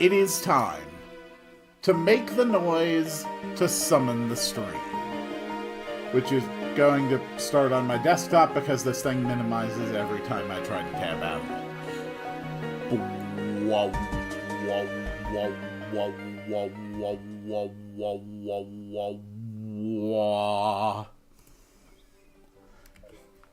It is time to make the noise to summon the stream, which is going to start on my desktop because this thing minimizes every time I try to tab out of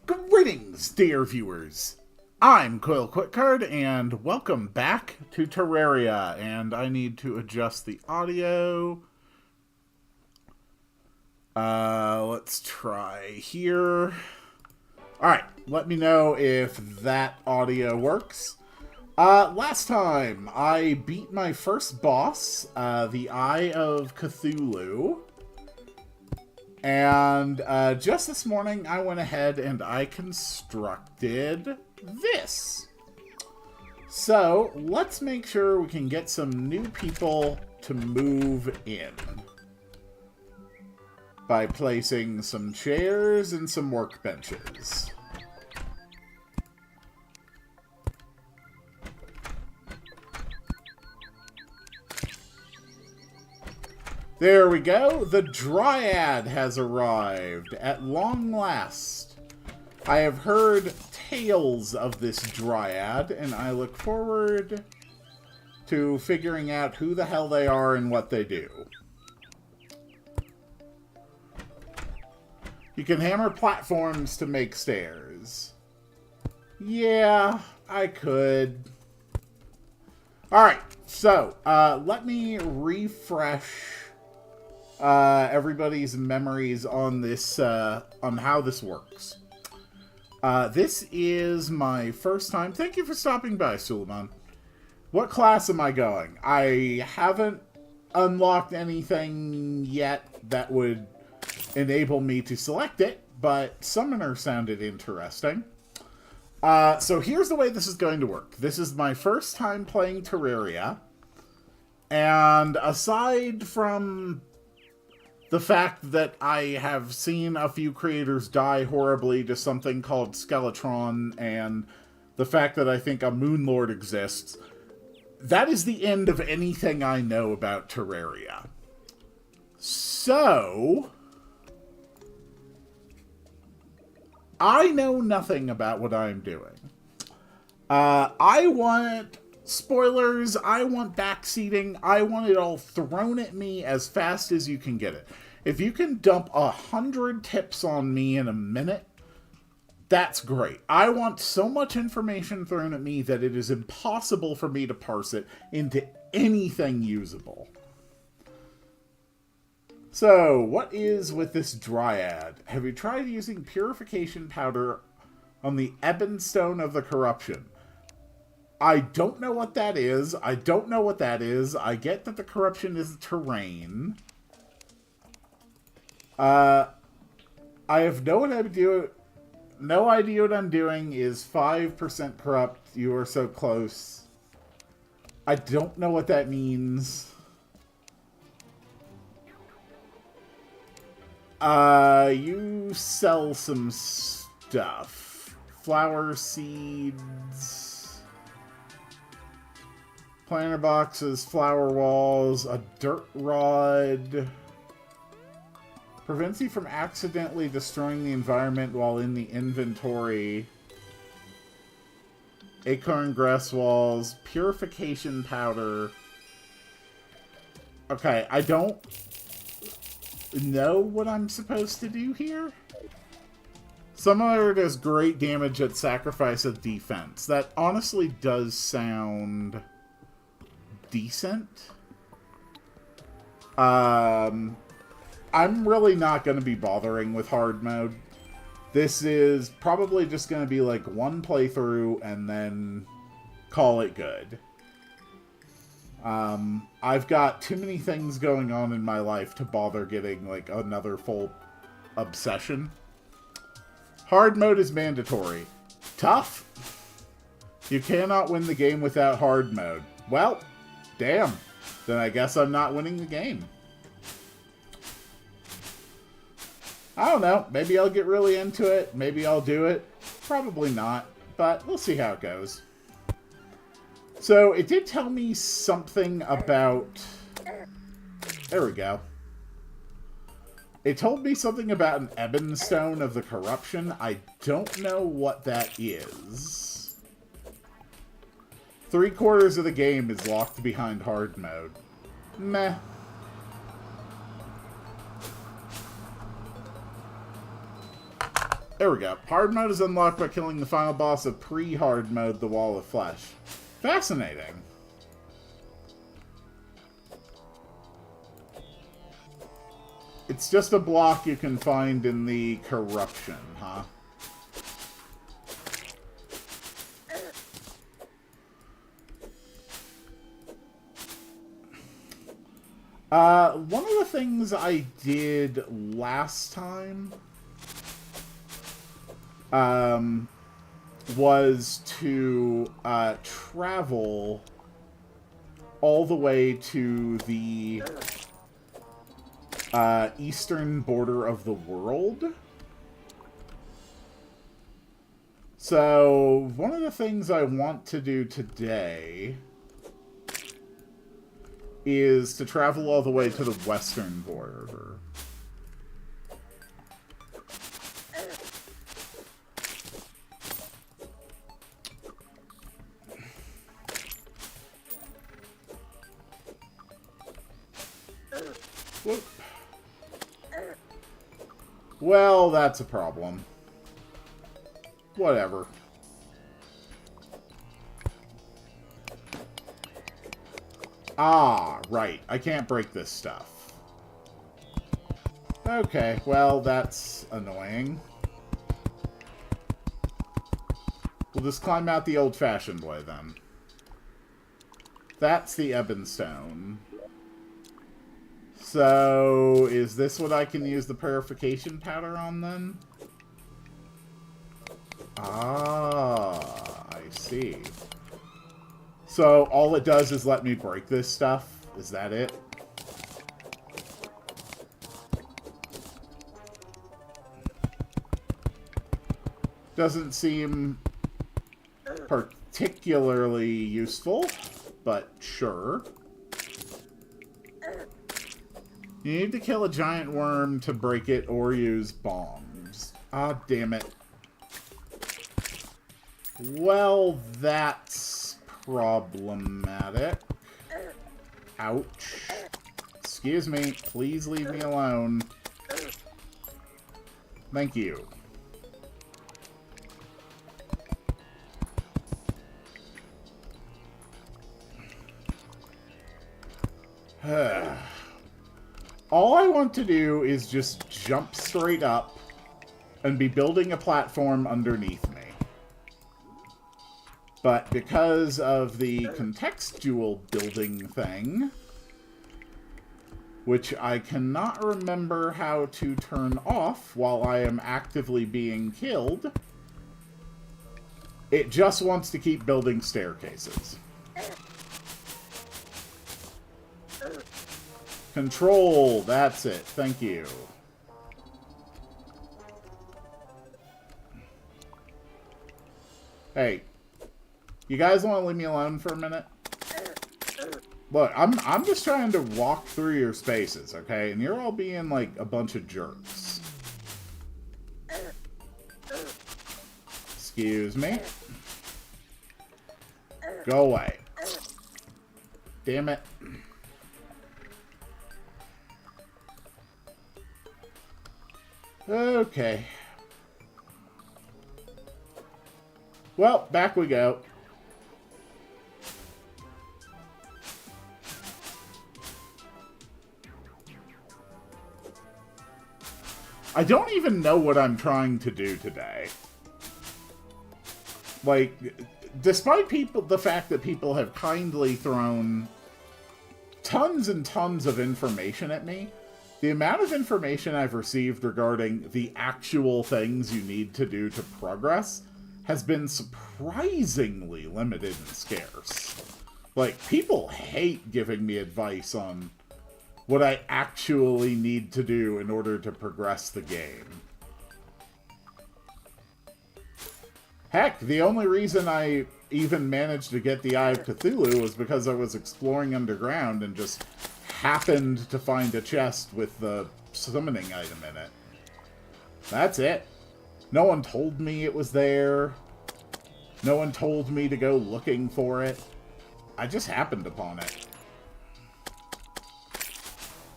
it. Greetings, dear viewers. I'm Coil Quickcard, and welcome back to Terraria. And I need to adjust the audio. Let's try here. Alright, let me know if that audio works. Last time, I beat my first boss, the Eye of Cthulhu. And just this morning, I went ahead and I constructed this. So, let's make sure we can get some new people to move in by placing some chairs and some workbenches. There we go. The Dryad has arrived at long last. I have heard tales of this Dryad, and I look forward to figuring out who the hell they are and what they do. You can hammer platforms to make stairs. Yeah, I could. Alright, so, let me refresh everybody's memories on this, on how this works. This is my first time. Thank you for stopping by, Suleiman. What class am I going? I haven't unlocked anything yet that would enable me to select it, but Summoner sounded interesting. So here's the way this is going to work. This is my first time playing Terraria, and aside from the fact that I have seen a few creators die horribly to something called Skeletron, and the fact that I think a Moonlord exists, that is the end of anything I know about Terraria. So I know nothing about what I'm doing. I want spoilers, I want backseating, I want it all thrown at me as fast as you can get it. If you can dump 100 tips on me in a minute, that's great. I want so much information thrown at me that it is impossible for me to parse it into anything usable. So, what is with this dryad? Have you tried using purification powder on the ebon stone of the corruption? I don't know what that is. I don't know what that is. I get that the corruption is terrain. I have no idea what I'm doing is 5% corrupt. You are so close. I don't know what that means. You sell some stuff. Flower seeds, planter boxes, flower walls, a dirt rod. Prevents you from accidentally destroying the environment while in the inventory. Acorn grass walls, purification powder. Okay, I don't know what I'm supposed to do here. Summoner does great damage at sacrifice of defense. That honestly does sound decent. I'm really not going to be bothering with hard mode. This is probably just going to be like one playthrough and then call it good. I've got too many things going on in my life to bother getting like another full obsession. Hard mode is mandatory. Tough? You cannot win the game without hard mode. Well, damn. Then I guess I'm not winning the game. I don't know. Maybe I'll get really into it. Maybe I'll do it. Probably not. But we'll see how it goes. So, it did tell me something about... There we go. It told me something about an ebon stone of the corruption. I don't know what that is. 3/4 of the game is locked behind hard mode. Meh. There we go. Hard mode is unlocked by killing the final boss of pre-hard mode, the Wall of Flesh. Fascinating. It's just a block you can find in the corruption, huh? One of the things I did last time was to travel all the way to the eastern border of the world. So, one of the things I want to do today is to travel all the way to the western border. Whoop. Well, that's a problem. Whatever. Ah, right. I can't break this stuff. Okay, well, that's annoying. We'll just climb out the old-fashioned way, then. That's the Ebonstone. So, is this what I can use the purification powder on, then? Ah, I see. So, all it does is let me break this stuff? Is that it? Doesn't seem particularly useful, but sure. You need to kill a giant worm to break it or use bombs. Ah, damn it. Well, that's problematic. Ouch. Excuse me. Please leave me alone. Thank you. All I want to do is just jump straight up and be building a platform underneath me. But because of the contextual building thing, which I cannot remember how to turn off while I am actively being killed, it just wants to keep building staircases. Control, that's it. Thank you. Hey, you guys want to leave me alone for a minute? Look, I'm just trying to walk through your spaces, okay? And you're all being like a bunch of jerks. Excuse me. Go away. Damn it. Okay. Well, back we go. I don't even know what I'm trying to do today. Like, despite the fact that people have kindly thrown tons and tons of information at me, the amount of information I've received regarding the actual things you need to do to progress has been surprisingly limited and scarce. Like, people hate giving me advice on what I actually need to do in order to progress the game. Heck, the only reason I even managed to get the Eye of Cthulhu was because I was exploring underground and just happened to find a chest with the summoning item in it. That's it. No one told me it was there. No one told me to go looking for it. I just happened upon it.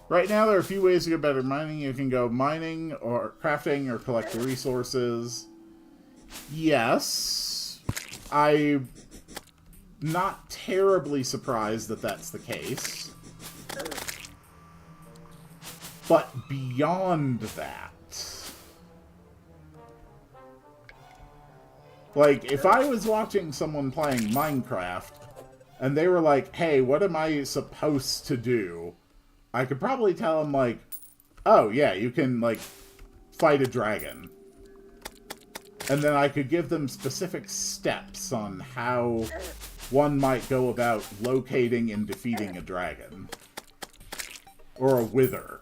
Right now, there are a few ways to get better mining. You can go mining, or crafting, or collect resources. Yes. I'm not terribly surprised that that's the case. But beyond that, like, if I was watching someone playing Minecraft, and they were like, hey, what am I supposed to do? I could probably tell them, like, oh, yeah, you can, like, fight a dragon. And then I could give them specific steps on how one might go about locating and defeating a dragon. Or a wither.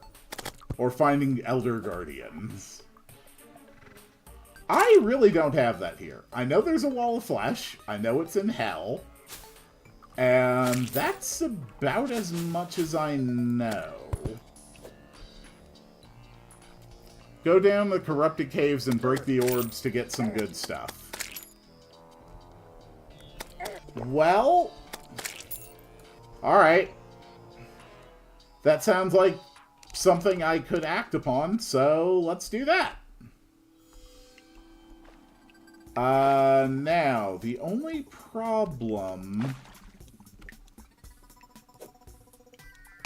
Or finding Elder Guardians. I really don't have that here. I know there's a wall of flesh. I know it's in hell. And that's about as much as I know. Go down the corrupted caves and break the orbs to get some good stuff. Well... Alright. That sounds like something I could act upon, so let's do that. Now, the only problem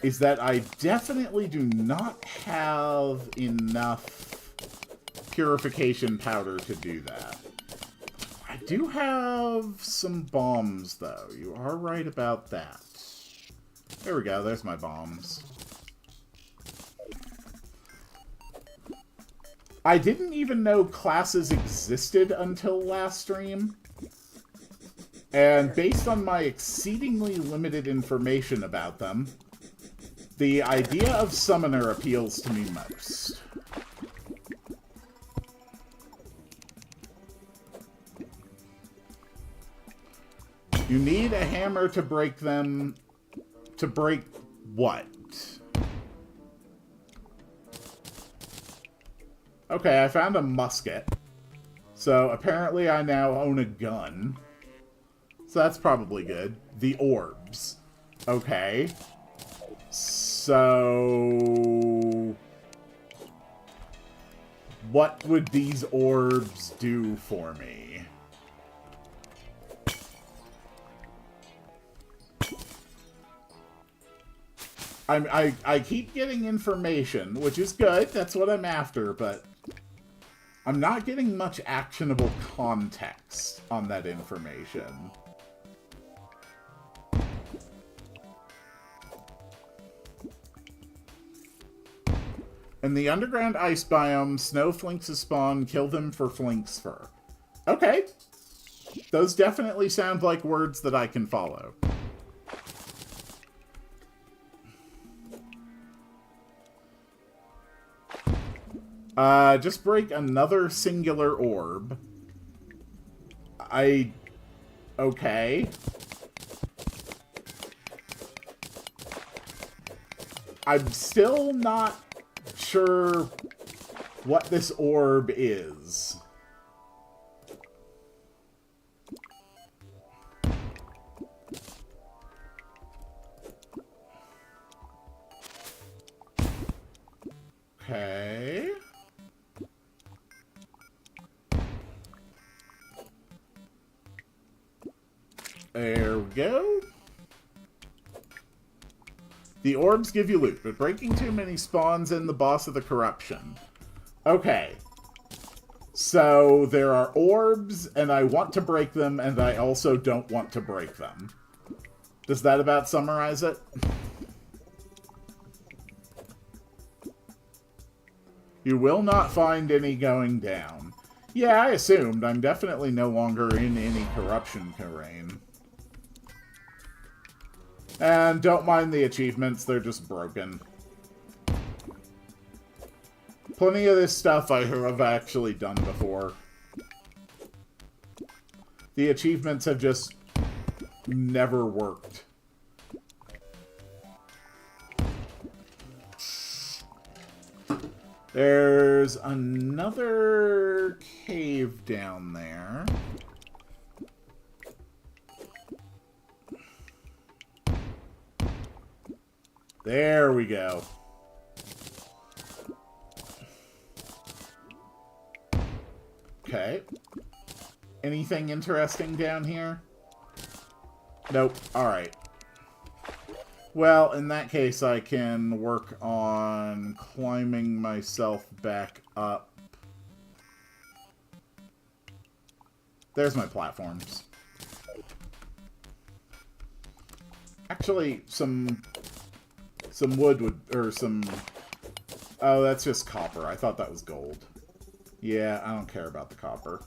is that I definitely do not have enough purification powder to do that. I do have some bombs, though. You are right about that. There we go. There's my bombs. I didn't even know classes existed until last stream. And based on my exceedingly limited information about them, the idea of summoner appeals to me most. You need a hammer to break them. To break what? Okay, I found a musket. So apparently I now own a gun. So that's probably good. The orbs. Okay. So what would these orbs do for me? I keep getting information, which is good. That's what I'm after, but I'm not getting much actionable context on that information. In the underground ice biome, snow flinks spawn, kill them for flinks fur. Okay. Those definitely sound like words that I can follow. Just break another singular orb. Okay. I'm still not sure what this orb is. Okay. There we go. The orbs give you loot, but breaking too many spawns in the boss of the corruption. Okay. So there are orbs, and I want to break them, and I also don't want to break them. Does that about summarize it? You will not find any going down. Yeah, I assumed. I'm definitely no longer in any corruption terrain. And don't mind the achievements, they're just broken. Plenty of this stuff I have actually done before. The achievements have just never worked. There's another cave down there. There we go. Okay. Anything interesting down here? Nope. Alright. Well, in that case, I can work on climbing myself back up. There's my platforms. Actually, some wood would, or some... Oh, that's just copper. I thought that was gold. Yeah, I don't care about the copper.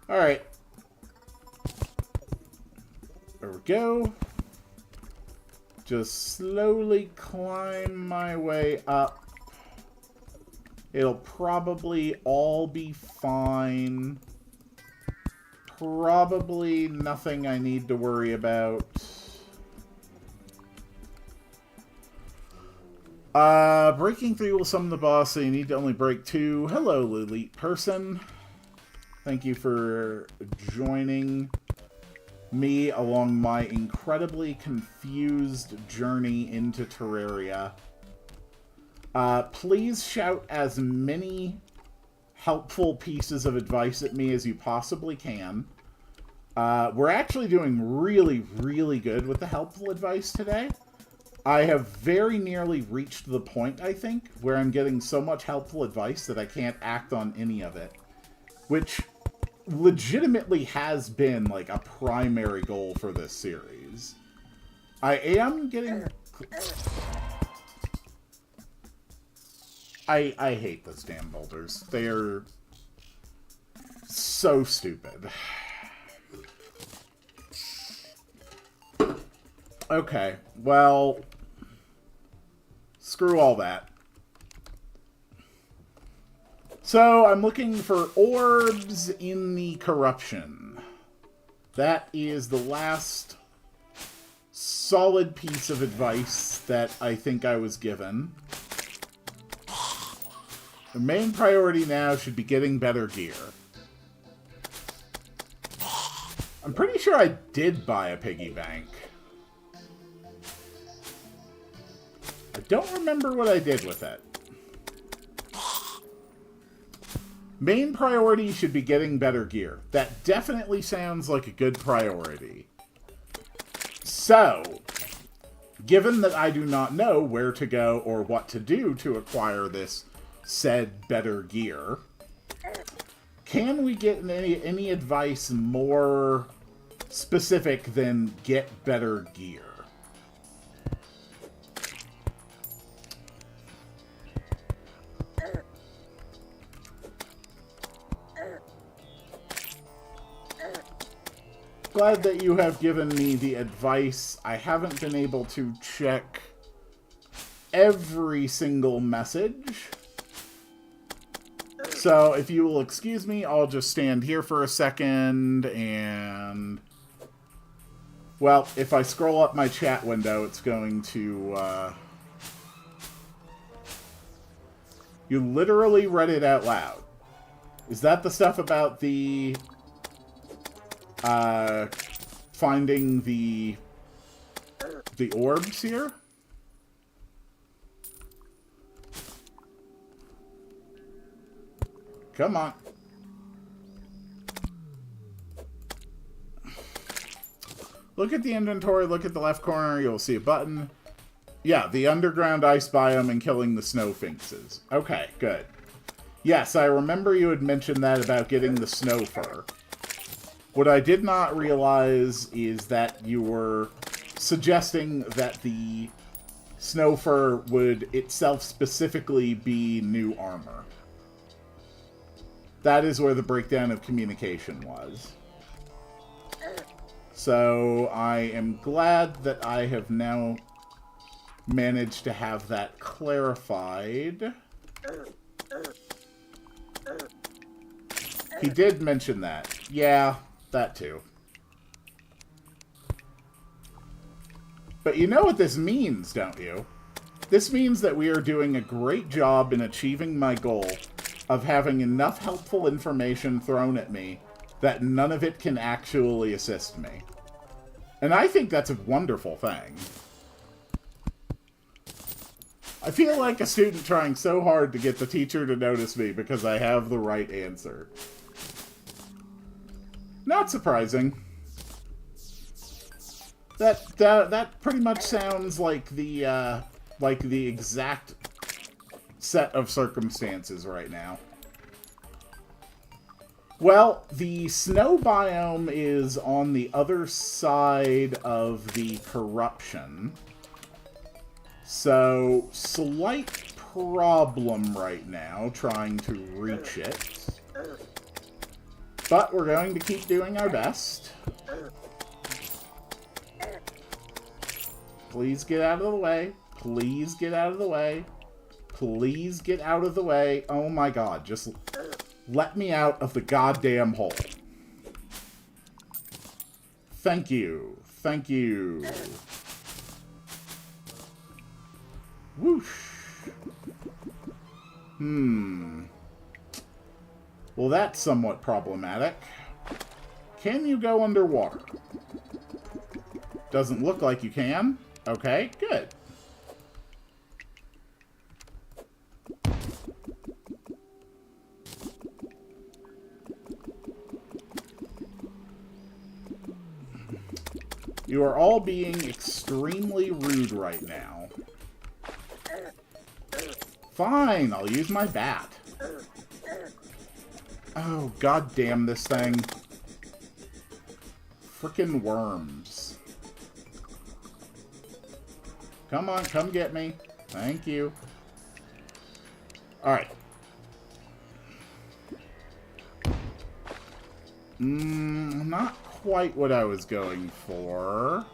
Alright. There we go. Just slowly climb my way up. It'll probably all be fine. Probably nothing I need to worry about. Breaking 3 will summon the boss, so you need to only break 2. Hello, elite person. Thank you for joining me along my incredibly confused journey into Terraria. Please shout as many helpful pieces of advice at me as you possibly can. We're actually doing really, really good with the helpful advice today. I have very nearly reached the point, I think, where I'm getting so much helpful advice that I can't act on any of it. Which legitimately has been, like, a primary goal for this series. I am getting... I hate those damn boulders. They are so stupid. Okay, well, screw all that. So, I'm looking for orbs in the corruption. That is the last solid piece of advice that I think I was given. The main priority now should be getting better gear. I'm pretty sure I did buy a piggy bank. I don't remember what I did with it. Main priority should be getting better gear. That definitely sounds like a good priority. So, given that I do not know where to go or what to do to acquire this said better gear, can we get any advice more specific than get better gear? Glad that you have given me the advice. I haven't been able to check every single message. So, if you will excuse me, I'll just stand here for a second and... Well, if I scroll up my chat window, it's going to... You literally read it out loud. Is that the stuff about the... finding the orbs here? Come on. Look at the inventory, look at the left corner, you'll see a button. Yeah, the underground ice biome and killing the snow finxes. Okay, good. Yes, I remember you had mentioned that about getting the snow fur. What I did not realize is that you were suggesting that the snow fur would itself specifically be new armor. That is where the breakdown of communication was. So I am glad that I have now managed to have that clarified. He did mention that. Yeah. That too. But you know what this means, don't you? This means that we are doing a great job in achieving my goal of having enough helpful information thrown at me that none of it can actually assist me. And I think that's a wonderful thing. I feel like a student trying so hard to get the teacher to notice me because I have the right answer. Not surprising. That pretty much sounds like the exact set of circumstances right now. Well, the snow biome is on the other side of the corruption. So, slight problem right now trying to reach it. But we're going to keep doing our best. Please get out of the way. Please get out of the way. Please get out of the way. Oh my god, just let me out of the goddamn hole. Thank you. Thank you. Whoosh. Well, that's somewhat problematic. Can you go underwater? Doesn't look like you can. Okay, good. You are all being extremely rude right now. Fine, I'll use my bat. Oh, god damn this thing. Frickin' worms. Come on, come get me. Thank you. Alright. Not quite what I was going for.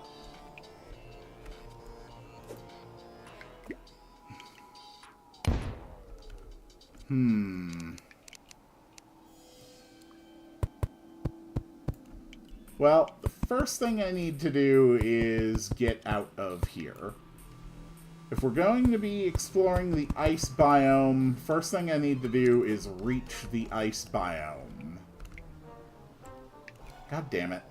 Well, the first thing I need to do is get out of here. If we're going to be exploring the ice biome, first thing I need to do is reach the ice biome. God damn it.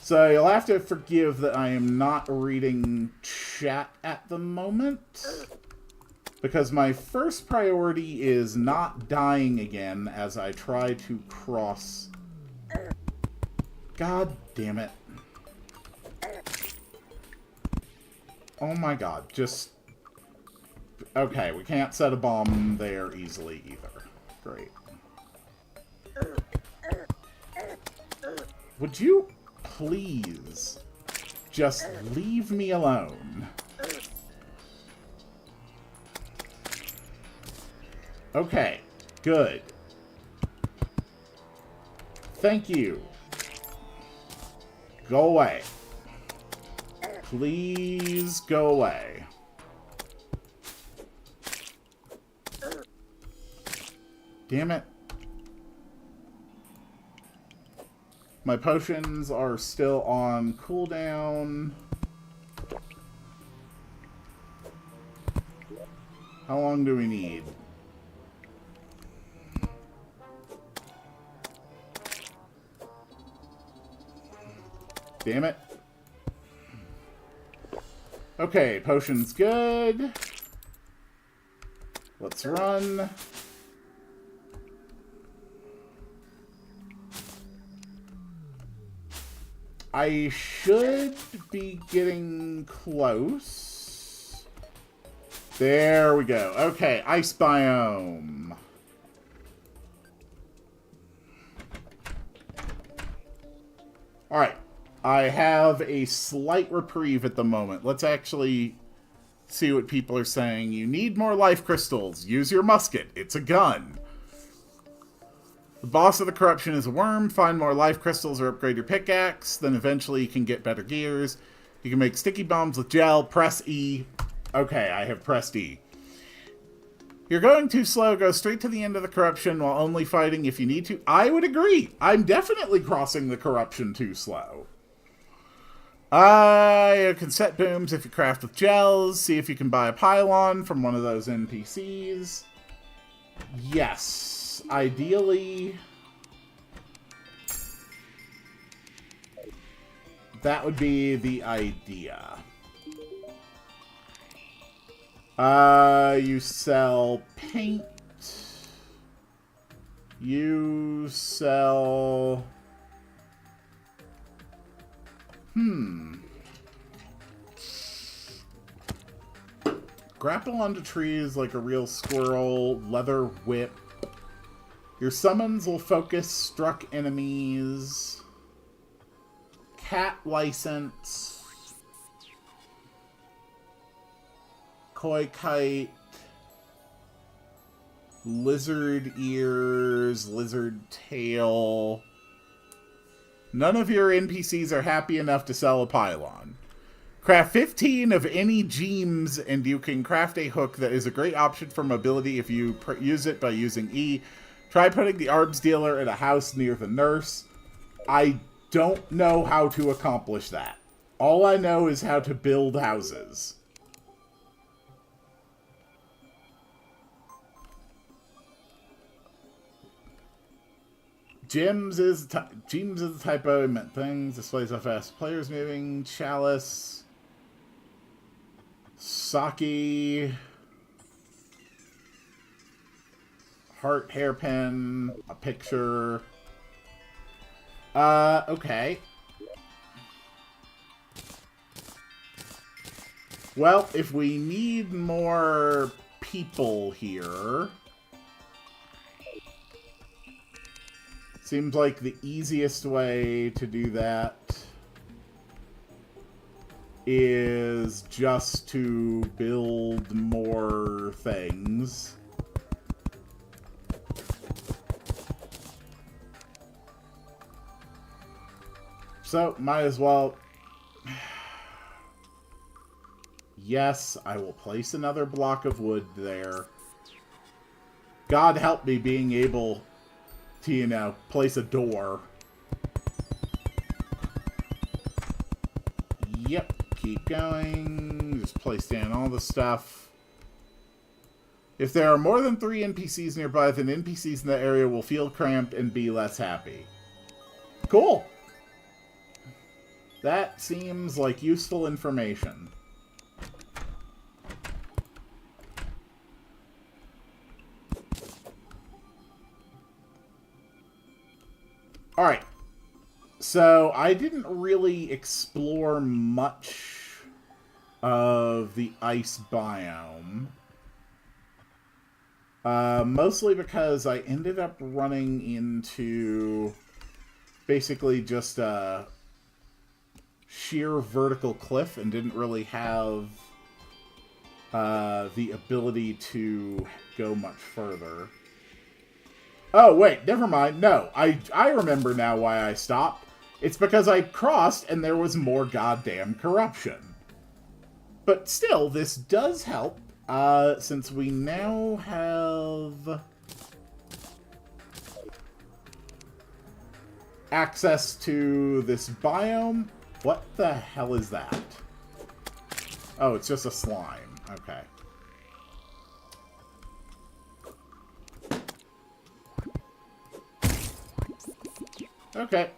So you'll have to forgive that I am not reading chat at the moment, because my first priority is not dying again as I try to cross. God damn it. Oh my god, just... Okay, we can't set a bomb there easily either. Great. Would you please just leave me alone? Okay, good. Thank you. Go away. Please go away. Damn it. My potions are still on cooldown. How long do we need? Damn it. Okay, potion's good. Let's run. I should be getting close. There we go. Okay, ice biome. Alright. I have a slight reprieve at the moment. Let's actually see what people are saying. You need more life crystals. Use your musket. It's a gun. The boss of the corruption is a worm. Find more life crystals or upgrade your pickaxe. Then eventually you can get better gears. You can make sticky bombs with gel. Press E. Okay, I have pressed E. You're going too slow. Go straight to the end of the corruption while only fighting if you need to. I would agree. I'm definitely crossing the corruption too slow. You can set booms if you craft with gels. See if you can buy a pylon from one of those NPCs. Yes. Ideally, that would be the idea. You sell paint. You sell... Grapple onto trees like a real squirrel. Leather whip. Your summons will focus struck enemies. Cat license. Koi kite. Lizard ears. Lizard tail. None of your NPCs are happy enough to sell a pylon. Craft 15 of any gems, and you can craft a hook that is a great option for mobility if you use it by using E. Try putting the arms dealer at a house near the nurse. I don't know how to accomplish that. All I know is how to build houses. Gems is a typo. It meant things. Displays how fast players moving. Chalice. Sake. Heart hairpin. A picture. Okay. Well, if we need more people here... Seems like the easiest way to do that is just to build more things. So, might as well... Yes, I will place another block of wood there. God help me being able to, you know, place a door. Yep, keep going. Just place down all the stuff. If there are more than 3 NPCs nearby, then NPCs in the area will feel cramped and be less happy. Cool! That seems like useful information. Alright. So, I didn't really explore much of the ice biome. Mostly because I ended up running into basically just a sheer vertical cliff and didn't really have the ability to go much further. Oh, wait, never mind. No, I remember now why I stopped. It's because I crossed and there was more goddamn corruption. But still, this does help, since we now have access to this biome. What the hell is that? Oh, it's just a slime. Okay. Okay.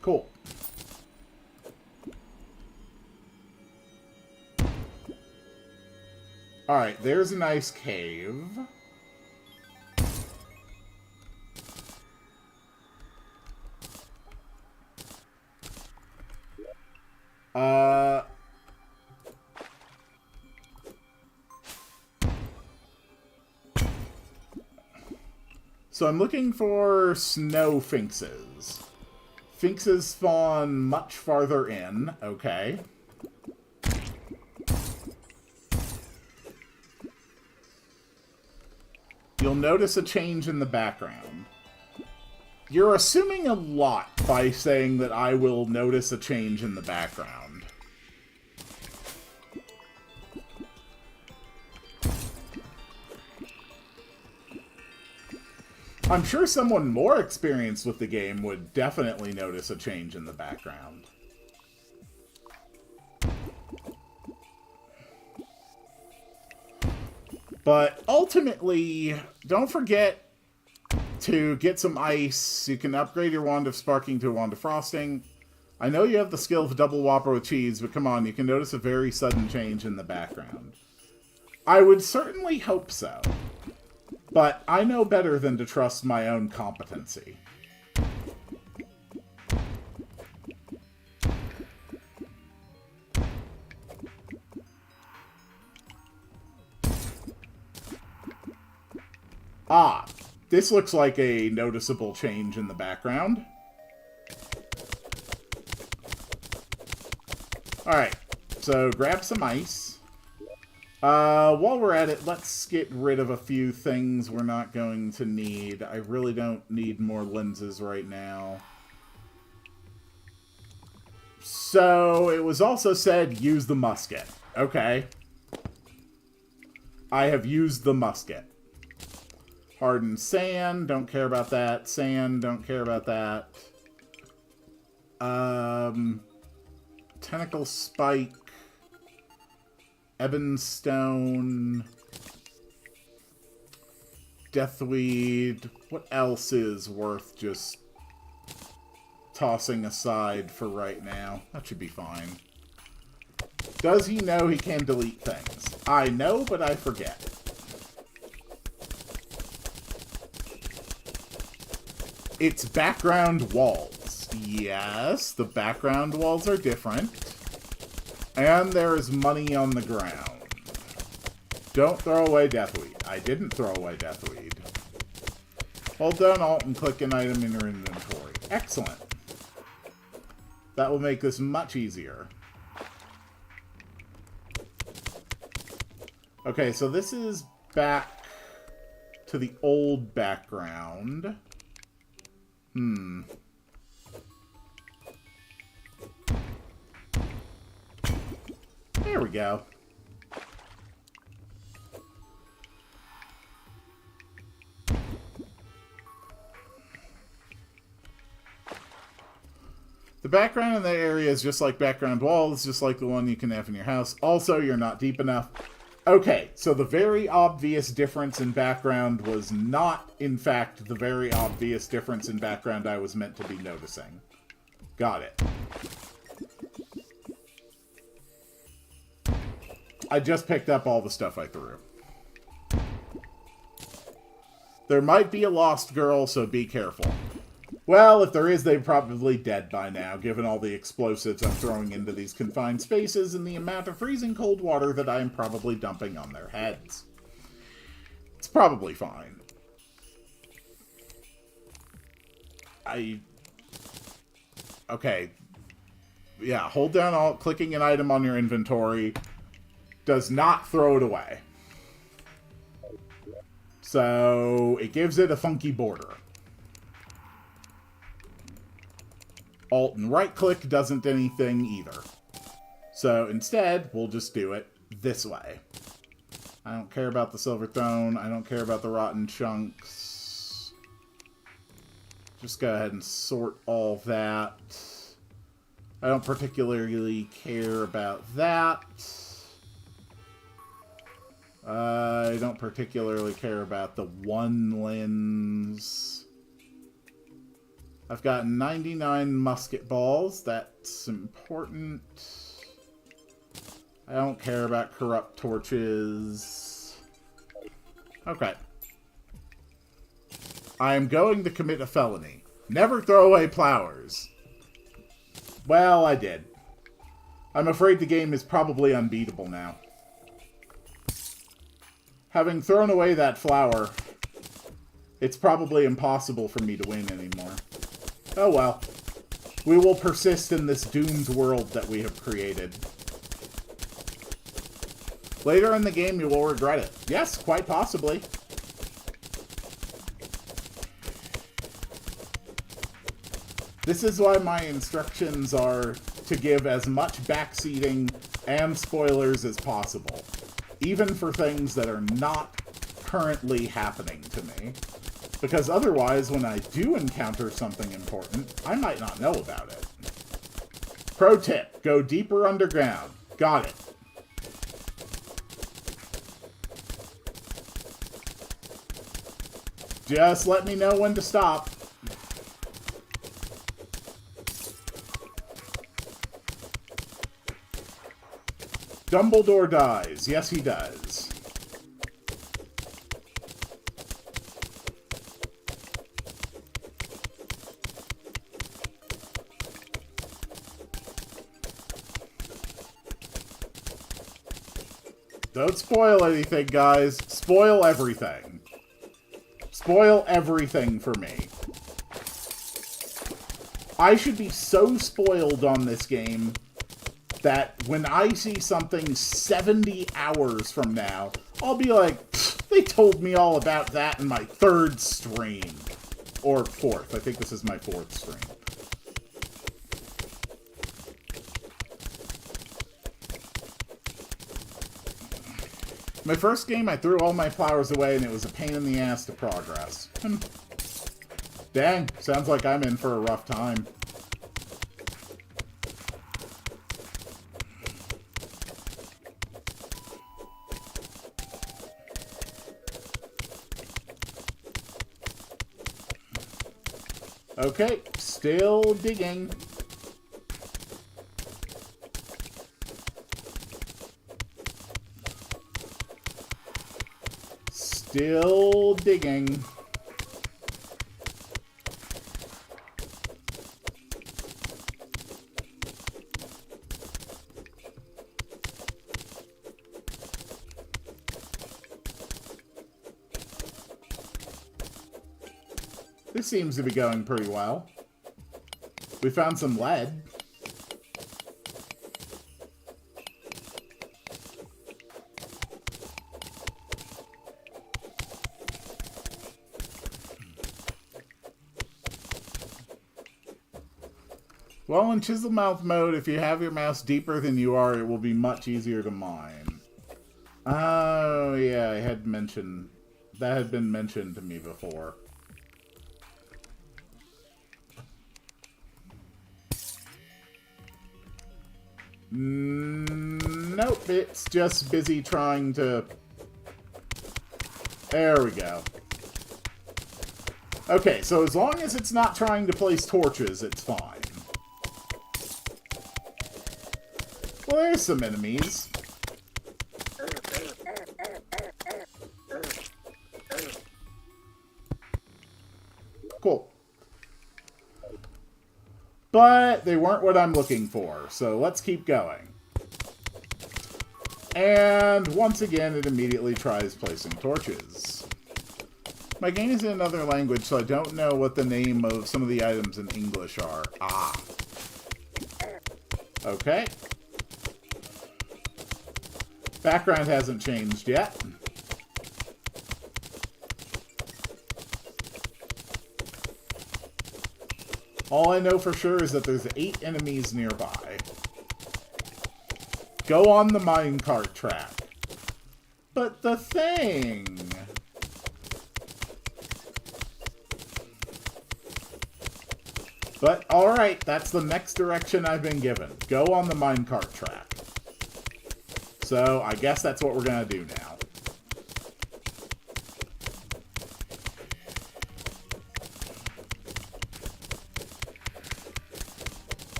Cool. Alright, there's a nice cave. So I'm looking for snow finxes. Finxes spawn much farther in. Okay. You'll notice a change in the background. You're assuming a lot by saying that I will notice a change in the background. I'm sure someone more experienced with the game would definitely notice a change in the background. But ultimately, don't forget to get some ice. You can upgrade your Wand of Sparking to a Wand of Frosting. I know you have the skill of Double Whopper with cheese, but come on, you can notice a very sudden change in the background. I would certainly hope so. But I know better than to trust my own competency. Ah, this looks like a noticeable change in the background. Alright, so grab some ice. While we're at it, let's get rid of a few things we're not going to need. I really don't need more lenses right now. So, it was also said, use the musket. Okay. I have used the musket. Hardened sand, don't care about that. Sand, don't care about that. Tentacle spike. Ebonstone, Deathweed. What else is worth just tossing aside for right now. That should be fine. Does he know he can delete things? I know, but I forget. It's background walls. Yes, the background walls are different. And there is money on the ground. Don't throw away Deathweed. I didn't throw away Deathweed. Hold down Alt and click an item in your inventory. Excellent. That will make this much easier. Okay, so this is back to the old background. There we go. The background in that area is just like background walls, just like the one you can have in your house. Also, you're not deep enough. Okay, so the very obvious difference in background was not, in fact, the very obvious difference in background I was meant to be noticing. Got it. I just picked up all the stuff I threw. There might be a lost girl, so be careful. Well, if there is, they're probably dead by now, given all the explosives I'm throwing into these confined spaces and the amount of freezing cold water that I am probably dumping on their heads. It's probably fine. Okay. Yeah, hold down Alt, clicking an item on your inventory does not throw it away. So, it gives it a funky border. Alt and right-click doesn't do anything either. So instead, we'll just do it this way. I don't care about the silver throne. I don't care about the rotten chunks. Just go ahead and sort all that. I don't particularly care about that. I don't particularly care about the one lens. I've got 99 musket balls. That's important. I don't care about corrupt torches. Okay. I am going to commit a felony. Never throw away flowers. Well, I did. I'm afraid the game is probably unbeatable now. Having thrown away that flower, it's probably impossible for me to win anymore. Oh well. We will persist in this doomed world that we have created. Later in the game, you will regret it. Yes, quite possibly. This is why my instructions are to give as much backseating and spoilers as possible. Even for things that are not currently happening to me. Because otherwise, when I do encounter something important, I might not know about it. Pro tip, go deeper underground. Got it. Just let me know when to stop. Dumbledore dies. Yes, he does. Don't spoil anything, guys. Spoil everything. Spoil everything for me. I should be so spoiled on this game that when I see something 70 hours from now, I'll be like, they told me all about that in my 3rd stream. Or 4th. I think this is my 4th stream. My first game, I threw all my flowers away, and it was a pain in the ass to progress. Dang, sounds like I'm in for a rough time. Okay, still digging. Still digging. This seems to be going pretty well. We found some lead. Well, in chisel mouth mode, if you have your mouse deeper than you are, it will be much easier to mine. Oh, yeah, I had mentioned... That had been mentioned to me before. Nope, it's just busy trying to... There we go. Okay, so as long as it's not trying to place torches, it's fine. Well, there's some enemies. Cool. But they weren't what I'm looking for, so let's keep going. And once again, it immediately tries placing torches. My game is in another language, so I don't know what the name of some of the items in English are. Ah. Okay. Background hasn't changed yet. All I know for sure is that there's 8 enemies nearby. Go on the minecart track. But the thing... But, alright, that's the next direction I've been given. Go on the minecart track. So, I guess that's what we're gonna do now.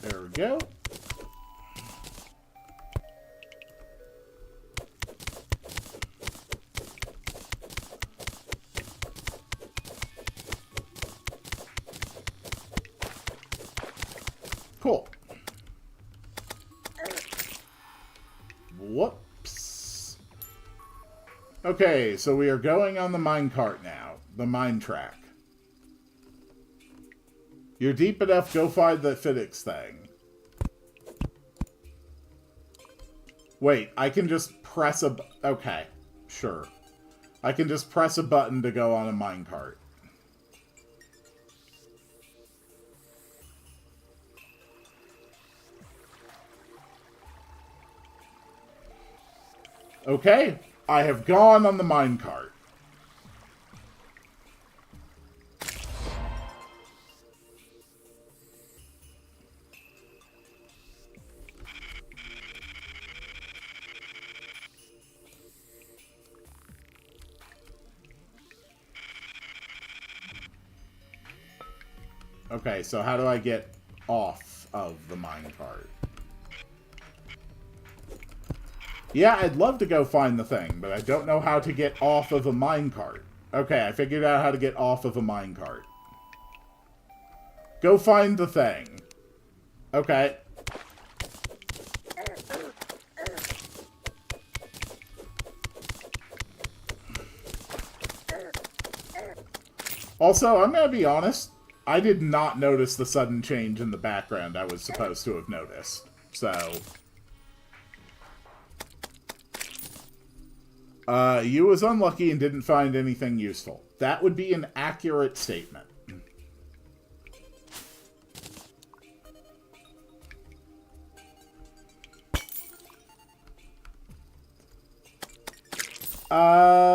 There we go. Cool. Whoops. Okay, so we are going on the minecart now. The mine track. You're deep enough, go find the Phoenix thing. Wait, I can just press a... Okay, sure. I can just press a button to go on a minecart. Okay, I have gone on the minecart. Okay, so how do I get off of the minecart? Yeah, I'd love to go find the thing, but I don't know how to get off of a minecart. Okay, I figured out how to get off of a minecart. Go find the thing. Okay. Also, I'm gonna be honest. I did not notice the sudden change in the background I was supposed to have noticed. So... you was unlucky and didn't find anything useful. That would be an accurate statement.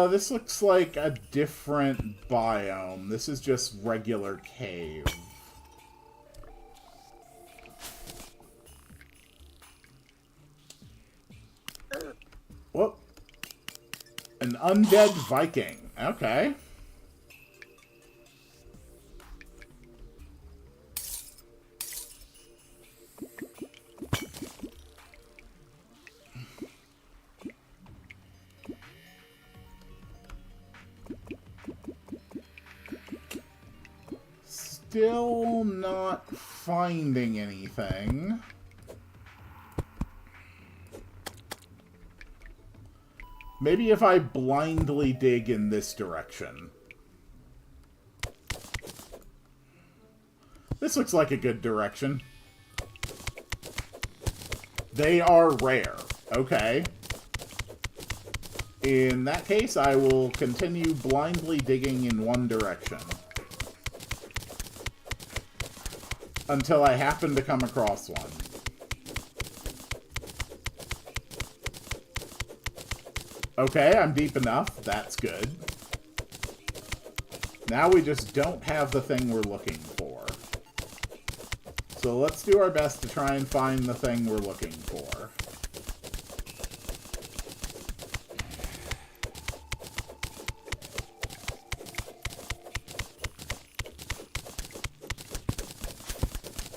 This looks like a different biome. This is just regular cave. An undead Viking. Okay. Still not finding anything. Maybe if I blindly dig in this direction. This looks like a good direction. They are rare. Okay. In that case, I will continue blindly digging in one direction. Until I happen to come across one. Okay, I'm deep enough. That's good. Now we just don't have the thing we're looking for. So let's do our best to try and find the thing we're looking for.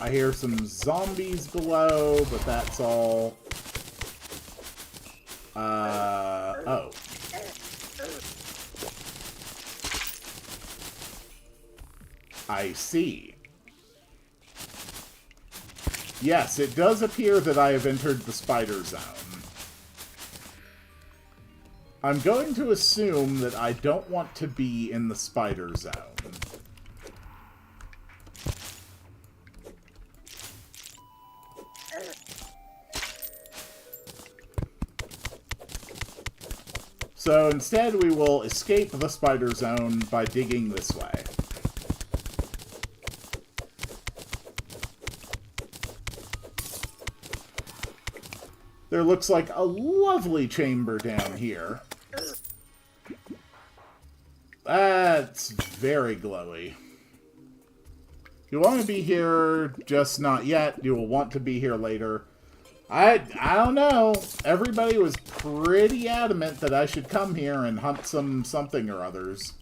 I hear some zombies below, but that's all. Oh. I see. Yes, it does appear that I have entered the spider zone. I'm going to assume that I don't want to be in the spider zone. So instead we will escape the spider zone by digging this way. There looks like a lovely chamber down here. That's very glowy. You want to be here, just not yet. You will want to be here later. I don't know. Everybody was pretty adamant that I should come here and hunt something or others.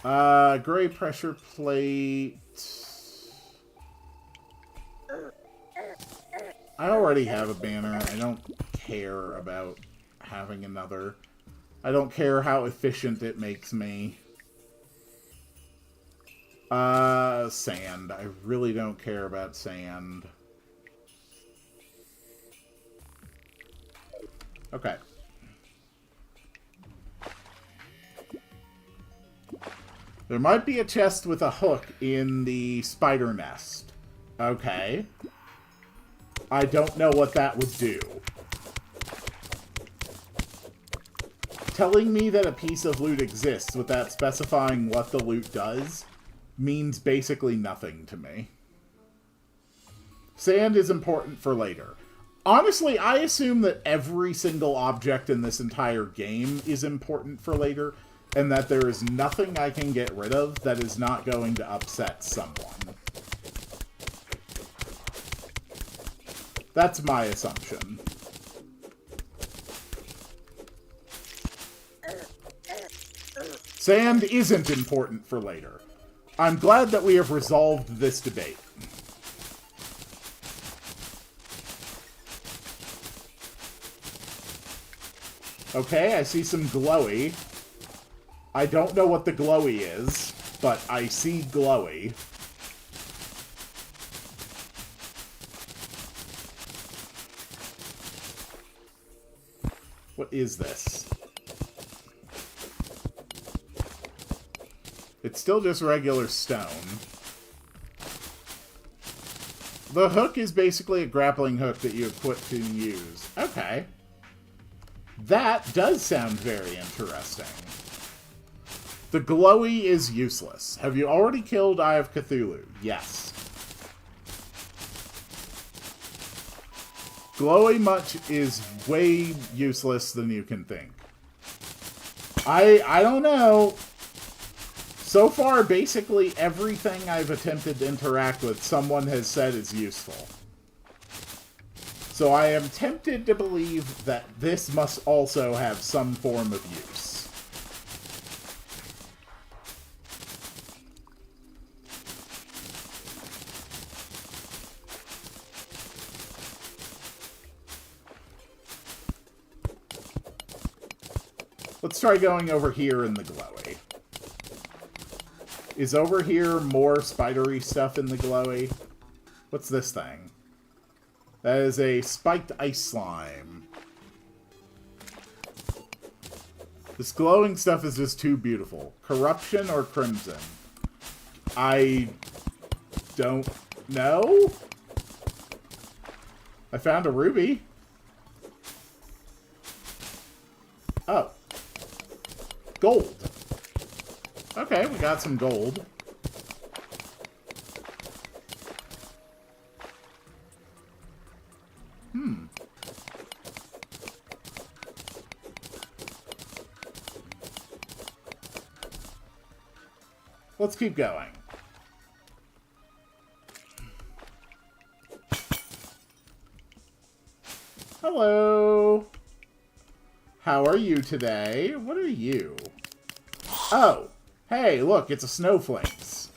Gray pressure plate. I already have a banner. I don't care about having another. I don't care how efficient it makes me. Sand. I really don't care about sand. Okay. There might be a chest with a hook in the spider nest. Okay. I don't know what that would do. Telling me that a piece of loot exists without specifying what the loot does means basically nothing to me. Sand is important for later. Honestly, I assume that every single object in this entire game is important for later, and that there is nothing I can get rid of that is not going to upset someone. That's my assumption. Sand isn't important for later. I'm glad that we have resolved this debate. Okay, I see some glowy. I don't know what the glowy is, but I see glowy. What is this? It's still just regular stone. The hook is basically a grappling hook that you equip to use. Okay. That does sound very interesting. The glowy is useless. Have you already killed Eye of Cthulhu? Yes. Glowy much is way useless than you can think. I don't know. So far, basically everything I've attempted to interact with, someone has said is useful. So I am tempted to believe that this must also have some form of use. Let's try going over here in the glowy. Is over here more spidery stuff in the glowy? What's this thing? That is a spiked ice slime. This glowing stuff is just too beautiful. Corruption or crimson? I don't know. I found a ruby. Oh. Gold. Okay, we got some gold. Let's keep going. Hello. How are you today? What are you? Oh. Hey, look, it's a snowflakes.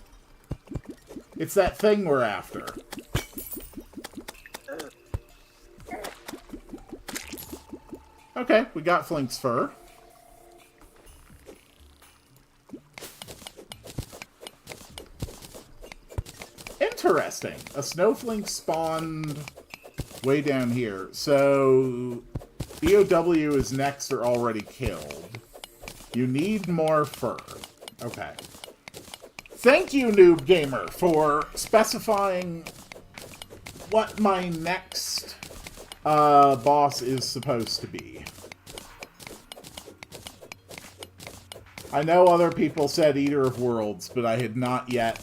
It's that thing we're after. Okay, we got Flink's fur. Interesting. A snowflake spawned way down here. So, EOW is next or already killed. You need more fur. Okay. Thank you, Noob Gamer, for specifying what my next boss is supposed to be. I know other people said Eater of Worlds, but I had not yet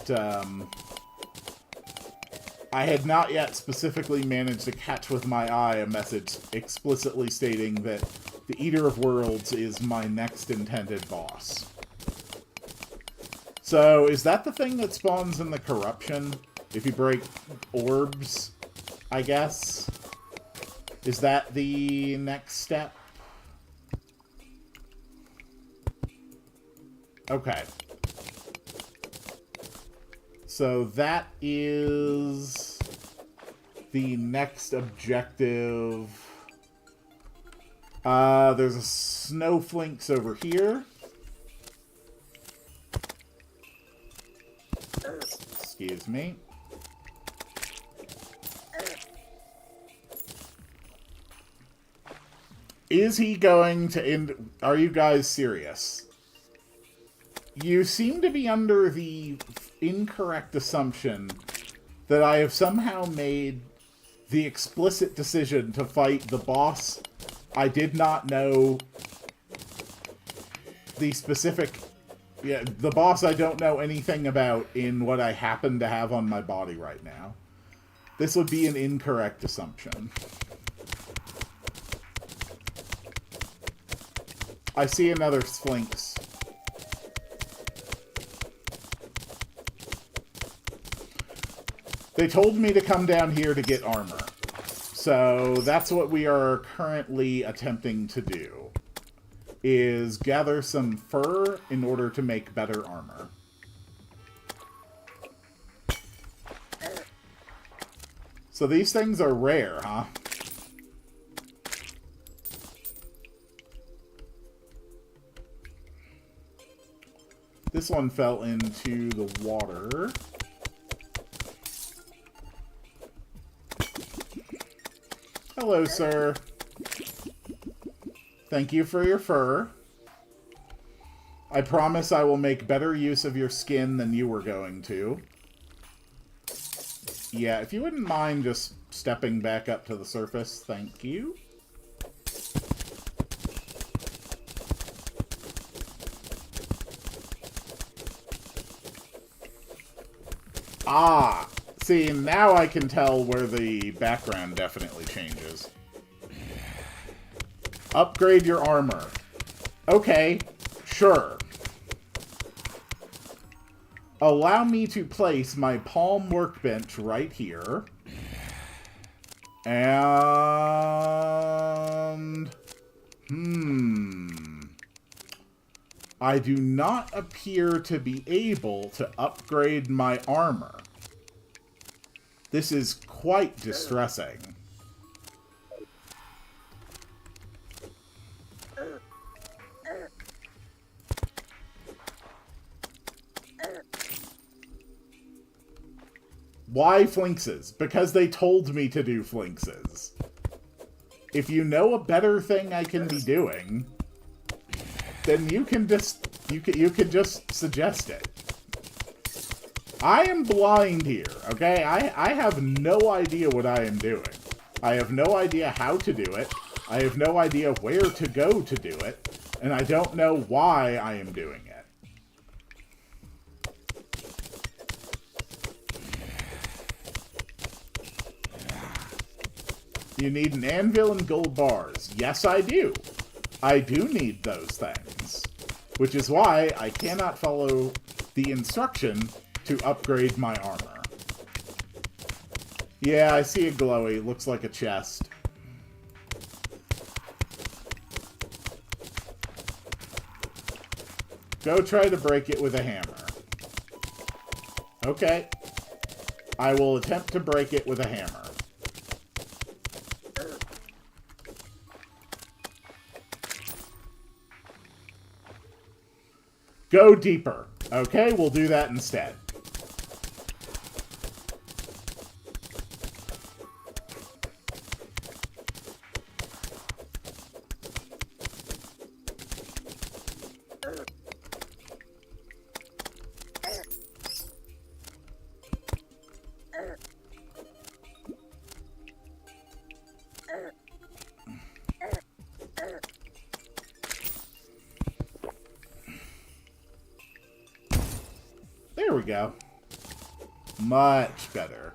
specifically managed to catch with my eye a message explicitly stating that the Eater of Worlds is my next intended boss. So, is that the thing that spawns in the corruption? If you break orbs, I guess? Is that the next step? Okay. So that is the next objective. There's a snowflakes over here. Excuse me. Is he going to end... Are you guys serious? You seem to be under the incorrect assumption that I have somehow made the explicit decision to fight the boss I did not know the specific... Yeah, the boss I don't know anything about in what I happen to have on my body right now. This would be an incorrect assumption. I see another Sphinx. They told me to come down here to get armor. So that's what we are currently attempting to do. Is gather some fur in order to make better armor. So these things are rare, huh? This one fell into the water. Hello, sir. Thank you for your fur. I promise I will make better use of your skin than you were going to. Yeah, if you wouldn't mind just stepping back up to the surface, thank you. Ah, see, now I can tell where the background definitely changes. Upgrade your armor. Okay, sure. Allow me to place my palm workbench right here. And... I do not appear to be able to upgrade my armor. This is quite distressing. Why flinxes? Because they told me to do flinxes. If you know a better thing I can be doing, then you can just you can just suggest it. I am blind here, okay? I have no idea what I am doing. I have no idea how to do it. I have no idea where to go to do it. And I don't know why I am doing it. You need an anvil and gold bars. Yes, I do. I do need those things. Which is why I cannot follow the instruction to upgrade my armor. Yeah, I see a glowy. Looks like a chest. Go try to break it with a hammer. Okay. I will attempt to break it with a hammer. Go deeper. Okay, we'll do that instead. There we go. Much better.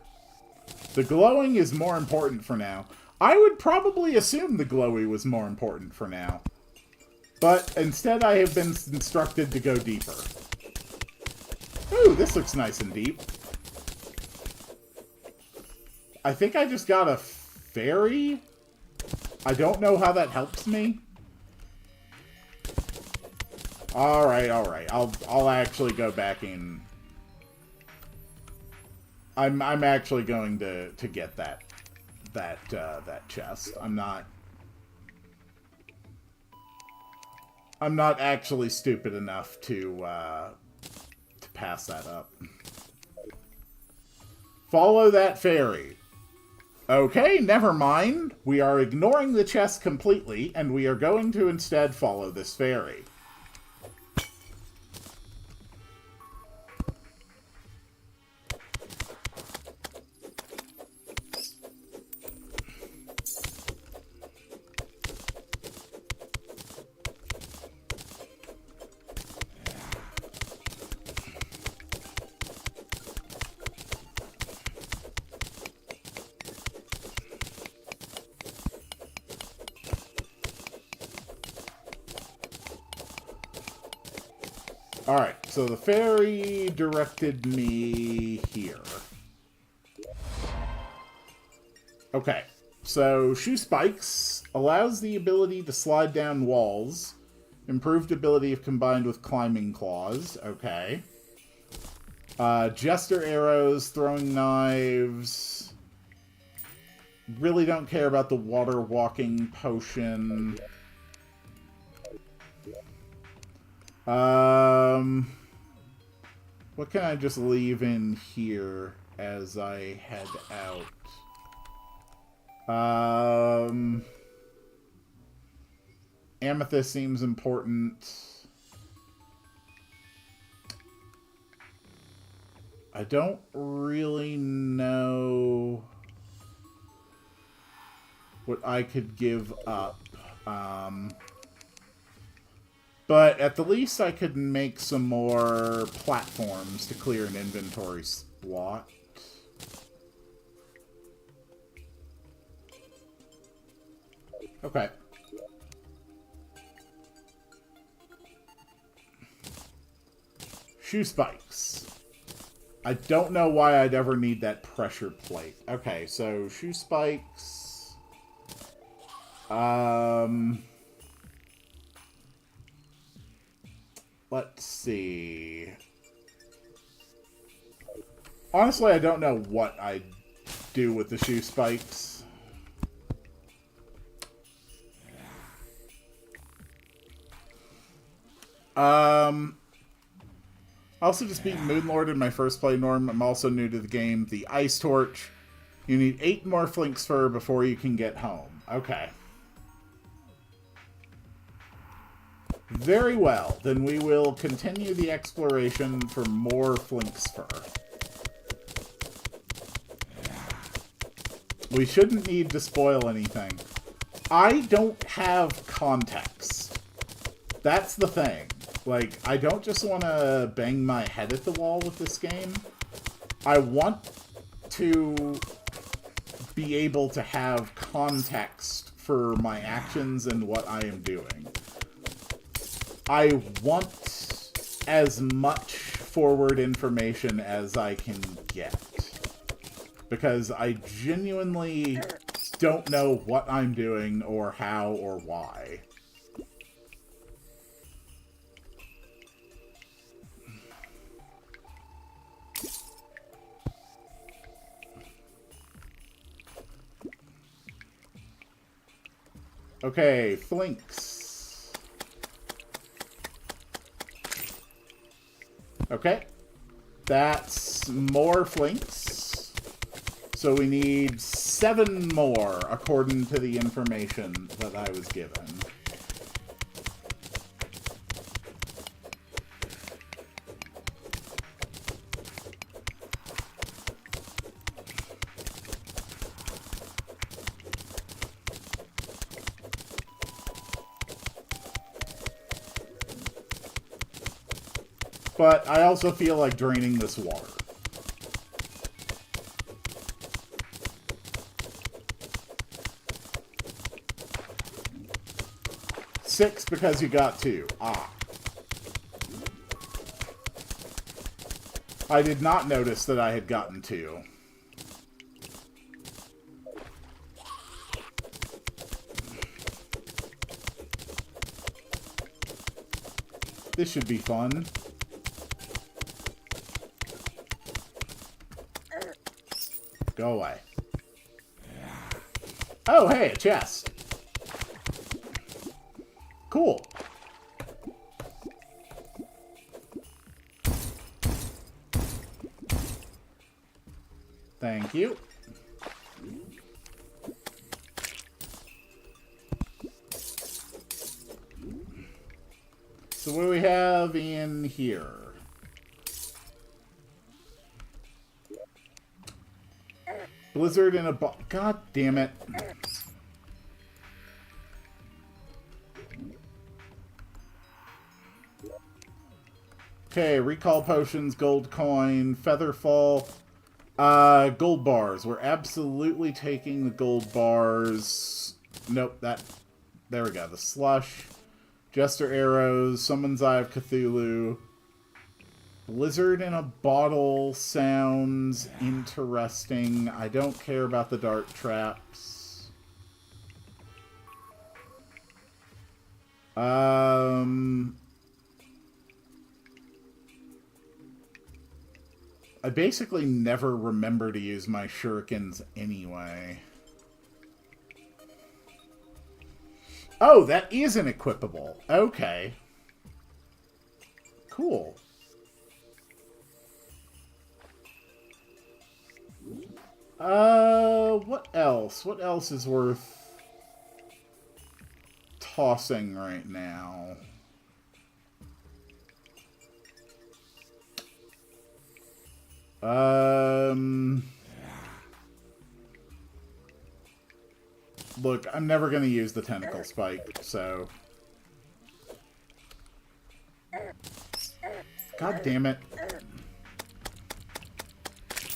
The glowing is more important for now. I would probably assume the glowy was more important for now. But instead I have been instructed to go deeper. Ooh, this looks nice and deep. I think I just got a fairy? I don't know how that helps me. Alright, alright. I'll actually go back in. I'm actually going to get that chest. I'm not actually stupid enough to pass that up. Follow that fairy. Okay, never mind. We are ignoring the chest completely, and we are going to instead follow this fairy. Alright, so the fairy directed me here. Okay, so Shoe Spikes allows the ability to slide down walls. Improved ability if combined with Climbing Claws. Okay. Jester Arrows, Throwing Knives. Really don't care about the Water Walking Potion. What can I just leave in here as I head out? Amethyst seems important. I don't really know what I could give up. But at the least I could make some more platforms to clear an inventory slot. Okay. Shoe Spikes. I don't know why I'd ever need that pressure plate. Okay, so Shoe Spikes. Let's see. Honestly, I don't know what I do with the shoe spikes. I also just beat Moonlord in my first play norm. I'm also new to the game. The Ice Torch. You need 8 more Flink's Fur before you can get home. Okay. Very well. Then we will continue the exploration for more Flink's Fur. We shouldn't need to spoil anything. I don't have context. That's the thing. Like, I don't just want to bang my head at the wall with this game. I want to be able to have context for my actions and what I am doing. I want as much forward information as I can get. Because I genuinely don't know what I'm doing or how or why. Okay, Flinks. Okay. That's more Flinks. So we need 7 more, according to the information that I was given. But I also feel like draining this water. Six because you got 2. Ah. I did not notice that I had gotten 2. This should be fun. Go away. Oh, hey, a chest. Cool. Thank you. So what do we have in here? Blizzard in a God damn it. Okay, recall potions, gold coin, featherfall, gold bars. We're absolutely taking the gold bars. Nope, there we go. The slush, jester arrows, summon's eye of Cthulhu. Blizzard in a bottle sounds interesting. I don't care about the dart traps. I basically never remember to use my shurikens anyway. Oh, that is an equipable. Okay. Cool. What else? What else is worth tossing right now? Look, I'm never going to use the tentacle spike, so... God damn it.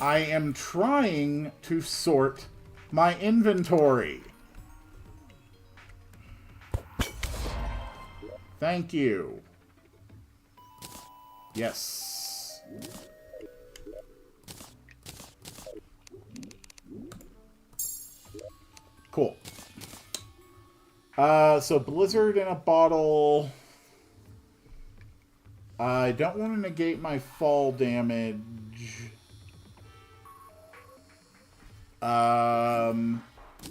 I am trying to sort my inventory. Thank you. Yes. Cool. So Blizzard in a bottle. I don't want to negate my fall damage.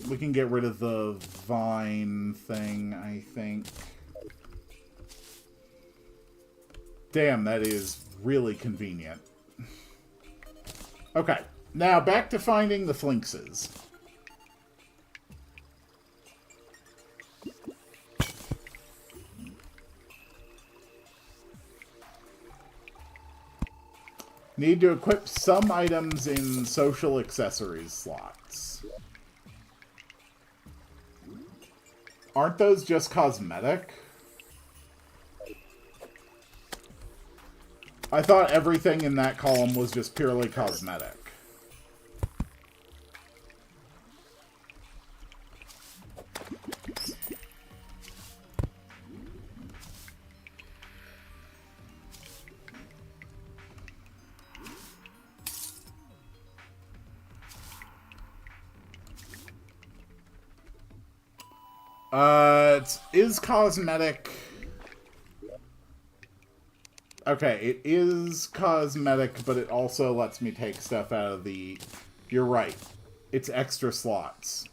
We can get rid of the vine thing, I think. Damn, that is really convenient. Okay, now back to finding the flinxes. Need to equip some items in social accessories slots. Aren't those just cosmetic? I thought everything in that column was just purely cosmetic. It is cosmetic. Okay, it is cosmetic, but it also lets me take stuff out of the... You're right. It's extra slots.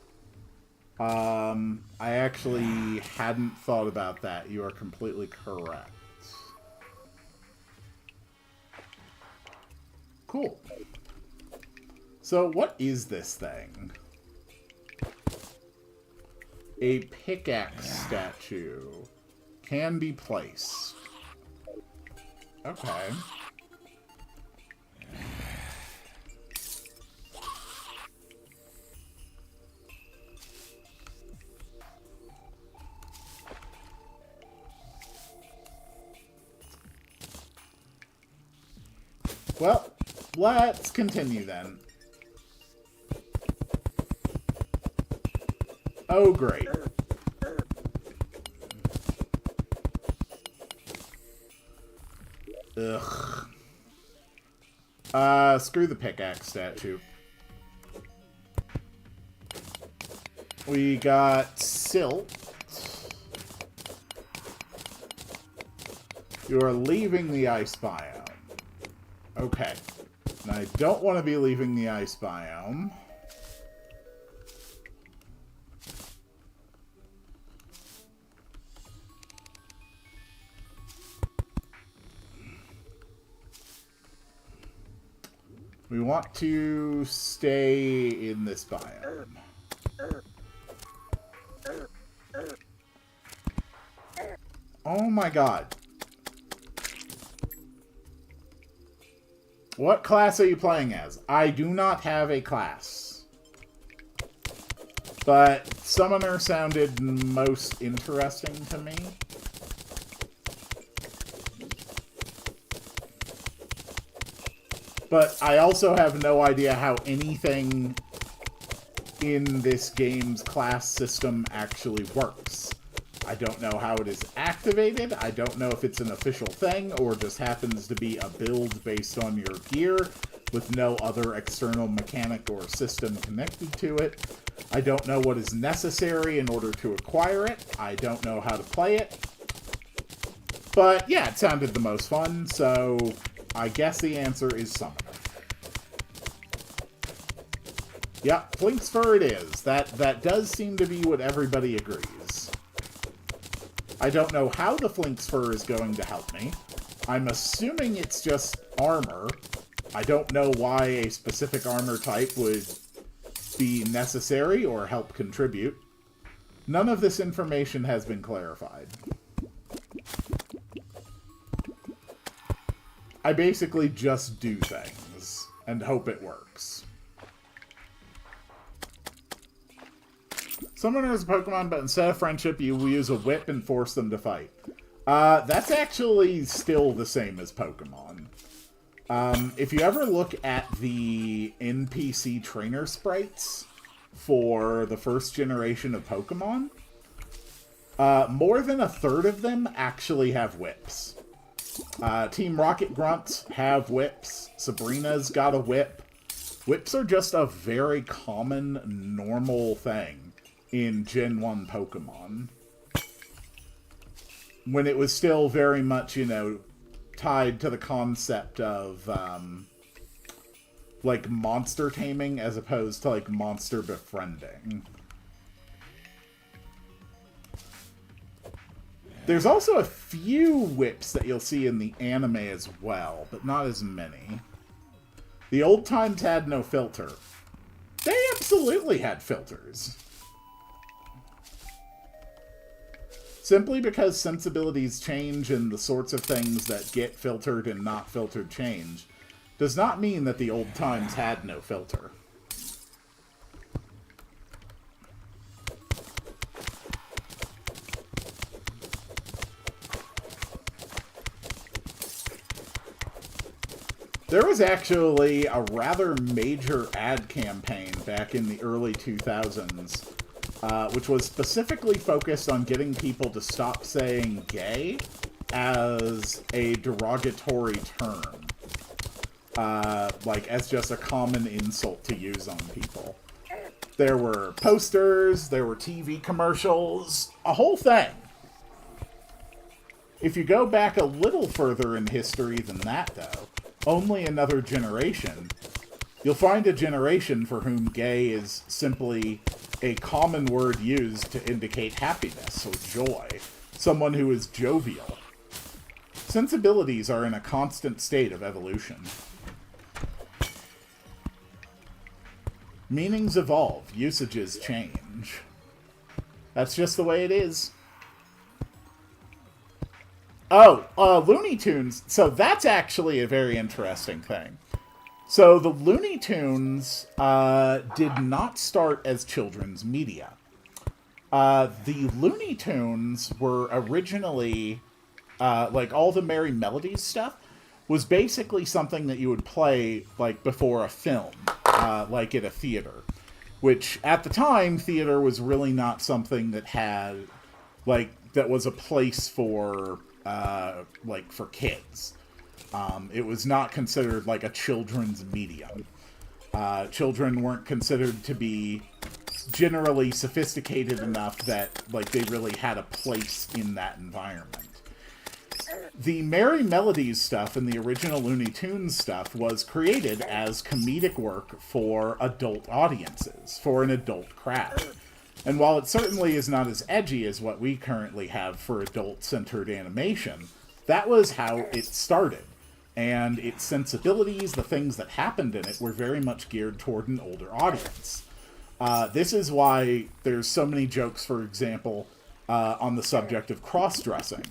I actually hadn't thought about that. You are completely correct. Cool. So, what is this thing? A pickaxe statue can be placed. Okay. Well, let's continue then. Oh, great. Ugh. Screw the pickaxe statue. We got silt. You are leaving the ice biome. Okay. And I don't want to be leaving the ice biome. We want to stay in this biome. Oh my god. What class are you playing as? I do not have a class. But Summoner sounded most interesting to me. But I also have no idea how anything in this game's class system actually works. I don't know how it is activated. I don't know if it's an official thing or just happens to be a build based on your gear with no other external mechanic or system connected to it. I don't know what is necessary in order to acquire it. I don't know how to play it. But yeah, it sounded the most fun, so I guess the answer is Summoner. Yep, Flink's Fur it is. That does seem to be what everybody agrees. I don't know how the Flink's Fur is going to help me. I'm assuming it's just armor. I don't know why a specific armor type would be necessary or help contribute. None of this information has been clarified. I basically just do things and hope it works. Summoner is a Pokemon, but instead of friendship, you will use a whip and force them to fight. That's actually still the same as Pokemon. If you ever look at the NPC trainer sprites for the first generation of Pokemon, more than a third of them actually have whips. Team Rocket Grunts have whips. Sabrina's got a whip. Whips are just a very common, normal thing in Gen 1 Pokemon. when it was still very much, you know, tied to the concept of, like, monster taming as opposed to, like, monster befriending. There's also a few whips that you'll see in the anime as well, but not as many. The old times had no filter. They absolutely had filters. Simply because sensibilities change and the sorts of things that get filtered and not filtered change does not mean that the old times had no filter. There was actually a rather major ad campaign back in the early 2000s, which was specifically focused on getting people to stop saying gay as a derogatory term. Like, as just a common insult to use on people. There were posters, there were TV commercials, a whole thing. If you go back a little further in history than that, though, only another generation, you'll find a generation for whom gay is simply a common word used to indicate happiness or joy, someone who is jovial. Sensibilities are in a constant state of evolution. Meanings evolve, usages change. That's just the way it is. Oh, Looney Tunes. So that's actually a very interesting thing. So the Looney Tunes did not start as children's media. The Looney Tunes were originally, like all the Merry Melodies stuff, was basically something that you would play like before a film, like at a theater. Which, at the time, theater was really not something that had, like, that was a place for, like, for kids. It was not considered, like, a children's medium. Children weren't considered to be generally sophisticated enough that, like, they really had a place in that environment. The Merry Melodies stuff and the original Looney Tunes stuff was created as comedic work for adult audiences, for an adult crowd. And while it certainly is not as edgy as what we currently have for adult-centered animation, that was how it started. And its sensibilities, the things that happened in it, were very much geared toward an older audience. This is why there's so many jokes, for example, on the subject of cross-dressing,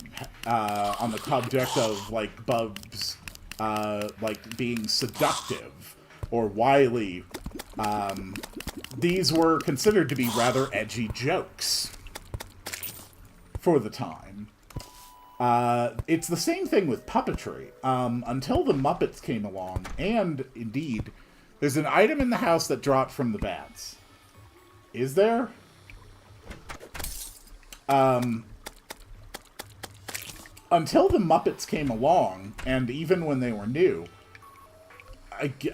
on the subject of, like, Bubs, like, being seductive or wily. These were considered to be rather edgy jokes for the time. It's the same thing with puppetry. Until the Muppets came along, and, indeed, there's an item in the house that dropped from the bats. Is there? Until the Muppets came along, and even when they were new,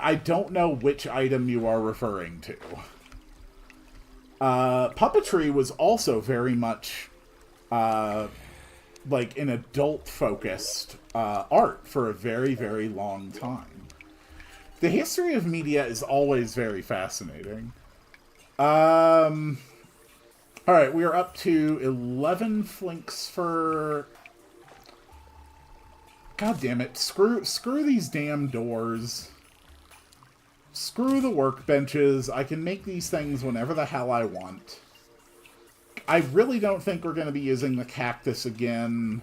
I don't know which item you are referring to. Puppetry was also very much, like, an adult-focused art for a very, very long time. The history of media is always very fascinating. Alright, we are up to 11 flinks for... God damn it. Screw these damn doors. Screw the workbenches. I can make these things whenever the hell I want. I really don't think we're going to be using the cactus again.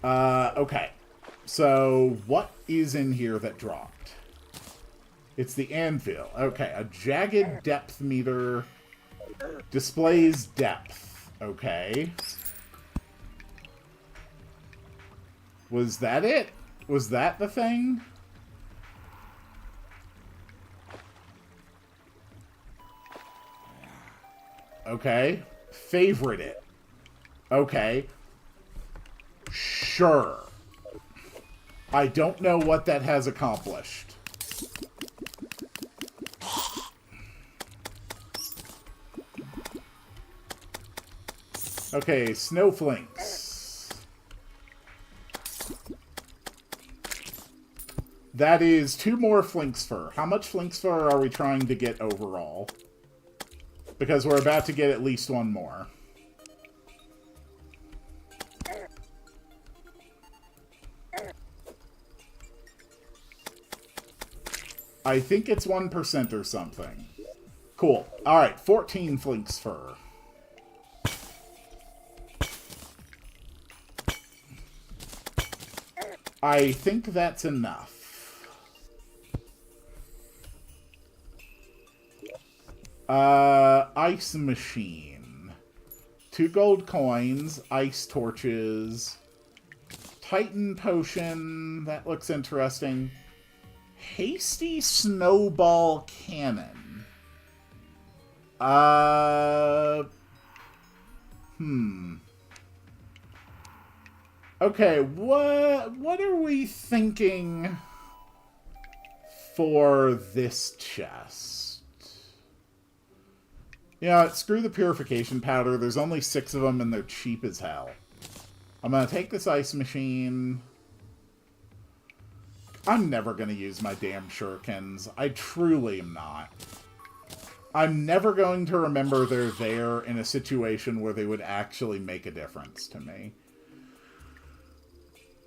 Okay. So, what is in here that dropped? It's the anvil. Okay, a jagged depth meter displays depth. Okay. Was that it? Was that the thing? Okay. Favorite it. Okay. Sure. I don't know what that has accomplished. Okay, snowflakes. That is 2 more Flink's Fur. How much Flink's Fur are we trying to get overall? Because we're about to get at least 1 more. I think it's 1% or something. Cool. Alright, 14 Flink's Fur. I think that's enough. Ice machine. 2 gold coins, ice torches, Titan potion, that looks interesting. Hasty snowball cannon. Okay, what are we thinking for this chest? Yeah, screw the purification powder. There's only 6 of them and they're cheap as hell. I'm gonna take this ice machine. I'm never gonna use my damn shurikens. I truly am not. I'm never going to remember they're there in a situation where they would actually make a difference to me.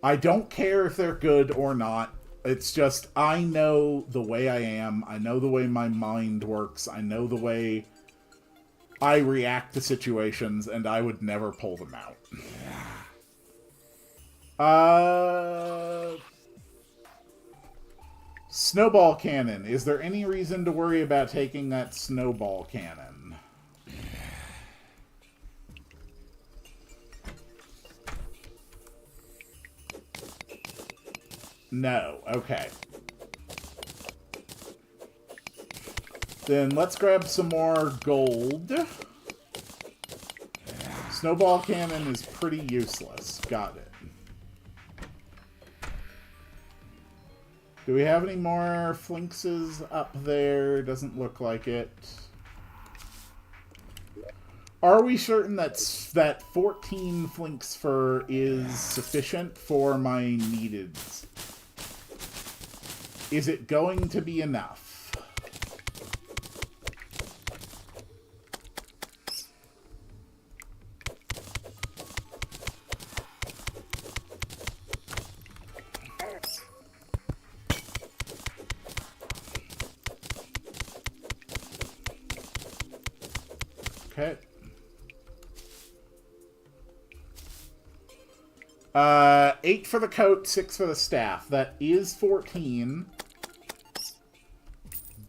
I don't care if they're good or not. It's just, I know the way I am. I know the way my mind works. I know the way I react to situations, and I would never pull them out. Snowball cannon. Is there any reason to worry about taking that snowball cannon? No. Okay. Then let's grab some more gold. Snowball cannon is pretty useless. Got it. Do we have any more flinxes up there? Doesn't look like it. Are we certain that 14 flinx fur is sufficient for my needs? Is it going to be enough? Okay. 8 for the coat, 6 for the staff. That is 14.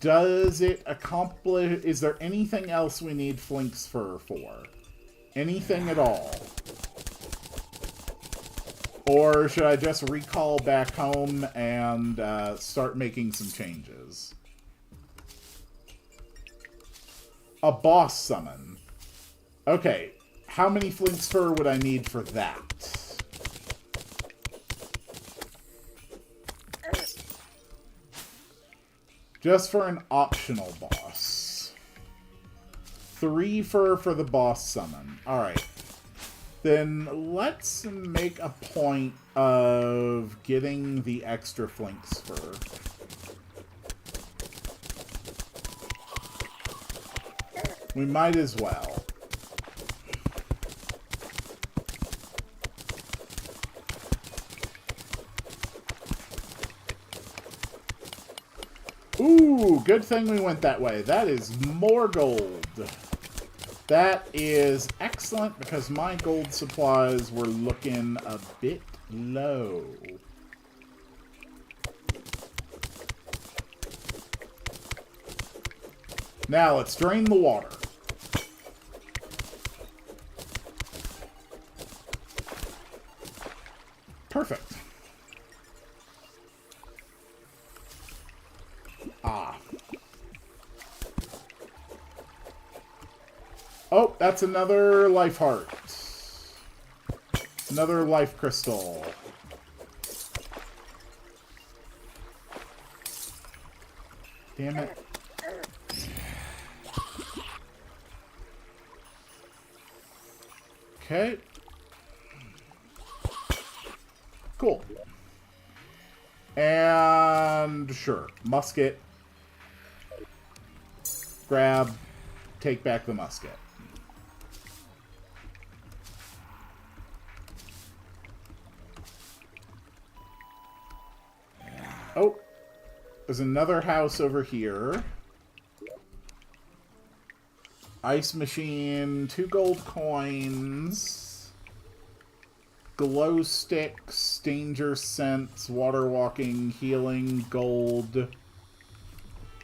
Does it accomplish... Is there anything else we need flinx fur for? Anything at all? Or should I just recall back home and start making some changes? A boss summon. Okay, how many flinx fur would I need for that? Just for an optional boss. 3 fur for the boss summon. Alright. Then let's make a point of getting the extra flinx fur. We might as well. Ooh, good thing we went that way. That is more gold. That is excellent because my gold supplies were looking a bit low. Now let's drain the water. Perfect. Ah. Oh, that's another life heart. Another life crystal. Damn it. Okay. And sure, musket. Grab, take back the musket. Oh, there's another house over here. Ice machine, 2 gold coins, glow sticks, danger sense, water walking, healing, gold,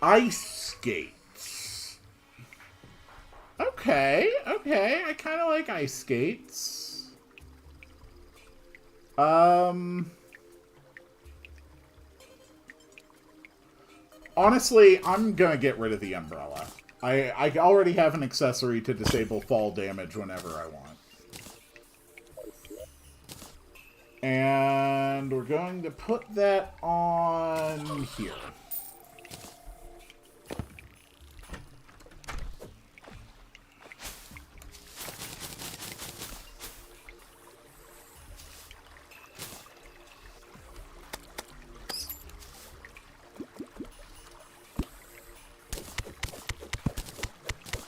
ice skates. Okay, okay, I kind of like ice skates. Honestly, I'm gonna get rid of the umbrella. I already have an accessory to disable fall damage whenever I want. And we're going to put that on here.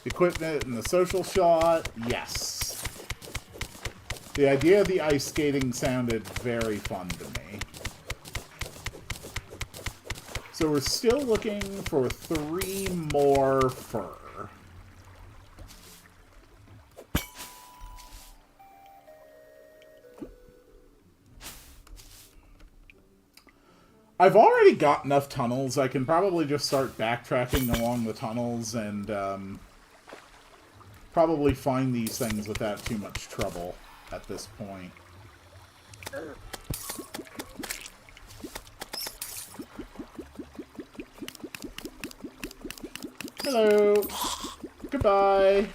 Equipment and the social shot, yes. The idea of the ice skating sounded very fun to me. So we're still looking for 3 more fur. I've already got enough tunnels. I can probably just start backtracking along the tunnels and probably find these things without too much trouble at this point. Hello. Goodbye.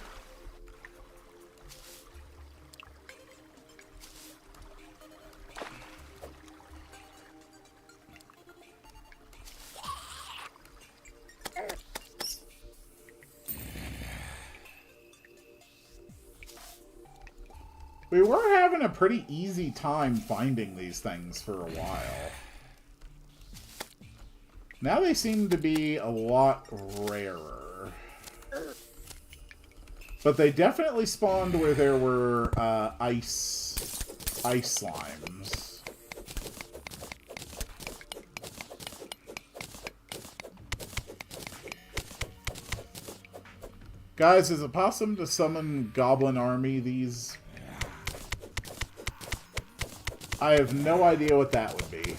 We were having a pretty easy time finding these things for a while. Now they seem to be a lot rarer. But they definitely spawned where there were ice slimes. Guys, is it possible to summon Goblin Army these? I have no idea what that would be.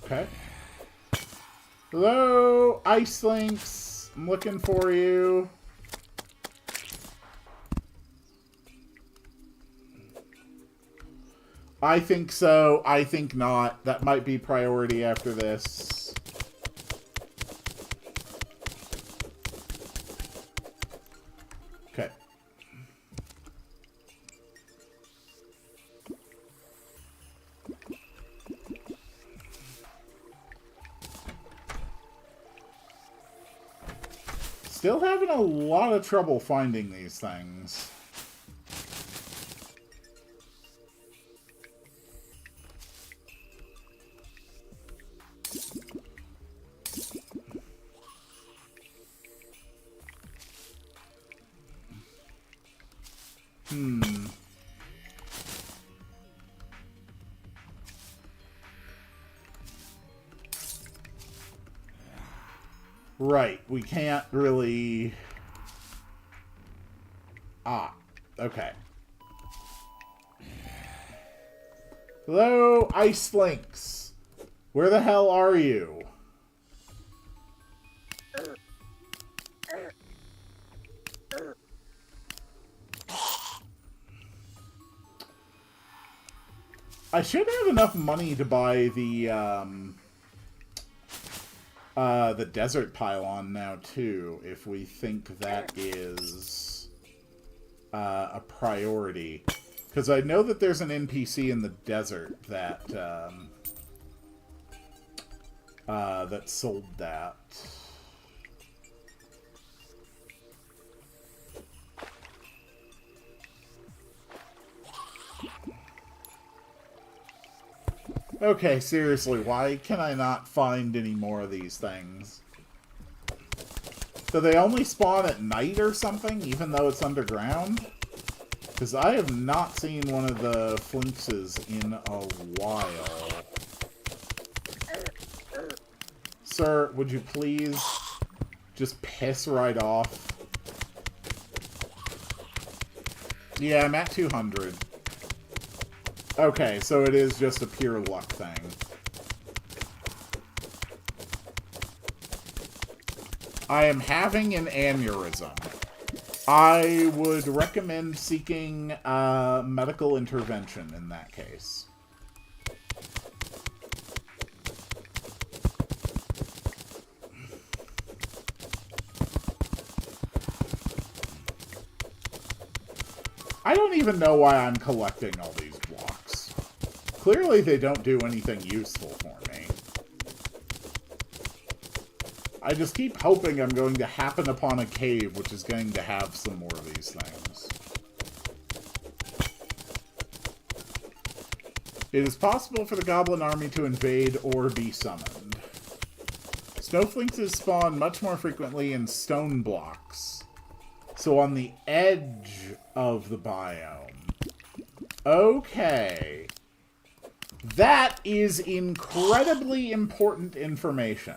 Okay. Hello, Ice Lynx. I'm looking for you. I think so. I think not. That might be priority after this. Okay. Still having a lot of trouble finding these things. Right, we can't really... Ah, okay. Hello, Ice Lynx. Where the hell are you? I should have enough money to buy the desert pylon now too, if we think that is a priority. Because I know that there's an NPC in the desert that, that sold that. Okay, seriously, why can I not find any more of these things? Do they only spawn at night or something, even though it's underground? Because I have not seen one of the flinxes in a while. Sir, would you please just piss right off? Yeah, I'm at 200. Okay, so it is just a pure luck thing. I am having an aneurysm. I would recommend seeking medical intervention in that case. I don't even know why I'm collecting all these blocks. Clearly they don't do anything useful for me. I just keep hoping I'm going to happen upon a cave which is going to have some more of these things. It is possible for the goblin army to invade or be summoned. Snowflakes spawn much more frequently in stone blocks. So on the edge of the biome. Okay. That is incredibly important information.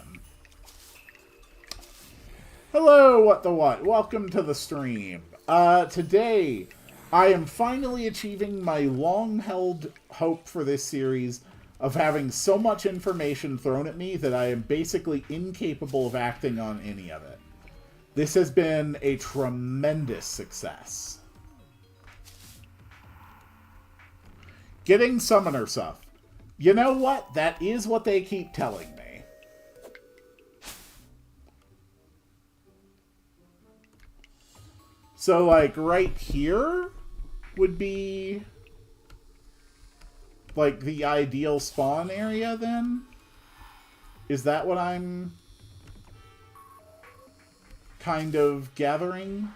Hello, what the what? Welcome to the stream. Today, I am finally achieving my long-held hope for this series of having so much information thrown at me that I am basically incapable of acting on any of it. This has been a tremendous success. Getting summoner stuff. You know what? That is what they keep telling me. So, like, right here would be, like, the ideal spawn area, then? Is that what I'm kind of gathering?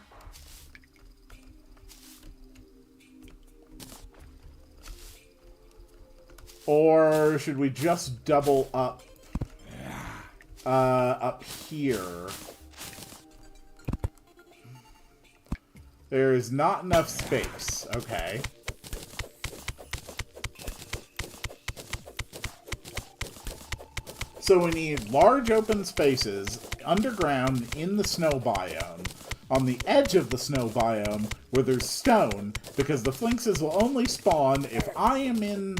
Or should we just double up up here? There is not enough space. Okay. So we need large open spaces underground in the snow biome, on the edge of the snow biome where there's stone, because the flinxes will only spawn if I am in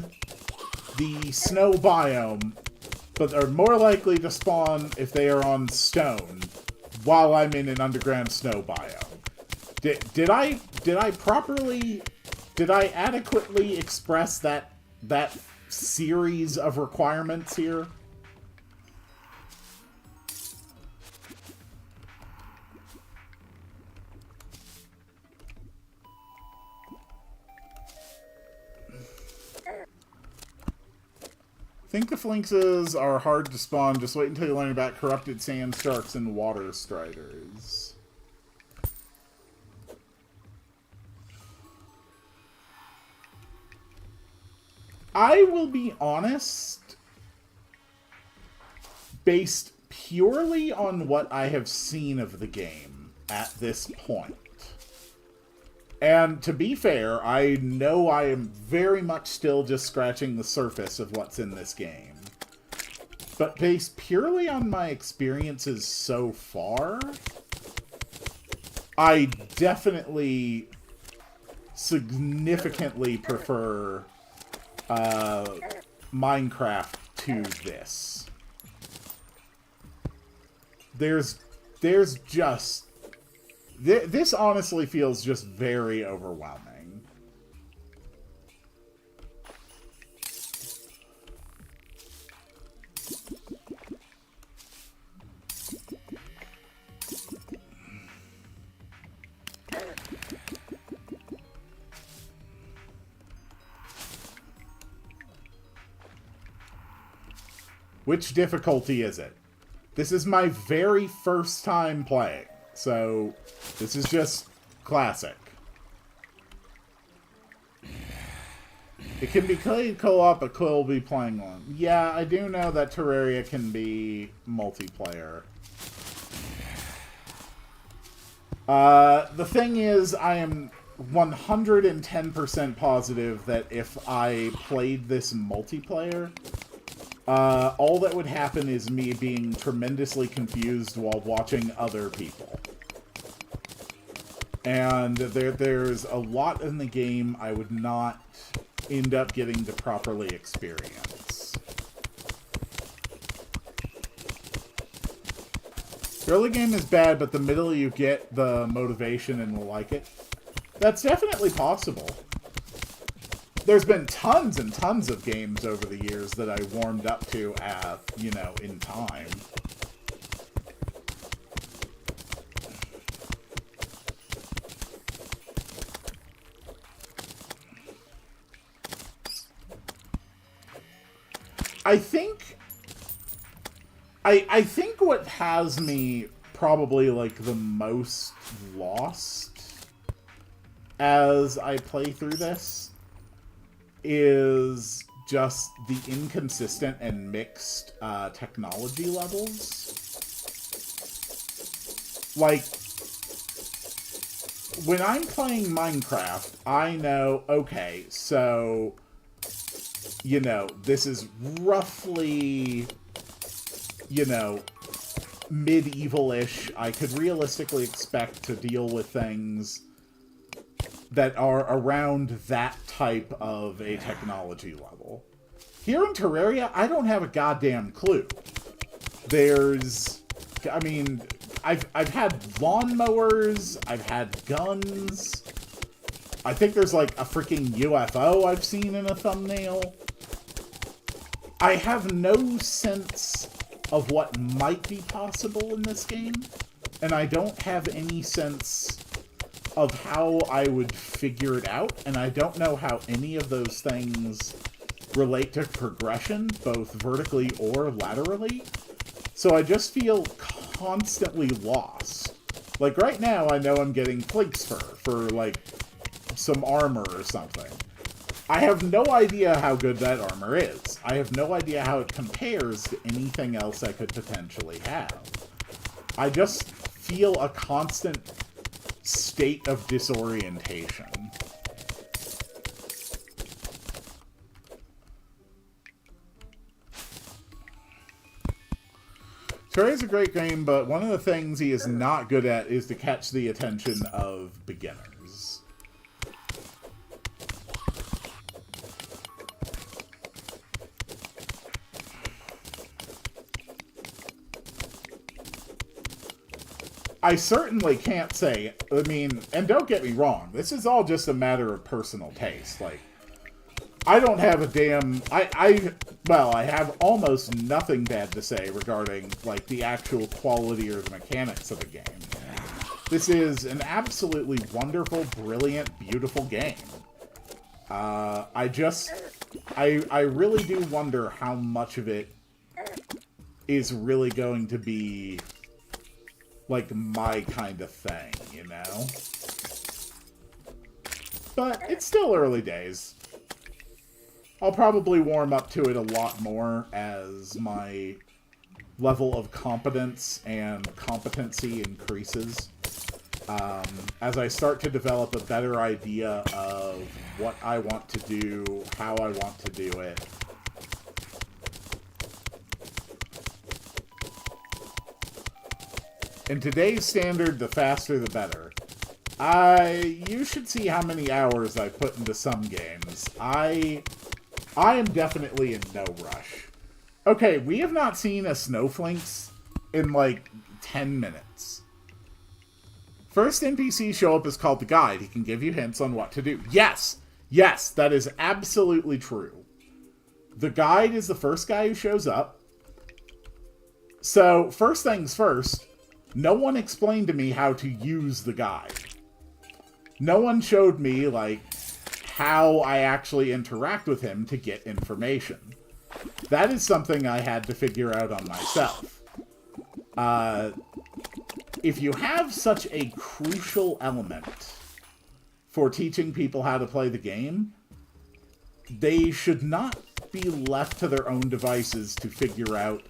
the snow biome, but are more likely to spawn if they are on stone while I'm in an underground snow biome. Did I adequately express that series of requirements here? I think the flinxes are hard to spawn. Just wait until you learn about corrupted sand sharks and water striders. I will be honest, based purely on what I have seen of the game at this point. And to be fair, I know I am very much still just scratching the surface of what's in this game. But based purely on my experiences so far, I definitely significantly prefer Minecraft to this. There's just... This honestly feels just very overwhelming. Which difficulty is it? This is my very first time playing, so this is just classic. It can be played co-op, but Quill will be playing one. Yeah, I do know that Terraria can be multiplayer. The thing is, I am 110% positive that if I played this multiplayer, all that would happen is me being tremendously confused while watching other people. And there's a lot in the game I would not end up getting to properly experience. The early game is bad, but the middle you get the motivation and will like it. That's definitely possible. There's been tons and tons of games over the years that I warmed up to at, you know, in time. I think what has me probably, like, the most lost as I play through this is just the inconsistent and mixed technology levels. Like, when I'm playing Minecraft, I know, okay, so, you know, this is roughly, you know, medieval-ish. I could realistically expect to deal with things that are around that type of a technology level. Here in Terraria, I don't have a goddamn clue. There's, I mean, I've had lawnmowers, I've had guns, I think there's like a freaking UFO I've seen in a thumbnail. I have no sense of what might be possible in this game, and I don't have any sense of how I would figure it out, and I don't know how any of those things relate to progression, both vertically or laterally. So I just feel constantly lost. Like, right now, I know I'm getting Plague's Fur for, like, some armor or something. I have no idea how good that armor is. I have no idea how it compares to anything else I could potentially have. I just feel a constant state of disorientation. Terraria's a great game, but one of the things he is not good at is to catch the attention of beginners. I certainly can't say, I mean, and don't get me wrong, this is all just a matter of personal taste. Like, I don't have a damn, well, I have almost nothing bad to say regarding, like, the actual quality or the mechanics of the game. This is an absolutely wonderful, brilliant, beautiful game. I really do wonder how much of it is really going to be, like, my kind of thing, you know? But it's still early days. I'll probably warm up to it a lot more as my level of competence and competency increases. As I start to develop a better idea of what I want to do, how I want to do it. In today's standard, the faster the better. You should see how many hours I've put into some games. I am definitely in no rush. Okay, we have not seen a snowflakes in like 10 minutes. First NPC show up is called the guide. He can give you hints on what to do. Yes! Yes, that is absolutely true. The guide is the first guy who shows up. So, first things first, no one explained to me how to use the guide. No one showed me, like, how I actually interact with him to get information. That is something I had to figure out on myself. If you have such a crucial element for teaching people how to play the game, they should not be left to their own devices to figure out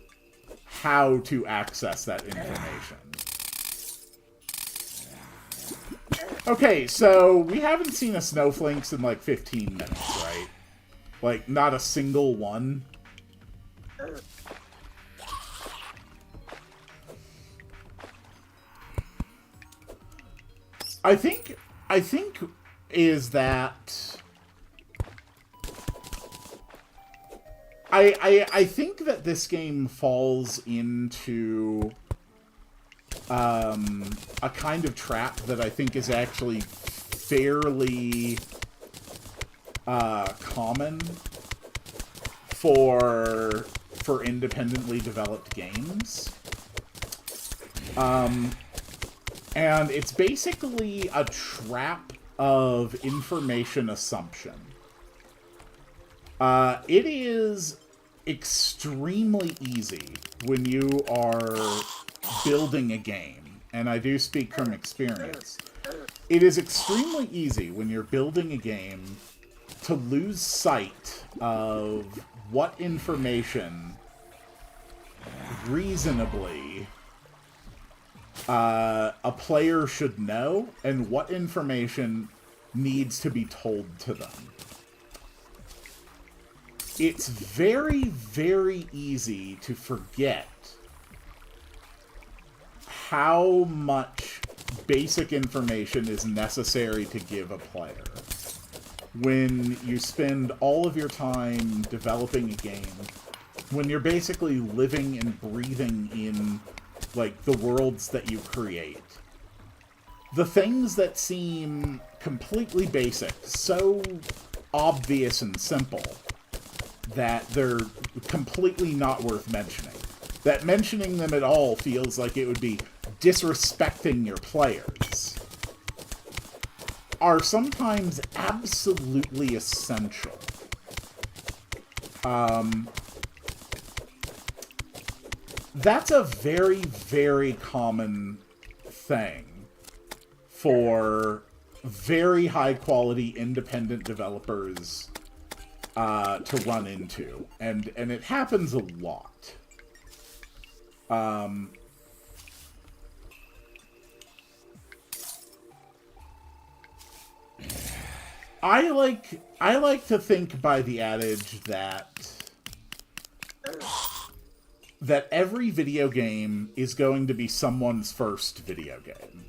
how to access that information. Okay, so we haven't seen a snowflakes in like 15 minutes, right? Like, not a single one. I think is that I think that this game falls into a kind of trap that I think is actually fairly common for independently developed games. And it's basically a trap of information assumption. It is extremely easy when you are building a game, and I do speak from experience. It is extremely easy when you're building a game to lose sight of what information reasonably a player should know and what information needs to be told to them. It's very, very easy to forget how much basic information is necessary to give a player when you spend all of your time developing a game, when you're basically living and breathing in, like, the worlds that you create. The things that seem completely basic, so obvious and simple, that they're completely not worth mentioning. That mentioning them at all feels like it would be disrespecting your players, are sometimes absolutely essential. That's a very, very common thing for very high-quality independent developers to run into, and it happens a lot. I like to think by the adage that every video game is going to be someone's first video game.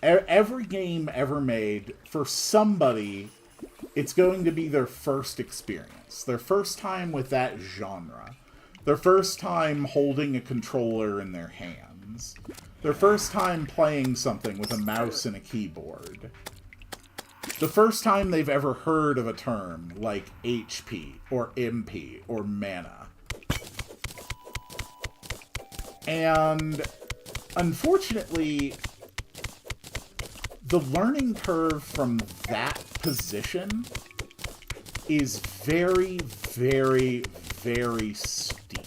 Every game ever made, for somebody, it's going to be their first experience. Their first time with that genre. Their first time holding a controller in their hands. Their first time playing something with a mouse and a keyboard. The first time they've ever heard of a term like HP, or MP, or mana. And, unfortunately, the learning curve from that position is very, very, very steep.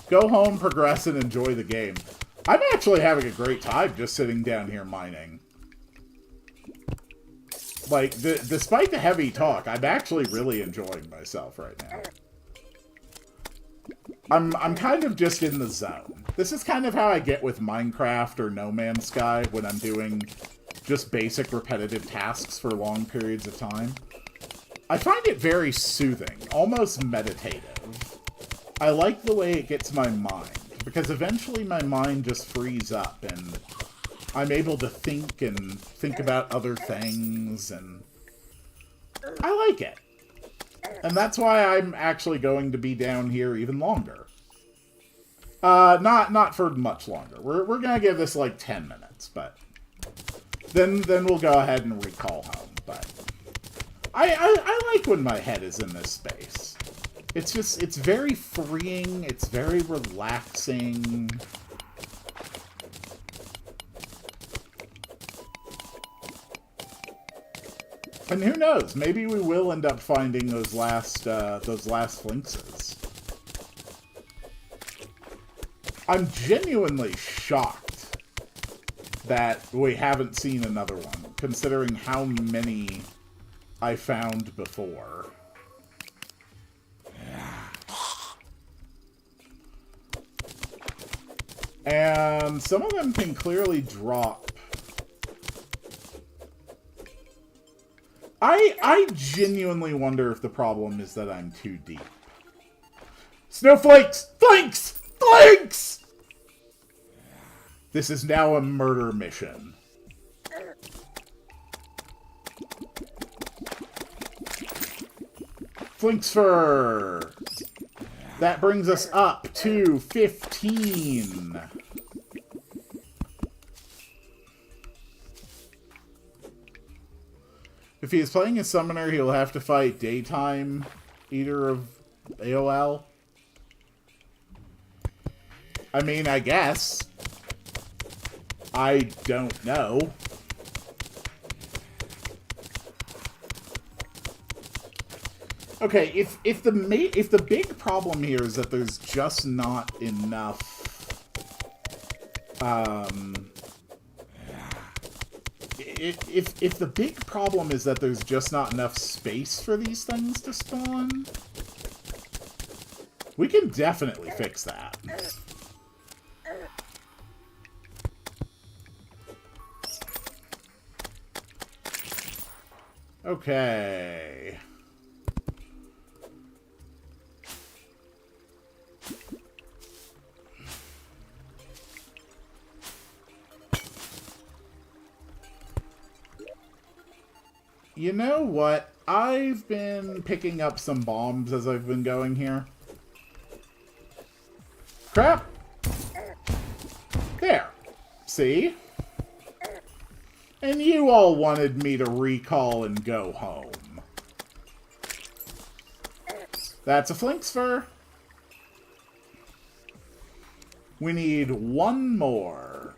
Go home, progress, and enjoy the game. I'm actually having a great time just sitting down here mining. Like, despite the heavy talk, I'm actually really enjoying myself right now. I'm kind of just in the zone. This is kind of how I get with Minecraft or No Man's Sky when I'm doing just basic repetitive tasks for long periods of time. I find it very soothing, almost meditative. I like the way it gets my mind, because eventually my mind just frees up and I'm able to think and think about other things, and I like it. And that's why I'm actually going to be down here even longer. Not for much longer. We're gonna give this like 10 minutes, but then we'll go ahead and recall home. But I like when my head is in this space. It's very freeing, it's very relaxing. And who knows? Maybe we will end up finding those last flinxes. I'm genuinely shocked that we haven't seen another one, considering how many I found before. And some of them can clearly drop. I genuinely wonder if the problem is that I'm too deep. Snowflakes! Flanks! Flanks! This is now a murder mission. Flinksfur! That brings us up to 15. If he is playing a summoner, he'll have to fight Daytime Eater of AOL. I mean, I guess. I don't know. Okay, if the big problem here is that there's just not enough if the big problem is that there's just not enough space for these things to spawn, we can definitely fix that. Okay. You know what? I've been picking up some bombs as I've been going here. Crap! There. See? And you all wanted me to recall and go home. That's a Flinksfur. We need one more.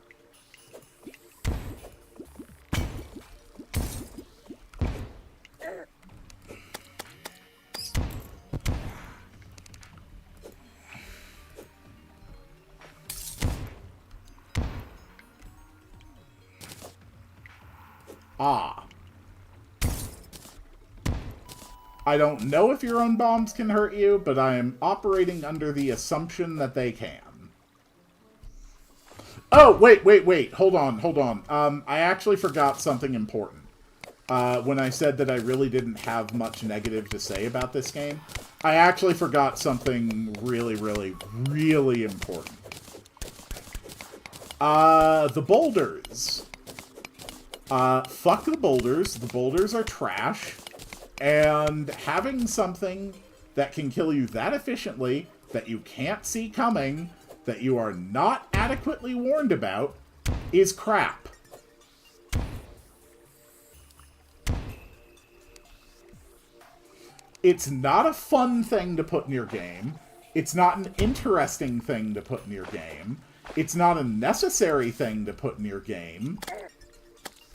Ah. I don't know if your own bombs can hurt you, but I am operating under the assumption that they can. Oh, wait. Hold on. I actually forgot something important. When I said that I really didn't have much negative to say about this game, I actually forgot something really important. The boulders. Fuck the boulders. The boulders are trash. And having something that can kill you that efficiently, that you can't see coming, that you are not adequately warned about, is crap. It's not a fun thing to put in your game. It's not an interesting thing to put in your game. It's not a necessary thing to put in your game.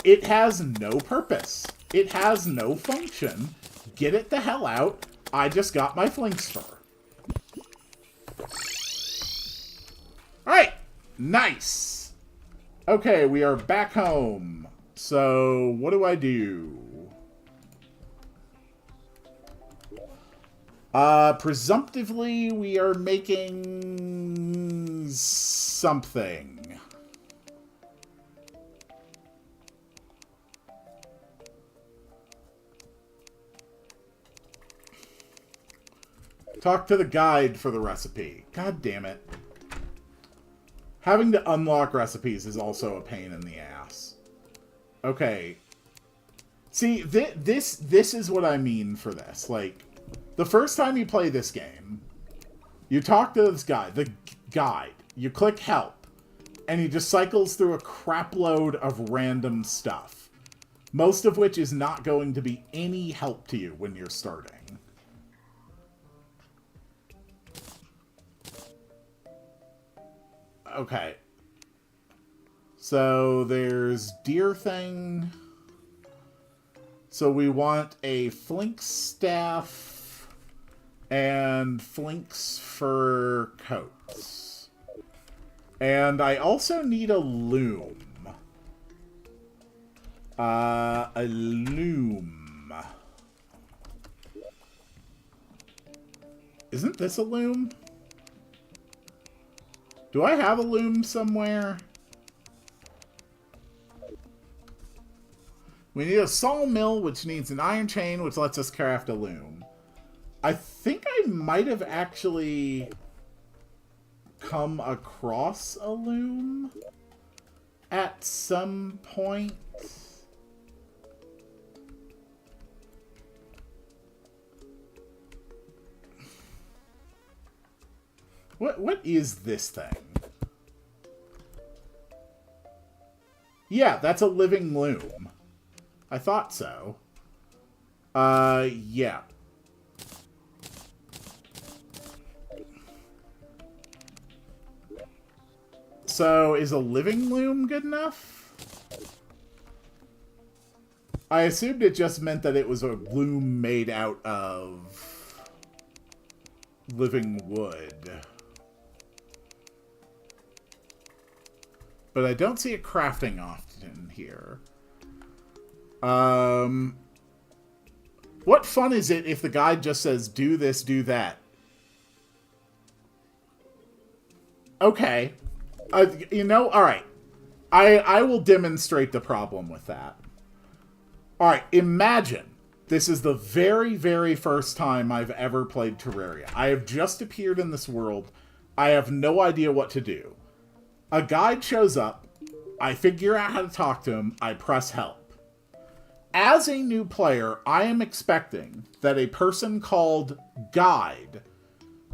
It has no purpose. It has no function. Get it the hell out. I just got my Flinksfur. Alright. Nice. Okay, we are back home. So, what do I do? Presumptively, we are making something. Talk to the guide for the recipe. God damn it. Having to unlock recipes is also a pain in the ass. Okay. See, this is what I mean for this. Like, the first time you play this game, you talk to this guy, the guide. You click help, and he just cycles through a crap load of random stuff. Most of which is not going to be any help to you when you're starting. Okay. So there's deer thing. So we want a flink staff and flinks fur coats. And I also need a loom. A loom. Isn't this a loom? Do I have a loom somewhere? We need a sawmill, which needs an iron chain, which lets us craft a loom. I think I might have actually come across a loom at some point. What is this thing? Yeah, that's a living loom. I thought so. Yeah. So, is a living loom good enough? I assumed it just meant that it was a loom made out of living wood. But I don't see it crafting often here. What fun is it if the guide just says, do this, do that? Okay. You know, alright. I will demonstrate the problem with that. Alright, imagine this is the very, very first time I've ever played Terraria. I have just appeared in this world. I have no idea what to do. A guide shows up, I figure out how to talk to him, I press help. As a new player, I am expecting that a person called Guide,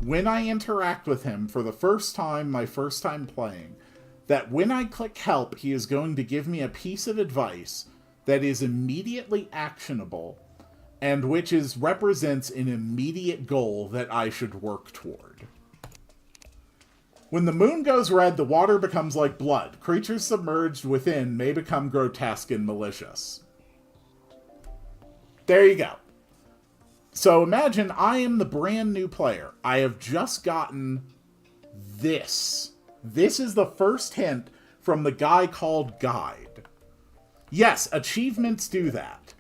when I interact with him for the first time, my first time playing, that when I click help, he is going to give me a piece of advice that is immediately actionable and which represents an immediate goal that I should work toward. When the moon goes red, the water becomes like blood. Creatures submerged within may become grotesque and malicious. There you go. So imagine I am the brand new player. I have just gotten this. This is the first hint from the guy called Guide. Yes, achievements do that.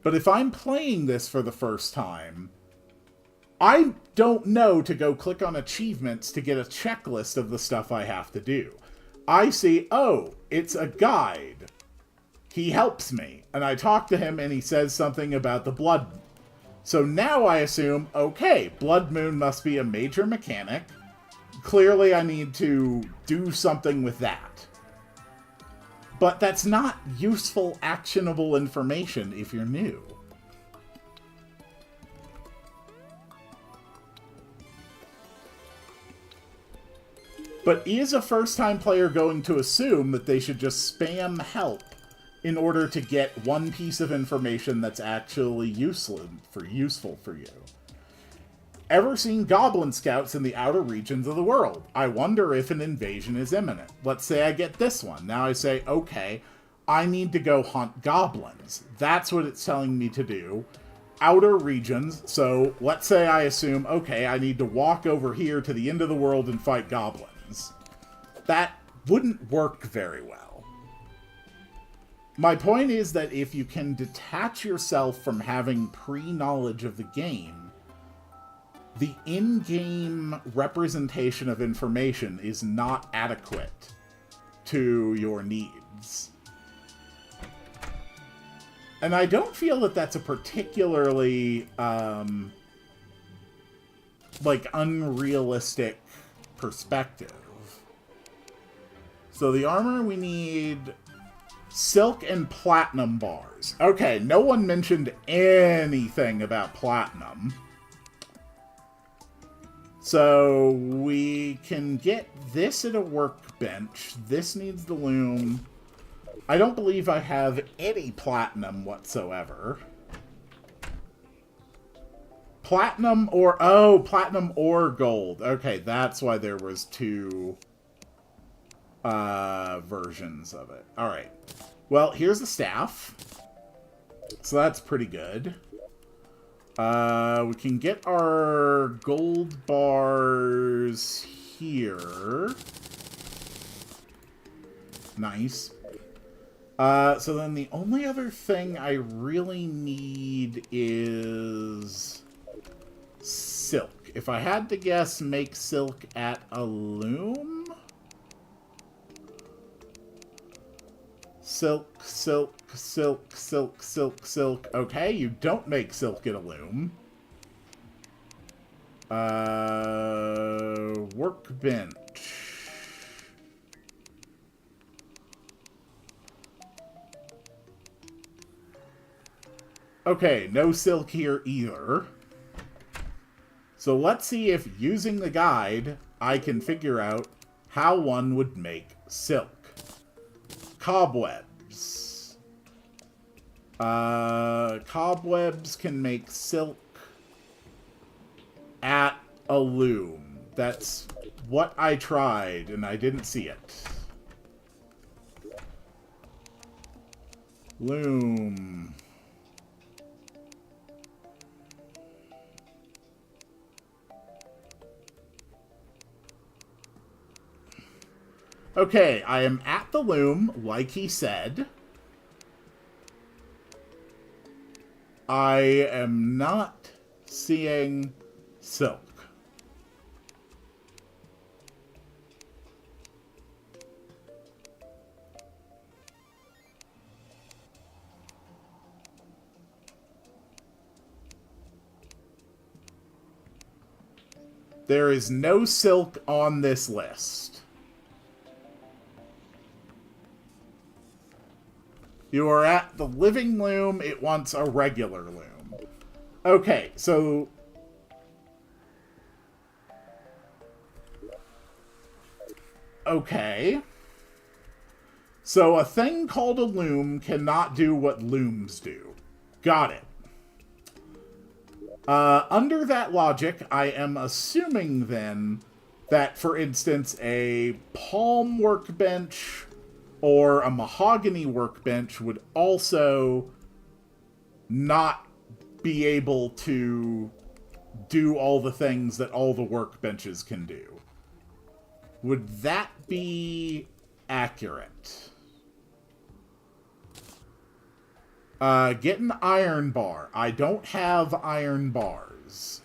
But if I'm playing this for the first time, I don't know to go click on achievements to get a checklist of the stuff I have to do. I see, oh, it's a guide. He helps me, and I talk to him and he says something about the blood. So now I assume, okay, blood moon must be a major mechanic. Clearly I need to do something with that. But that's not useful, actionable information if you're new. But is a first-time player going to assume that they should just spam help in order to get one piece of information that's actually useful for you? Ever seen goblin scouts in the outer regions of the world? I wonder if an invasion is imminent. Let's say I get this one. Now I say, okay, I need to go hunt goblins. That's what it's telling me to do. Outer regions, so let's say I assume, okay, I need to walk over here to the end of the world and fight goblins. That wouldn't work very well. My point is that if you can detach yourself from having pre-knowledge of the game, the in-game representation of information is not adequate to your needs. And I don't feel that that's a particularly, unrealistic perspective. So the armor, we need silk and platinum bars. Okay, no one mentioned anything about platinum. So we can get this at a workbench. This needs the loom. I don't believe I have any platinum whatsoever. Platinum or... oh, platinum or gold. Okay, that's why there was two versions of it. Alright. Well, here's the staff. So that's pretty good. We can get our gold bars here. Nice. So then the only other thing I really need is silk. If I had to guess, make silk at a loom? Silk, silk, silk, silk, silk, silk. Okay, you don't make silk at a loom. Workbench. Okay, no silk here either. So let's see if, using the guide, I can figure out how one would make silk. Cobwebs. Cobwebs can make silk at a loom. That's what I tried, and I didn't see it. Loom. Okay, I am at the loom, like he said. I am not seeing silk. There is no silk on this list. You are at the living loom. It wants a regular loom. Okay, so... Okay. So a thing called a loom cannot do what looms do. Got it. Under that logic, I am assuming then that, for instance, a palm workbench or a mahogany workbench would also not be able to do all the things that all the workbenches can do. Would that be accurate? Get an iron bar. I don't have iron bars.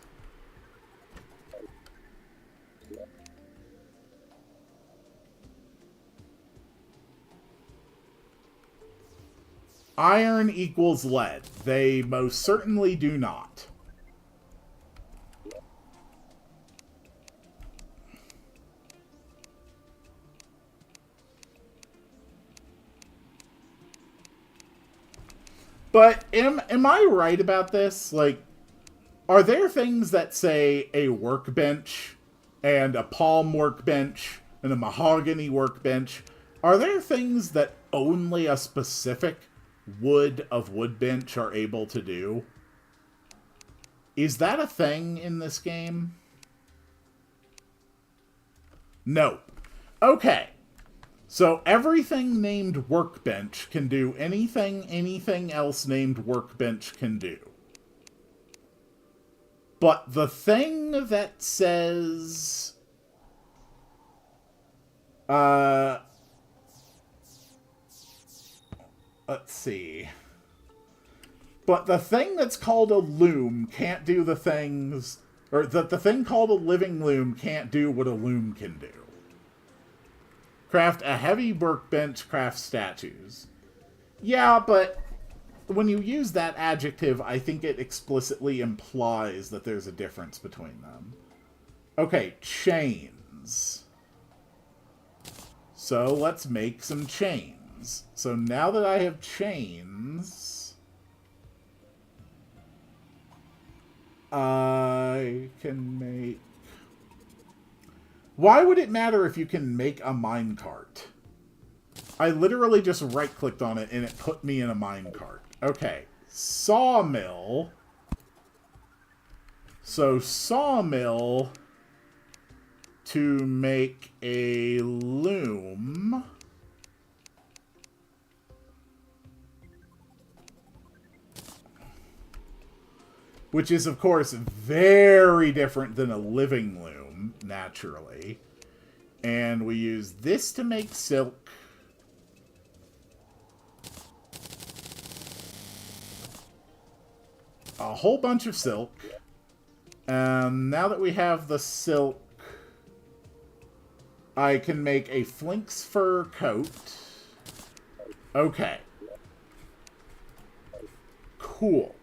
Iron equals lead. They most certainly do not. But am I right about this? Like, are there things that say a workbench and a palm workbench and a mahogany workbench? Are there things that only a specific wood of woodbench are able to do? Is that a thing in this game? No. Okay. So everything named workbench can do anything anything else named workbench can do. But the thing that says... let's see. But the thing that's called a loom can't do the things... Or the thing called a living loom can't do what a loom can do. Craft a heavy workbench, craft statues. Yeah, but when you use that adjective, I think it explicitly implies that there's a difference between them. Okay, chains. So let's make some chains. So now that I have chains, I can make... Why would it matter if you can make a minecart? I literally just right-clicked on it and it put me in a minecart. Okay, sawmill. So sawmill to make a loom. which is, of course, very different than a living loom, naturally. And we use this to make silk. A whole bunch of silk. Now that we have the silk, I can make a flinx fur coat. Okay. Cool.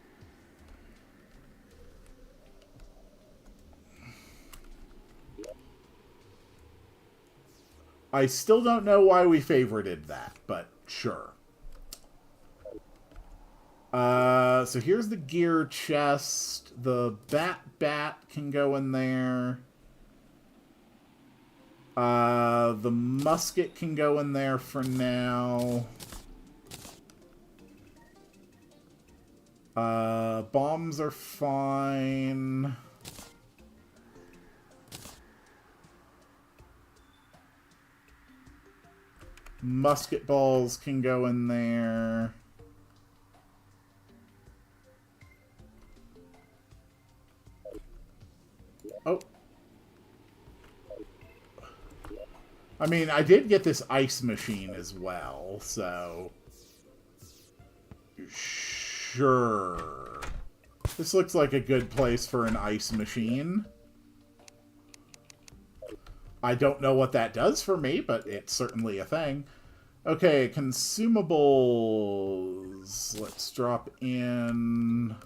I still don't know why we favorited that, but sure. So here's the gear chest. The bat can go in there. The musket can go in there for now. Bombs are fine. Musket balls can go in there. Oh. I mean, I did get this ice machine as well, so... Sure. This looks like a good place for an ice machine. I don't know what that does for me, but it's certainly a thing. Okay, consumables. Let's drop in a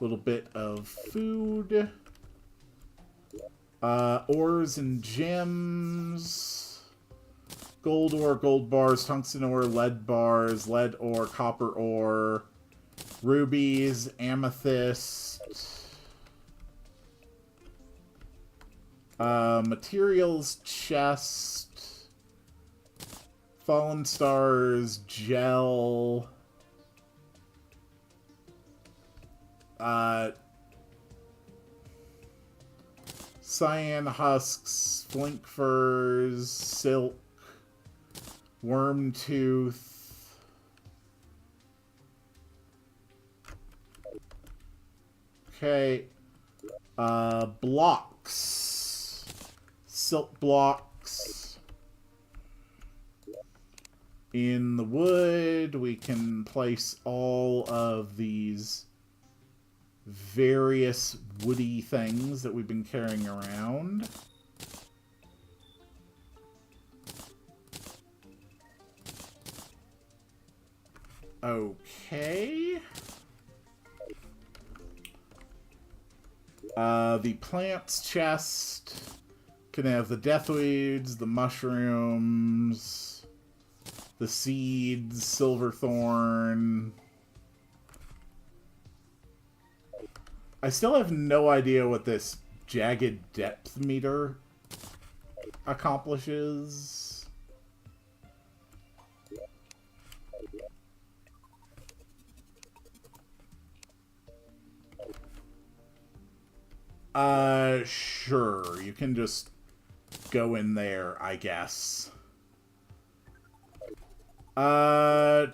little bit of food. Ores and gems. Gold ore, gold bars, tungsten ore, lead bars, lead ore, copper ore, rubies, amethyst. Materials chest. Fallen stars, gel. Cyan husks, flink furs, silk, worm tooth. Okay. Blocks. Silk blocks. In the wood, we can place all of these various woody things that we've been carrying around. Okay. The plants chest can have the deathweeds, the mushrooms, the seeds, silverthorn. I still have no idea what this jagged depth meter accomplishes. Sure. You can just go in there, I guess.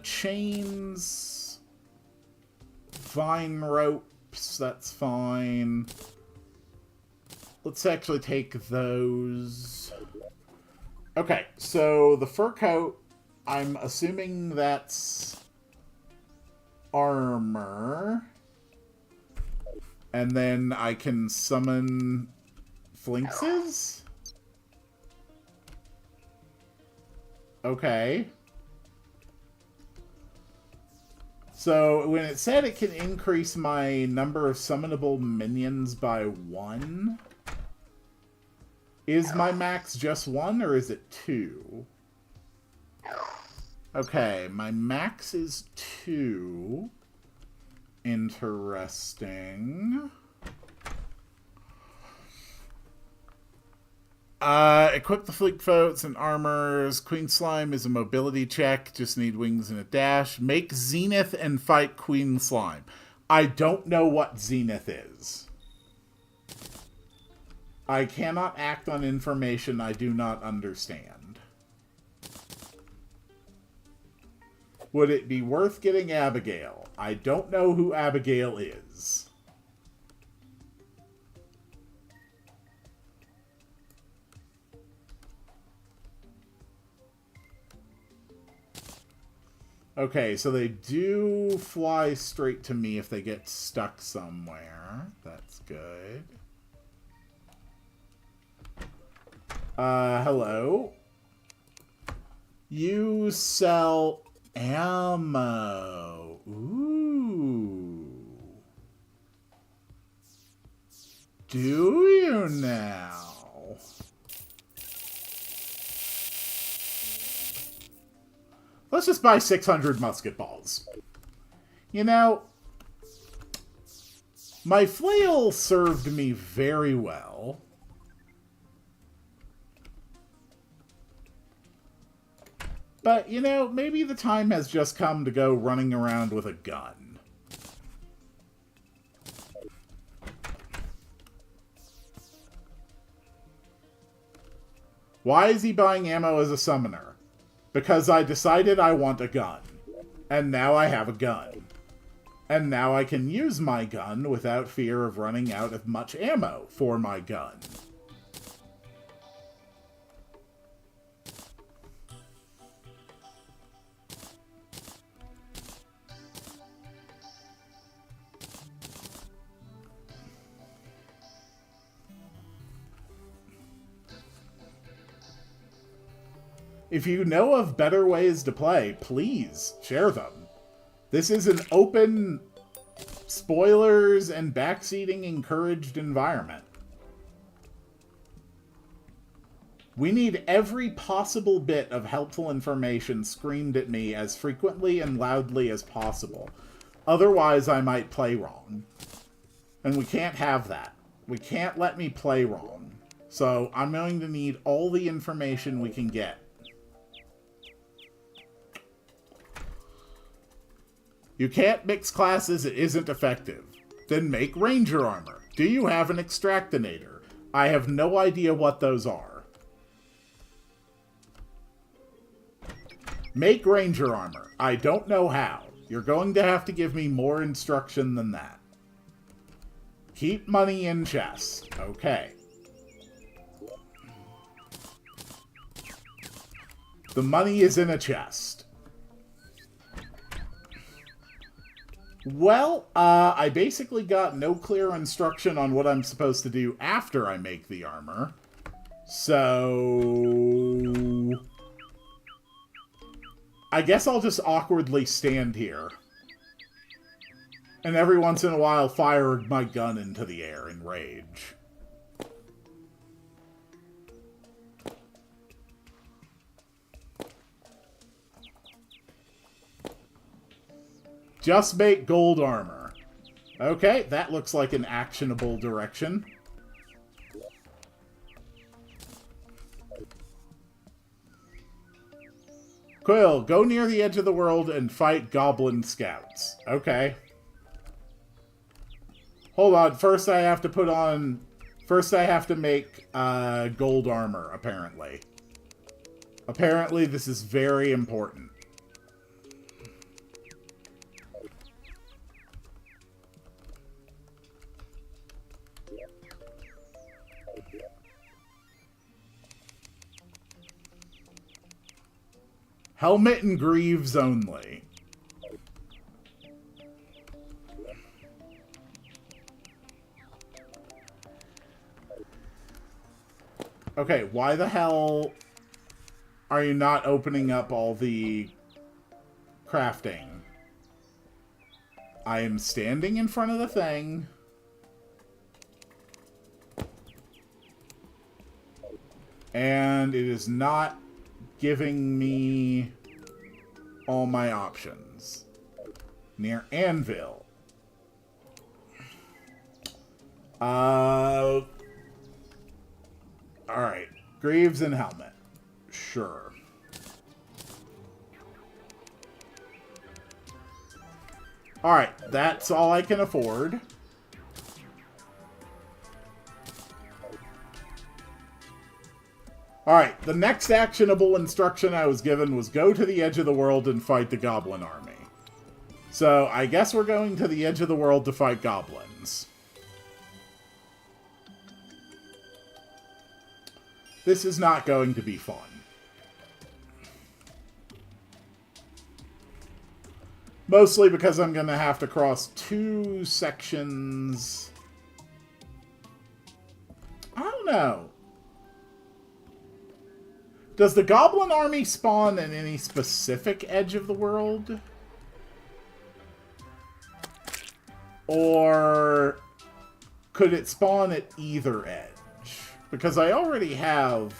Chains. Vine ropes, that's fine. Let's actually take those. Okay, so the fur coat, I'm assuming that's armor. And then I can summon flinxes? Okay. So, when it said it can increase my number of summonable minions by 1, is my max just 1 or is it 2? Okay, my max is 2. Interesting. Equip the fleet boats and armors. Queen Slime is a mobility check. Just need wings and a dash. Make Zenith and fight Queen Slime. I don't know what Zenith is. I cannot act on information I do not understand. Would it be worth getting Abigail? I don't know who Abigail is. Okay, so they do fly straight to me if they get stuck somewhere. That's good. Hello? You sell ammo. Ooh. Do you now? Let's just buy 600 musket balls. You know, my flail served me very well. But, you know, maybe the time has just come to go running around with a gun. Why is he buying ammo as a summoner? Because I decided I want a gun. And now I have a gun. And now I can use my gun without fear of running out of much ammo for my gun. If you know of better ways to play, please share them. This is an open, spoilers and backseating encouraged environment. We need every possible bit of helpful information screamed at me as frequently and loudly as possible. Otherwise, I might play wrong. And we can't have that. We can't let me play wrong. So I'm going to need all the information we can get. You can't mix classes, it isn't effective. Then make ranger armor. Do you have an extractinator? I have no idea what those are. Make ranger armor. I don't know how. You're going to have to give me more instruction than that. Keep money in chest. Okay. The money is in a chest. Well, I basically got no clear instruction on what I'm supposed to do after I make the armor. So I guess I'll just awkwardly stand here. And every once in a while fire my gun into the air in rage. Just make gold armor. Okay, that looks like an actionable direction. Quill, go near the edge of the world and fight goblin scouts. Okay. Hold on, first I have to make gold armor, apparently. Apparently this is very important. Helmet and greaves only. Okay, why the hell are you not opening up all the crafting? I am standing in front of the thing. And it is not giving me all my options. Near anvil. Alright. Greaves and helmet. Sure. Alright, that's all I can afford. Alright, the next actionable instruction I was given was go to the edge of the world and fight the goblin army. So, I guess we're going to the edge of the world to fight goblins. This is not going to be fun. Mostly because I'm going to have to cross 2 sections. I don't know. Does the Goblin Army spawn in any specific edge of the world? Or could it spawn at either edge? Because I already have,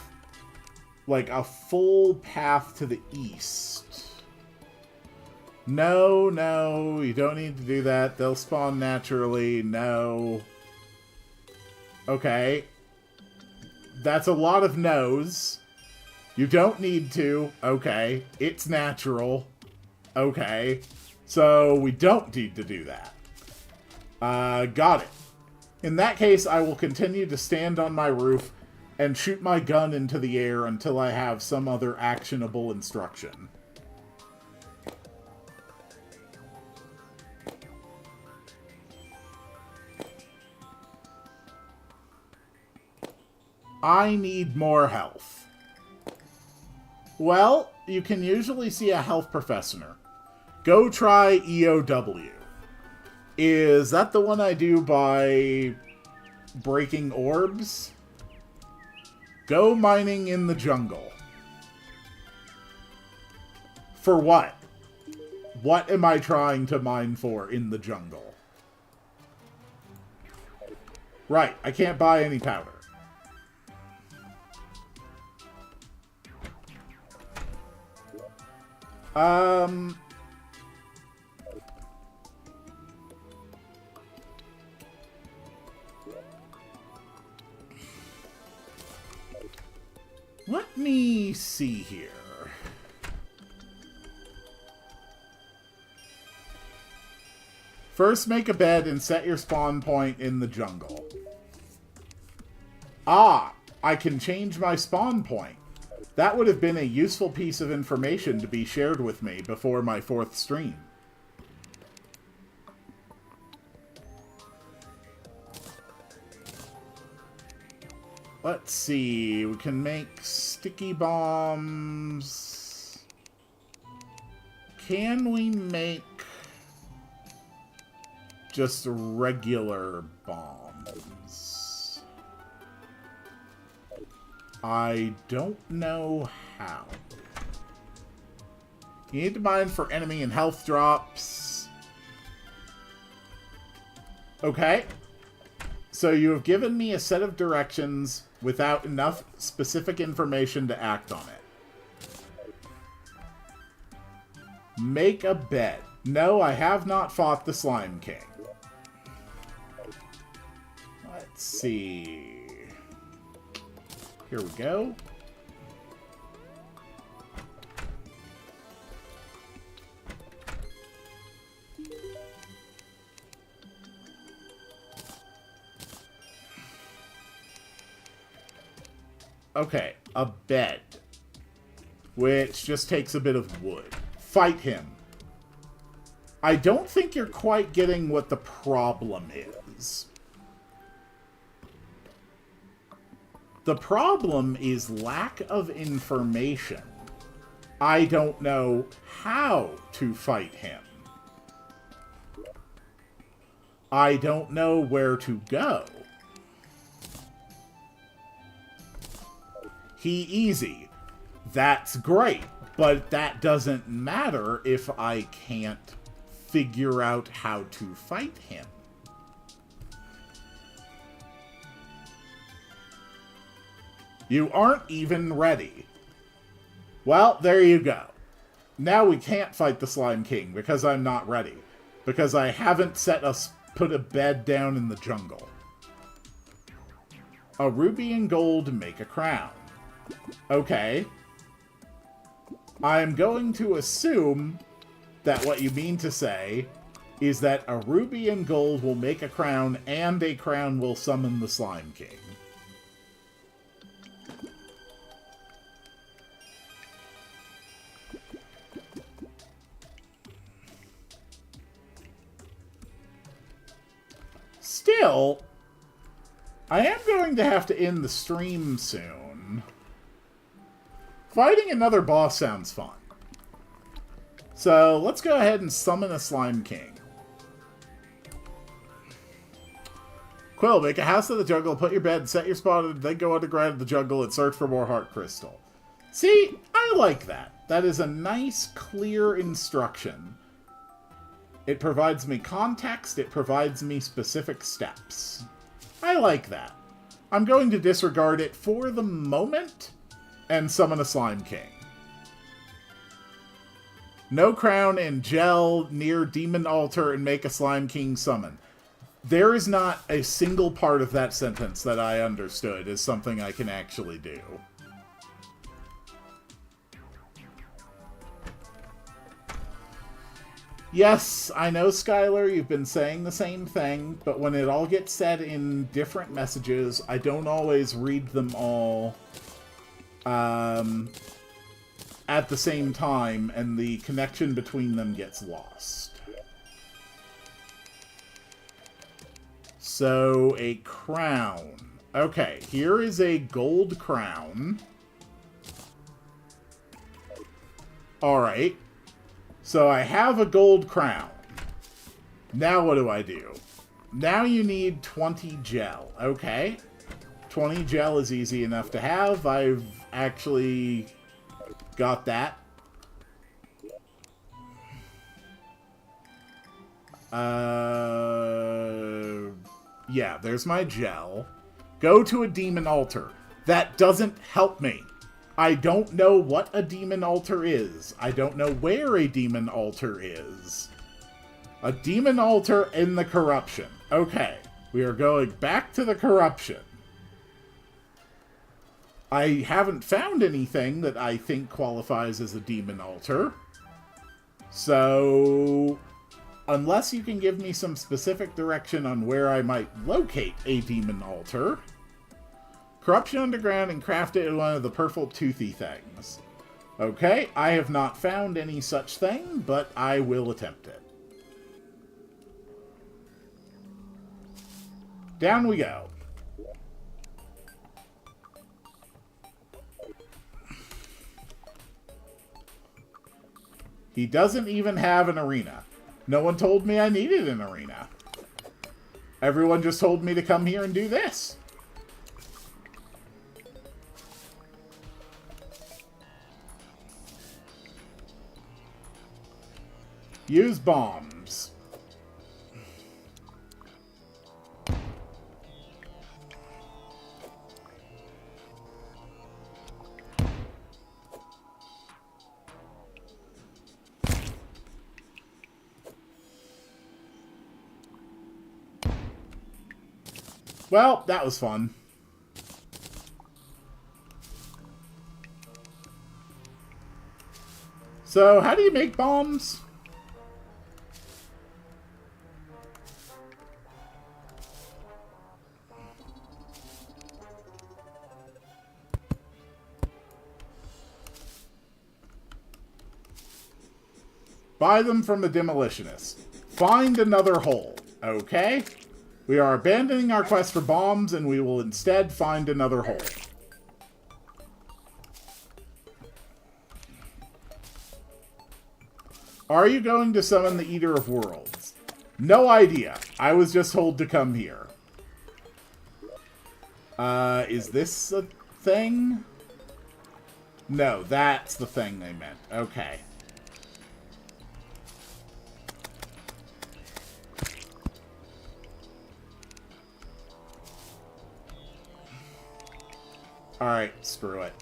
like, a full path to the east. No, no, you don't need to do that. They'll spawn naturally. No. Okay. That's a lot of no's. You don't need to. Okay. It's natural. Okay. So we don't need to do that. Got it. In that case, I will continue to stand on my roof and shoot my gun into the air until I have some other actionable instruction. I need more health. Well, you can usually see a health professor. Go try EOW. Is that the one I do by breaking orbs? Go mining in the jungle. For what? What am I trying to mine for in the jungle? Right, I can't buy any powder. Let me see here. First, make a bed and set your spawn point in the jungle. Ah, I can change my spawn point. That would have been a useful piece of information to be shared with me before my 4th stream. Let's see, we can make sticky bombs. Can we make just regular bombs? I don't know how. You need to mine for enemy and health drops. Okay. So you have given me a set of directions without enough specific information to act on it. Make a bed. No, I have not fought the Slime King. Let's see. Here we go. Okay, a bed. Which just takes a bit of wood. Fight him. I don't think you're quite getting what the problem is. The problem is lack of information. I don't know how to fight him. I don't know where to go. He easy. That's great, but that doesn't matter if I can't figure out how to fight him. You aren't even ready. Well, there you go. Now we can't fight the Slime King because I'm not ready. Because I haven't put a bed down in the jungle. A ruby and gold make a crown. Okay. I'm going to assume that what you mean to say is that a ruby and gold will make a crown and a crown will summon the Slime King. Still, I am going to have to end the stream soon. Fighting another boss sounds fun. So, let's go ahead and summon a Slime King. Quill, make a house in the jungle, put your bed, set your spot, then go underground in the jungle and search for more heart crystal. See, I like that. That is a nice, clear instruction. It provides me context, it provides me specific steps. I like that. I'm going to disregard it for the moment and summon a Slime King. No crown and gel near demon altar and make a Slime King summon. There is not a single part of that sentence that I understood as something I can actually do. Yes, I know, Skylar, you've been saying the same thing, but when it all gets said in different messages, I don't always read them all at the same time, and the connection between them gets lost. So, a crown. Okay, here is a gold crown. Alright. So I have a gold crown. Now what do I do? Now you need 20 gel. Okay. 20 gel is easy enough to have. I've actually got that. Yeah, there's my gel. Go to a demon altar. That doesn't help me. I don't know what a demon altar is. I don't know where a demon altar is. A demon altar in the corruption. Okay, we are going back to the corruption. I haven't found anything that I think qualifies as a demon altar. So, unless you can give me some specific direction on where I might locate a demon altar... Corruption underground and craft it in one of the purple toothy things. Okay, I have not found any such thing, but I will attempt it. Down we go. He doesn't even have an arena. No one told me I needed an arena. Everyone just told me to come here and do this. Use bombs. Well, that was fun. So, how do you make bombs? Buy them from the demolitionist. Find another hole. Okay? We are abandoning our quest for bombs, and we will instead find another hole. Are you going to summon the Eater of Worlds? No idea. I was just told to come here. Is this a thing? No, that's the thing they meant. Okay. Alright, screw it.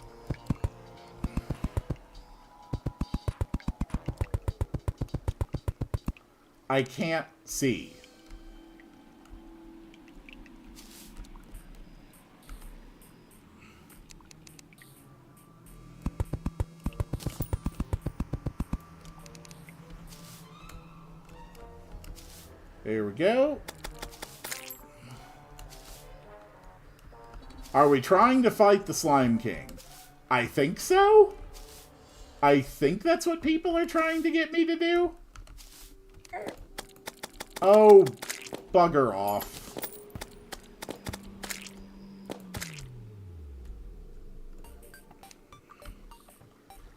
I can't see. There we go. Are we trying to fight the Slime King? I think so. I think that's what people are trying to get me to do. Oh, bugger off.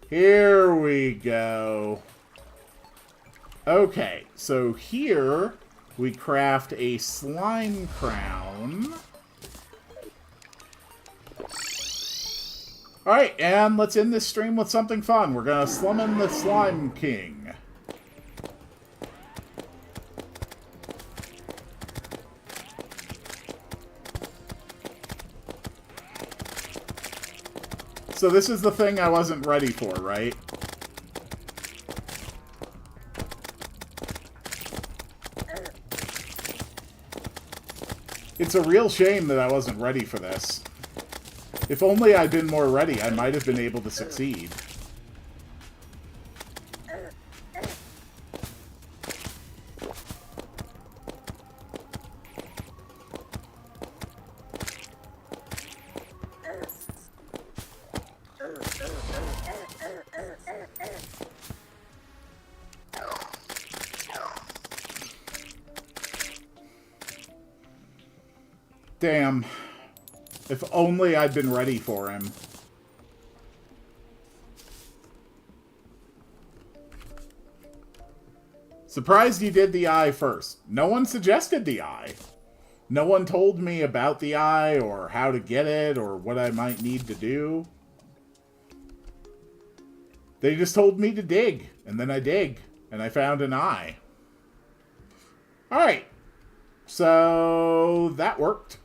Here we go. Okay, so here we craft a slime crown. Alright, and let's end this stream with something fun. We're gonna summon the Slime King. So this is the thing I wasn't ready for, right? It's a real shame that I wasn't ready for this. If only I'd been more ready, I might have been able to succeed. Damn. If only I'd been ready for him. Surprised you did the eye first. No one suggested the eye. No one told me about the eye, or how to get it, or what I might need to do. They just told me to dig, and then I dig, and I found an eye. Alright. So, that worked.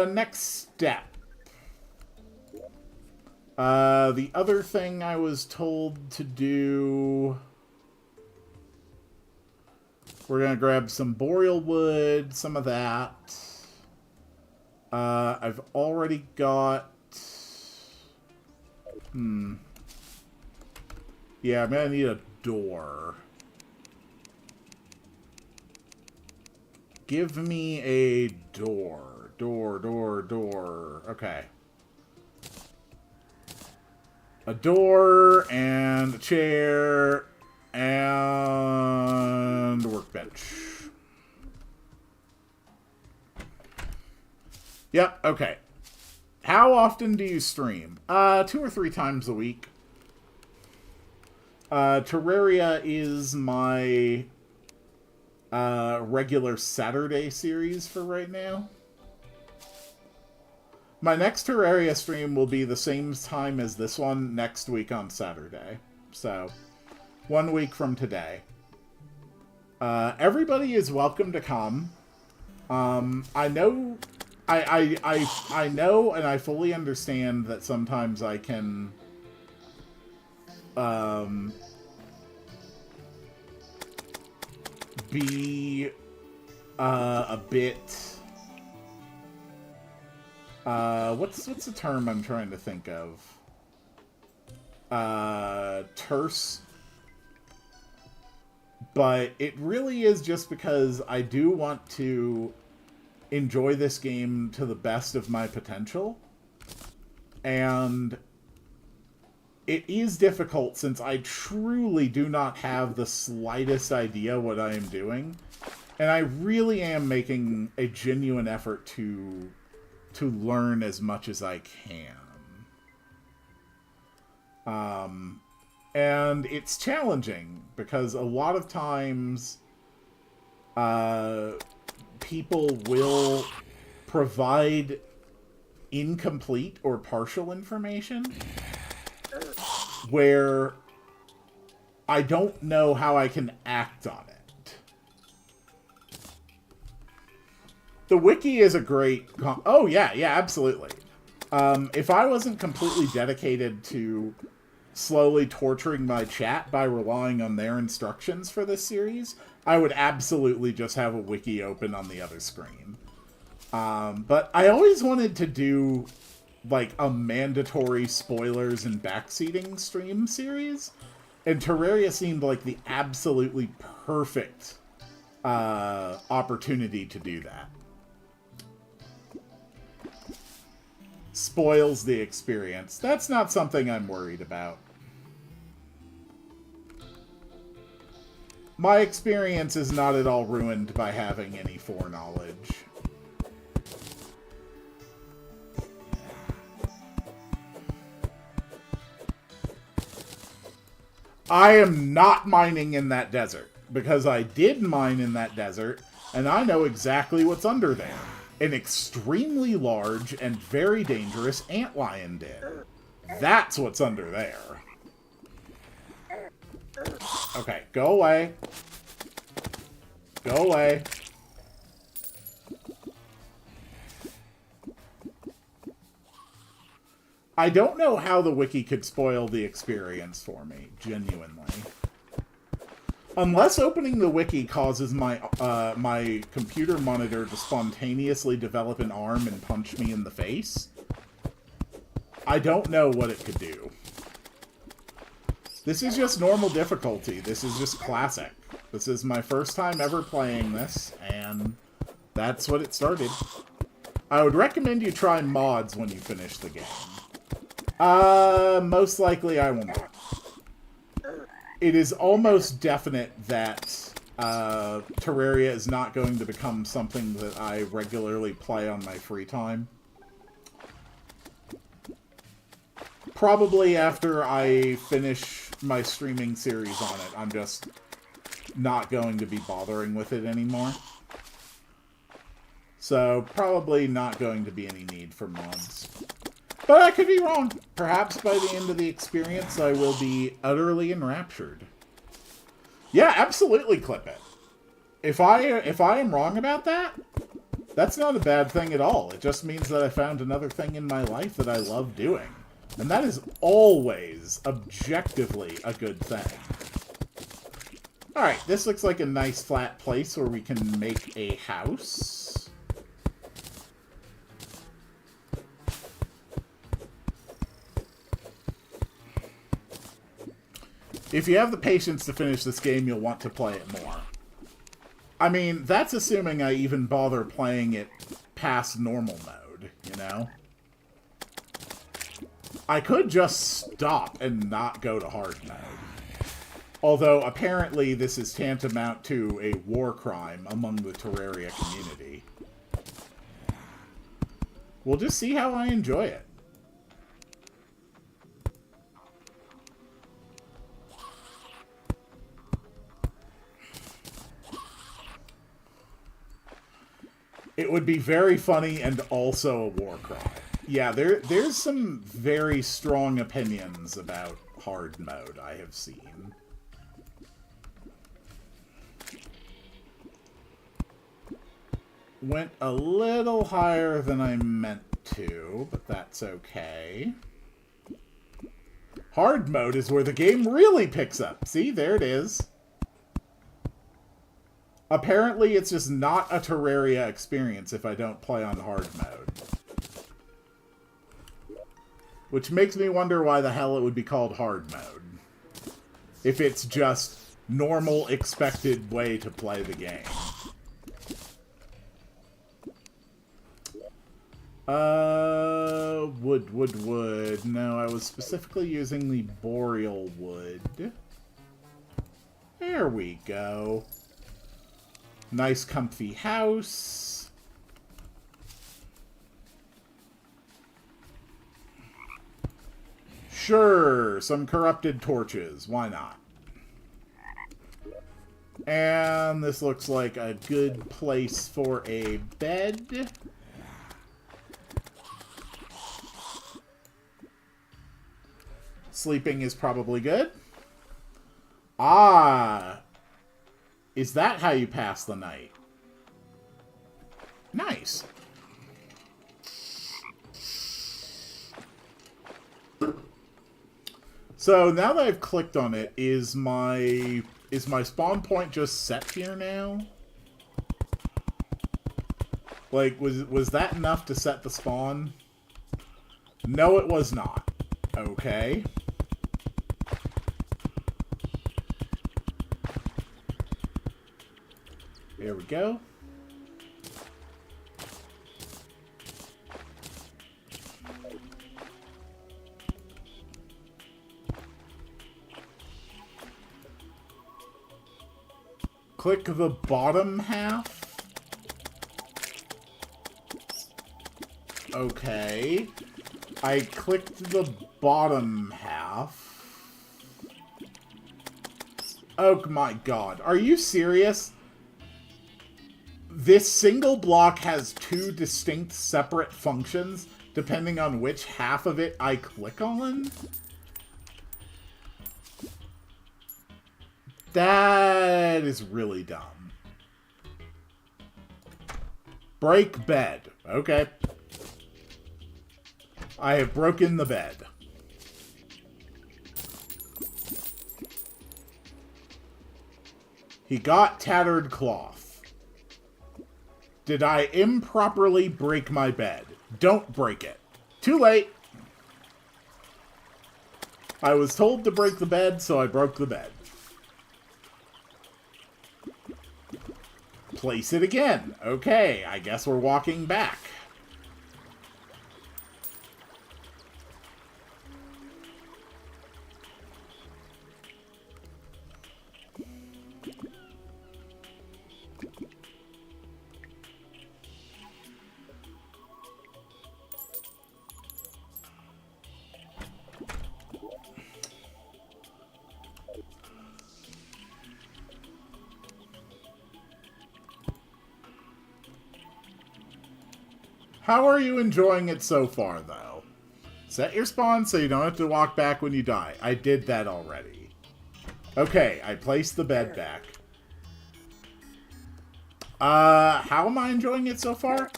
Next step. The other thing I was told to do... We're gonna grab some boreal wood, some of that. I've already got... Yeah, I'm gonna need a door. Give me a door. Door. Okay. A door, and a chair, and a workbench. Yep, okay. How often do you stream? 2 or 3 times a week. Terraria is my regular Saturday series for right now. My next Terraria stream will be the same time as this one next week on Saturday. So, 1 week from today. Everybody is welcome to come. I know... I know and I fully understand that sometimes I can... be... a bit... what's the term I'm trying to think of? Terse. But it really is just because I do want to enjoy this game to the best of my potential. And it is difficult since I truly do not have the slightest idea what I am doing. And I really am making a genuine effort to learn as much as I can. And it's challenging because a lot of times people will provide incomplete or partial information where I don't know how I can act on it. The wiki is a great... Oh, yeah, absolutely. If I wasn't completely dedicated to slowly torturing my chat by relying on their instructions for this series, I would absolutely just have a wiki open on the other screen. But I always wanted to do, like, a mandatory spoilers and backseating stream series, and Terraria seemed like the absolutely perfect opportunity to do that. Spoils the experience. That's not something I'm worried about. My experience is not at all ruined by having any foreknowledge. I am not mining in that desert, because I did mine in that desert, and I know exactly what's under there. An extremely large and very dangerous antlion den. That's what's under there. Okay, go away. Go away. I don't know how the wiki could spoil the experience for me, genuinely. Unless opening the wiki causes my my computer monitor to spontaneously develop an arm and punch me in the face, I don't know what it could do. This is just normal difficulty. This is just classic. This is my first time ever playing this, and that's what it started. I would recommend you try mods when you finish the game. Most likely I will not. It is almost definite that Terraria is not going to become something that I regularly play on my free time. Probably after I finish my streaming series on it, I'm just not going to be bothering with it anymore. So, probably not going to be any need for mods. But I could be wrong. Perhaps by the end of the experience, I will be utterly enraptured. Yeah, absolutely clip it. If I am wrong about that, that's not a bad thing at all. It just means that I found another thing in my life that I love doing. And that is always, objectively, a good thing. Alright, this looks like a nice flat place where we can make a house. If you have the patience to finish this game, you'll want to play it more. I mean, that's assuming I even bother playing it past normal mode, you know? I could just stop and not go to hard mode. Although, apparently, this is tantamount to a war crime among the Terraria community. We'll just see how I enjoy it. It would be very funny and also a war crime. Yeah, there's some very strong opinions about hard mode I have seen. Went a little higher than I meant to, but that's okay. Hard mode is where the game really picks up. See, there it is. Apparently, it's just not a Terraria experience if I don't play on hard mode. Which makes me wonder why the hell it would be called hard mode. If it's just normal, expected way to play the game. Wood. No, I was specifically using the boreal wood. There we go. Nice, comfy house. Sure, some corrupted torches. Why not? And this looks like a good place for a bed. Sleeping is probably good. Ah. Is that how you pass the night? Nice. So now that I've clicked on it, is my spawn point just set here now? Like, was that enough to set the spawn? No, it was not. Okay. There we go. Click the bottom half. Okay. I clicked the bottom half. Oh my god. Are you serious? This single block has two distinct separate functions, depending on which half of it I click on? That is really dumb. Break bed. Okay. I have broken the bed. He got tattered cloth. Did I improperly break my bed? Don't break it. Too late. I was told to break the bed, so I broke the bed. Place it again. Okay, I guess we're walking back. How are you enjoying it so far, though? Set your spawn so you don't have to walk back when you die. I did that already. Okay, I placed the bed back. How am I enjoying it so far?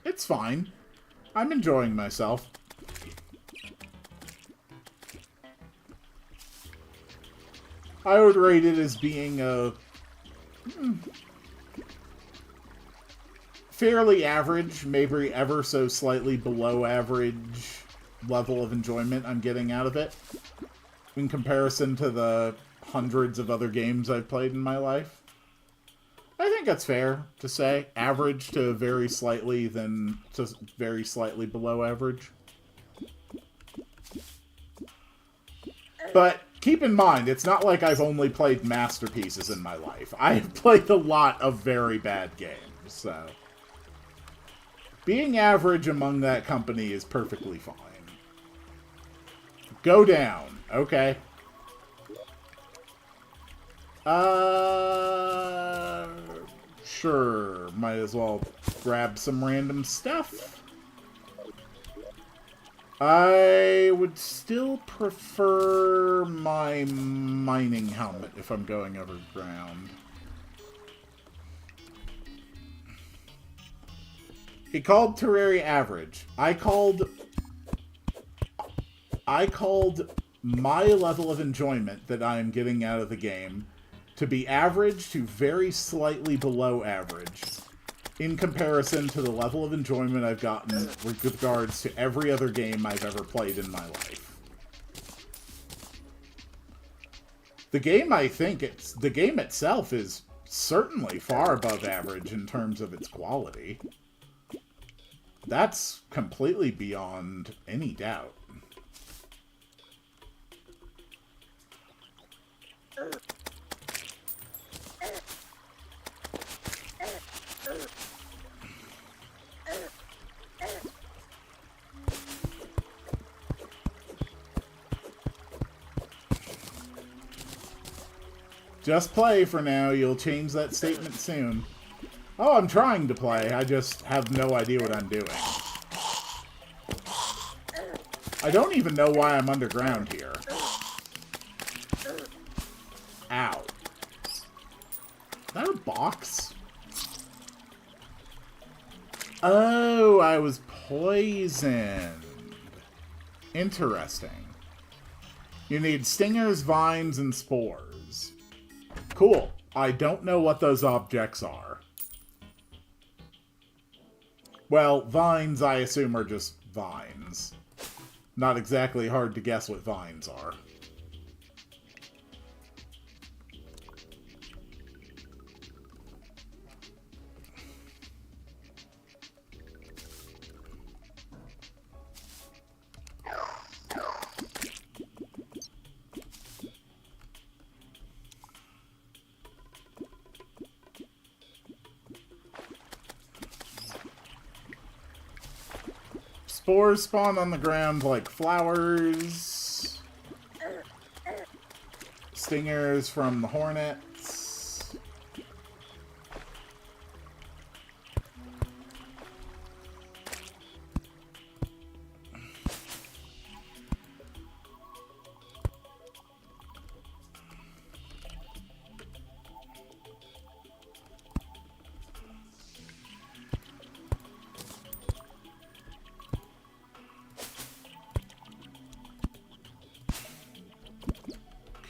It's fine. I'm enjoying myself. I would rate it as being a... fairly average, maybe ever so slightly below average level of enjoyment I'm getting out of it in comparison to the hundreds of other games I've played in my life. I think that's fair to say. Average to very slightly then to very slightly below average. But keep in mind, it's not like I've only played masterpieces in my life. I've played a lot of very bad games, so... being average among that company is perfectly fine. Go down. Okay. Sure. Might as well grab some random stuff. I would still prefer my mining helmet if I'm going overground. He called Terraria average. I called my level of enjoyment that I am getting out of the game to be average to very slightly below average in comparison to the level of enjoyment I've gotten with regards to every other game I've ever played in my life. The game itself is certainly far above average in terms of its quality. That's completely beyond any doubt. Just play for now. You'll change that statement soon. Oh, I'm trying to play. I just have no idea what I'm doing. I don't even know why I'm underground here. Ow. Is that a box? Oh, I was poisoned. Interesting. You need stingers, vines, and spores. Cool. I don't know what those objects are. Well, vines, I assume, are just vines. Not exactly hard to guess what vines are. Spores spawn on the ground like flowers. stingers from the hornets.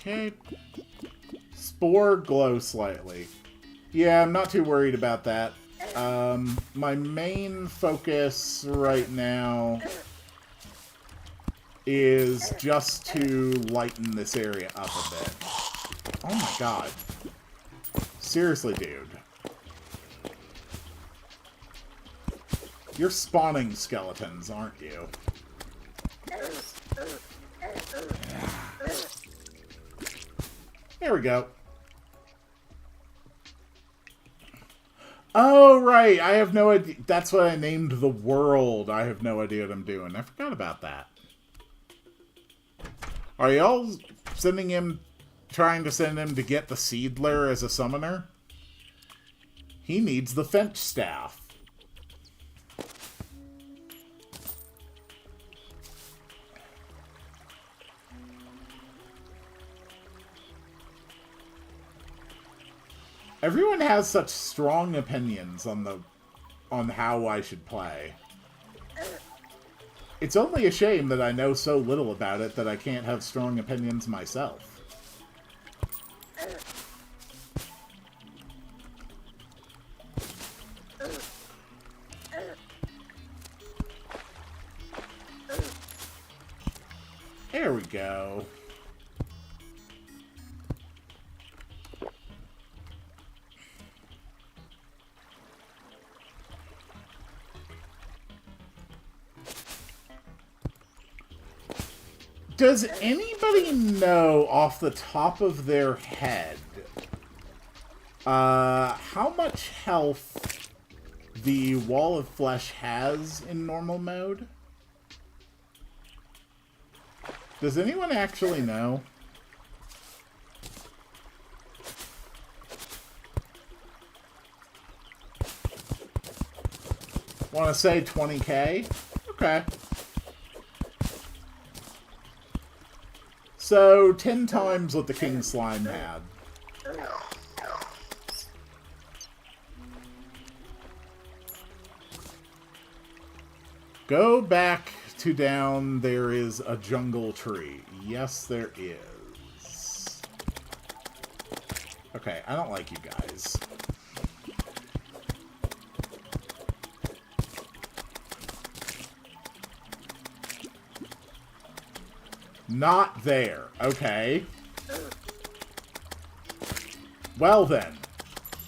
Okay. Spore glow slightly. Yeah, I'm not too worried about that. My main focus right now is just to lighten this area up a bit. Oh my god. Seriously, dude. You're spawning skeletons, aren't you? There we go. Oh, right. I have no idea. That's what I named the world. I have no idea what I'm doing. I forgot about that. Are y'all sending him, trying to send him to get the Seedler as a summoner? He needs the Finch Staff. Everyone has such strong opinions on how I should play. It's only a shame that I know so little about it that I can't have strong opinions myself. There we go. Does anybody know off the top of their head how much health the Wall of Flesh has in normal mode? Does anyone actually know? Want to say 20k? Okay. So, 10 times what the King Slime had. Go back to down. There is a jungle tree. Yes, there is. Okay, I don't like you guys. Not there. Okay. Well then,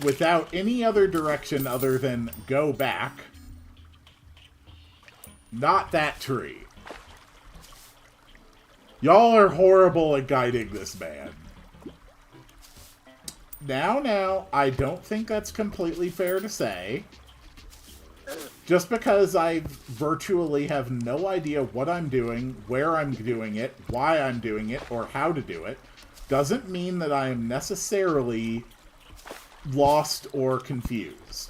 without any other direction other than go back, not that tree. Y'all are horrible at guiding this man. Now, I don't think that's completely fair to say. Just because I virtually have no idea what I'm doing, where I'm doing it, why I'm doing it, or how to do it, doesn't mean that I am necessarily lost or confused.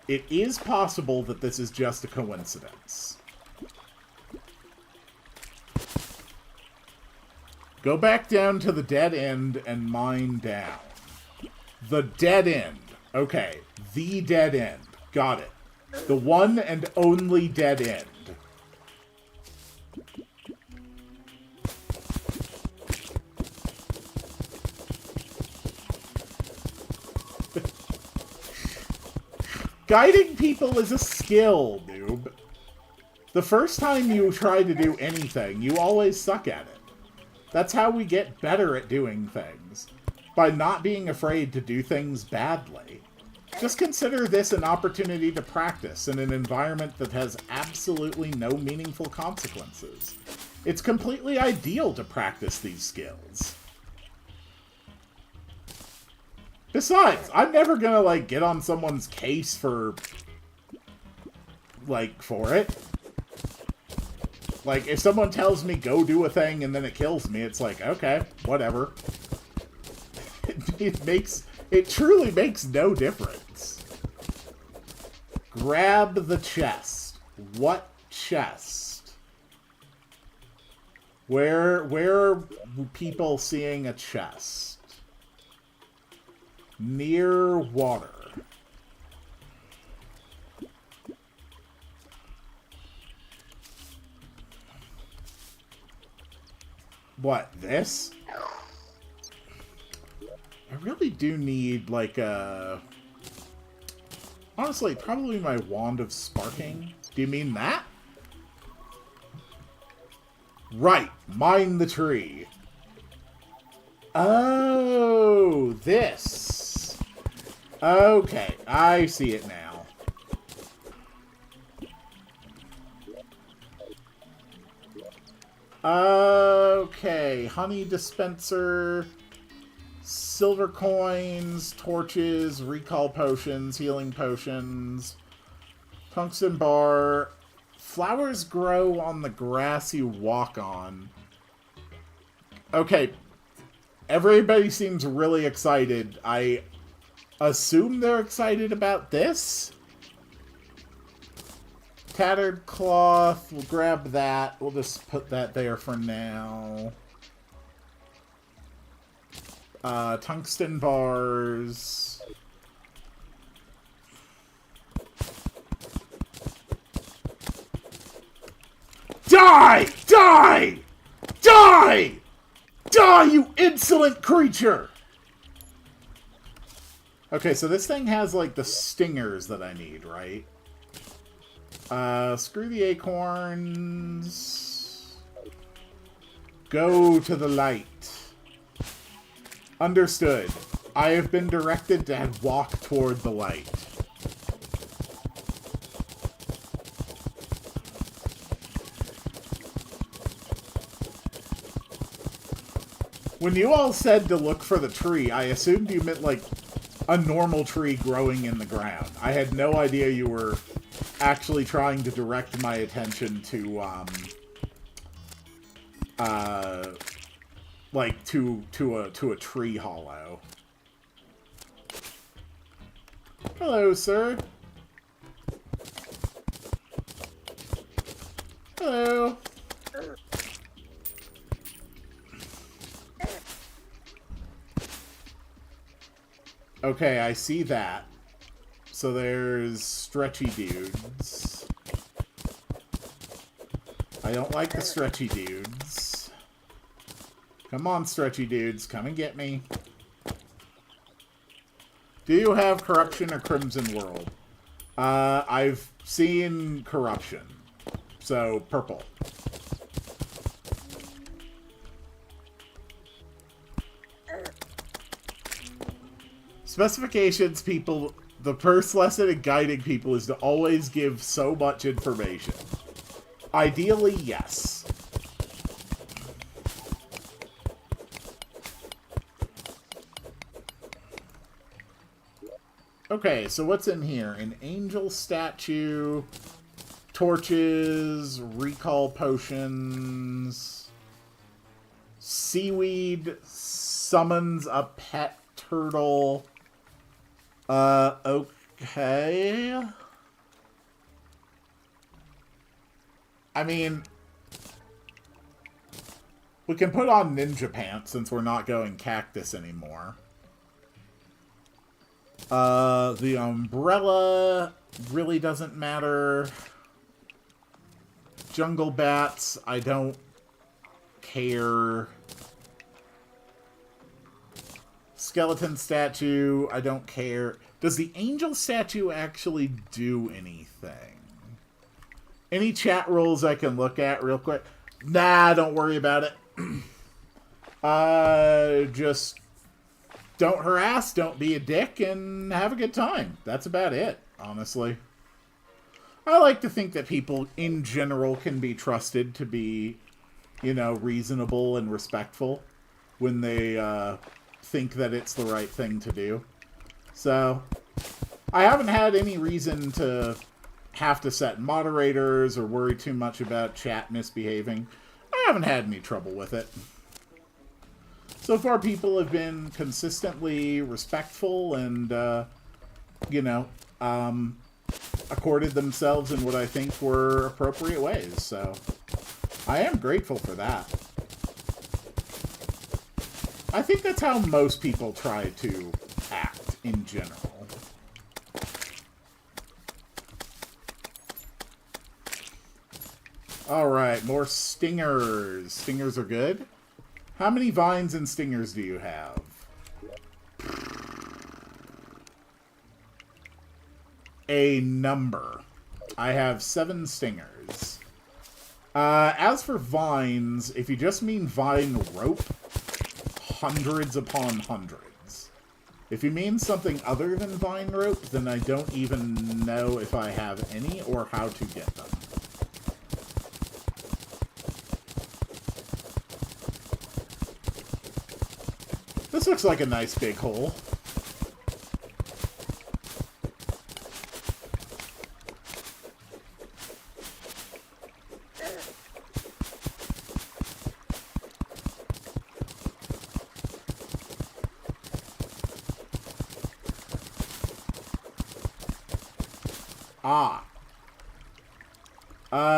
It is possible that this is just a coincidence. Go back down to the dead end and mine down. The dead end. Okay, the dead end. Got it. The one and only dead end. Guiding people is a skill, noob. The first time you try to do anything, you always suck at it. That's how we get better at doing things. By not being afraid to do things badly. Just consider this an opportunity to practice in an environment that has absolutely no meaningful consequences. It's completely ideal to practice these skills. Besides, I'm never gonna, like, get on someone's case for it. Like, if someone tells me go do a thing and then it kills me, it's like, okay, whatever. It truly makes no difference. Grab the chest. What chest? Where are people seeing a chest? Near water. What, this? I really do need, like, a... Honestly, probably my Wand of Sparking. Do you mean that? Right, mine the tree. Oh, this. Okay, I see it now. Okay, honey dispenser, silver coins, torches, recall potions, healing potions, tungsten bar. Flowers grow on the grass you walk on. Okay, everybody seems really excited. I assume they're excited about this? Tattered cloth, we'll grab that. We'll just put that there for now. Tungsten bars. Die! Die! Die! Die, you insolent creature! Okay, so this thing has, like, the stingers that I need, right? Screw the acorns. Go to the light. Understood. I have been directed to walk toward the light. When you all said to look for the tree, I assumed you meant, like, a normal tree growing in the ground. I had no idea you were actually trying to direct my attention to, like, to a tree hollow. Hello, sir. Hello. Okay, I see that. So there's stretchy dudes. I don't like the stretchy dudes. Come on, stretchy dudes. Come and get me. Do you have Corruption or Crimson World? I've seen Corruption. So, purple. Specifications, people... The first lesson in guiding people is to always give so much information. Ideally, yes. Okay, so what's in here? An angel statue, torches, recall potions, seaweed summons a pet turtle. Okay. I mean, we can put on ninja pants since we're not going cactus anymore. The umbrella really doesn't matter. Jungle bats, I don't care. Skeleton statue, I don't care. Does the angel statue actually do anything? Any chat rules I can look at real quick? Nah, don't worry about it. Just don't harass, don't be a dick, and have a good time. That's about it, honestly. I like to think that people in general can be trusted to be, you know, reasonable and respectful when they, think that it's the right thing to do. So, I haven't had any reason to have to set moderators or worry too much about chat misbehaving. I haven't had any trouble with it. So far, people have been consistently respectful and, you know, accorded themselves in what I think were appropriate ways. So I am grateful for that. I think that's how most people try to act in general. Alright, more stingers. Stingers are good. How many vines and stingers do you have? A number. I have 7 stingers. As for vines, if you just mean vine rope, hundreds upon hundreds. If you mean something other than vine rope, then I don't even know if I have any or how to get them. This looks like a nice big hole.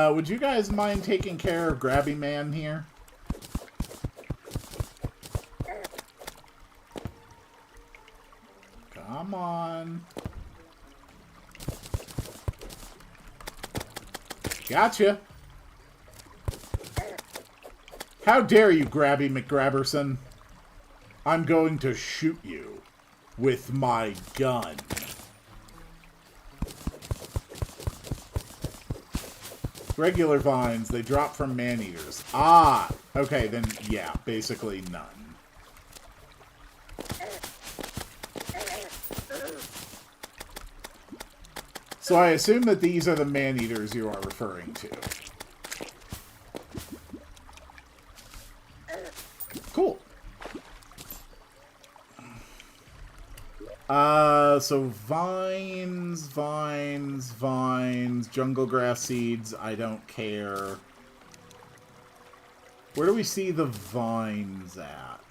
Would you guys mind taking care of Grabby Man here? Come on. Gotcha. How dare you, Grabby McGrabberson? I'm going to shoot you with my gun. Regular vines, they drop from man-eaters. Ah! Okay, then, yeah, basically none. So I assume that these are the man-eaters you are referring to. Cool. So vines, jungle grass seeds, I don't care. Where do we see the vines at?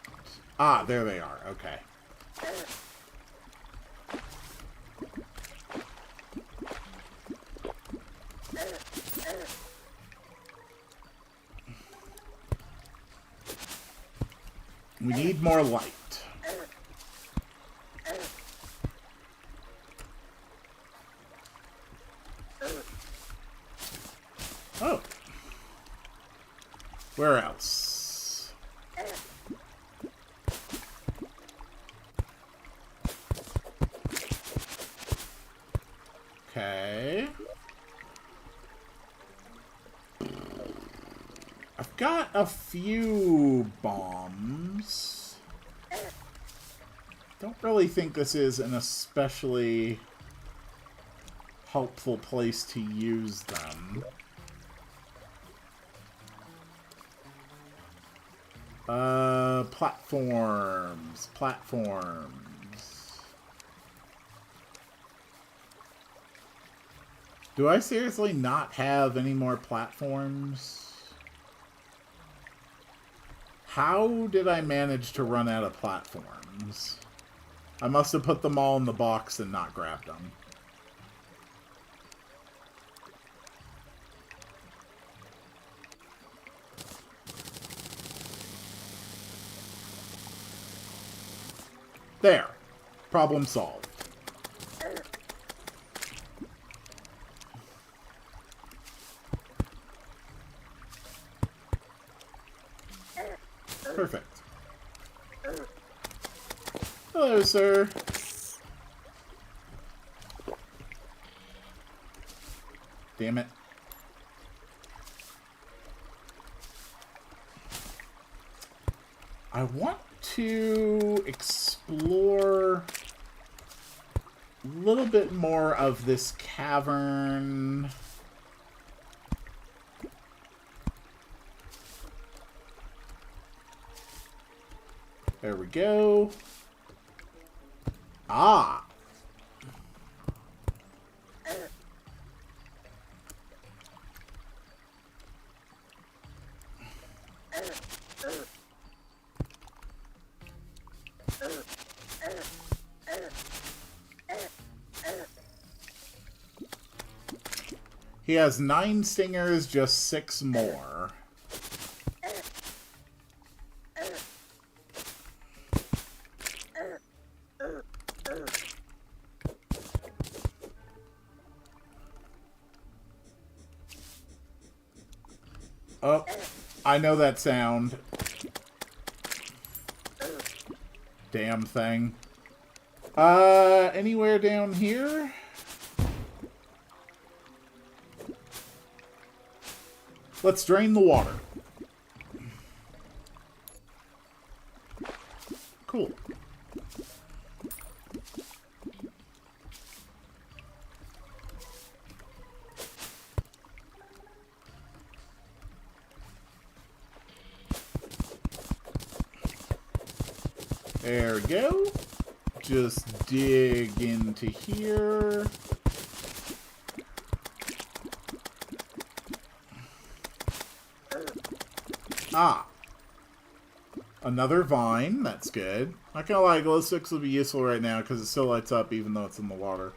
Ah, there they are, okay. We need more light. Oh. Where else? Okay. I've got a few bombs. Don't really think this is an especially helpful place to use them. Platforms. Do I seriously not have any more platforms? How did I manage to run out of platforms? I must have put them all in the box and not grabbed them. There. Problem solved. Perfect. Hello, sir. Damn it. I want to explore a little bit more of this cavern. There we go. Ah. He has 9 stingers, just 6 more. Oh, I know that sound. Damn thing. Anywhere down here? Let's drain the water. Cool. There we go. Just dig into here. Ah. Another vine. That's good. Not gonna lie, glow sticks will be useful right now because it still lights up even though it's in the water.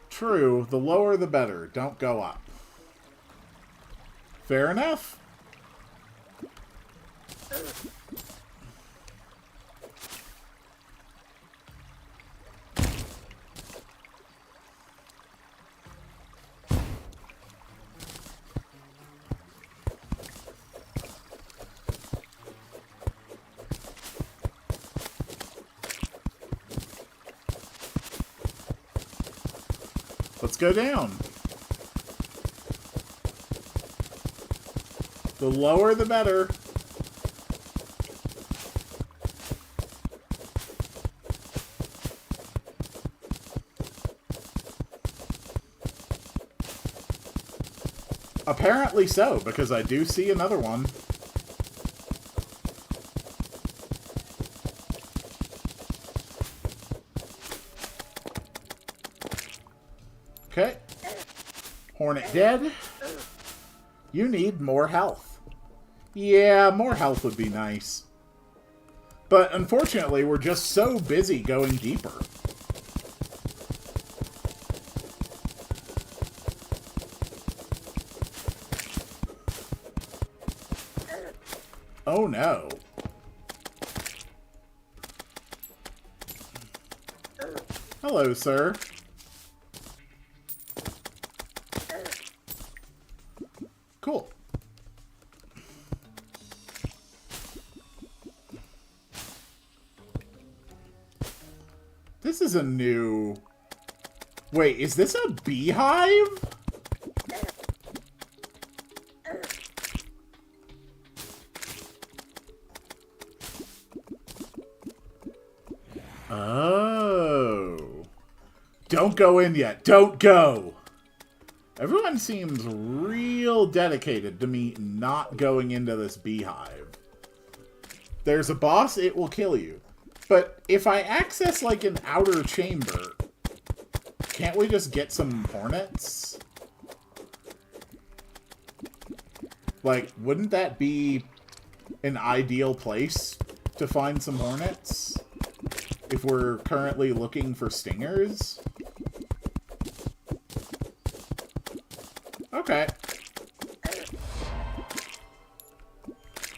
True. The lower the better. Don't go up. Fair enough. Let's go down. The lower the better. Apparently so, because I do see another one. Okay. Hornet dead. You need more health. Yeah, more health would be nice. But unfortunately, we're just so busy going deeper. Oh no. Hello, sir. Cool. This is a new... Wait, is this a beehive? Oh. Don't go in yet. Don't go. Everyone seems real dedicated to me not going into this beehive. There's a boss, it will kill you. But if I access, like, an outer chamber, can't we just get some hornets? Like, wouldn't that be an ideal place to find some hornets? If we're currently looking for stingers? Okay.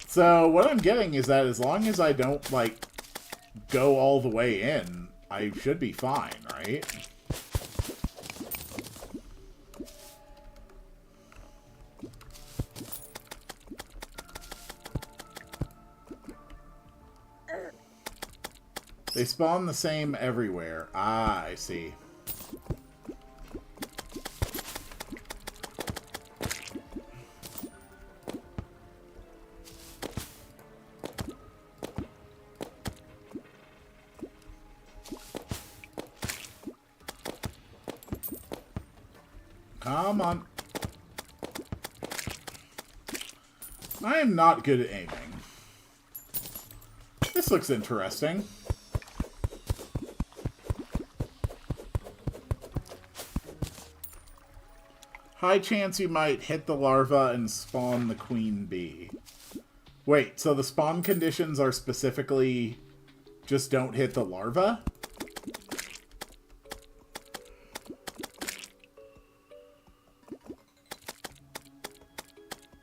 So, what I'm getting is that as long as I don't, like, go all the way in, I should be fine, right? They spawn the same everywhere. Ah, I see. Come on. I am not good at aiming. This looks interesting. High chance you might hit the larva and spawn the queen bee. Wait, so the spawn conditions are specifically Just don't hit the larva?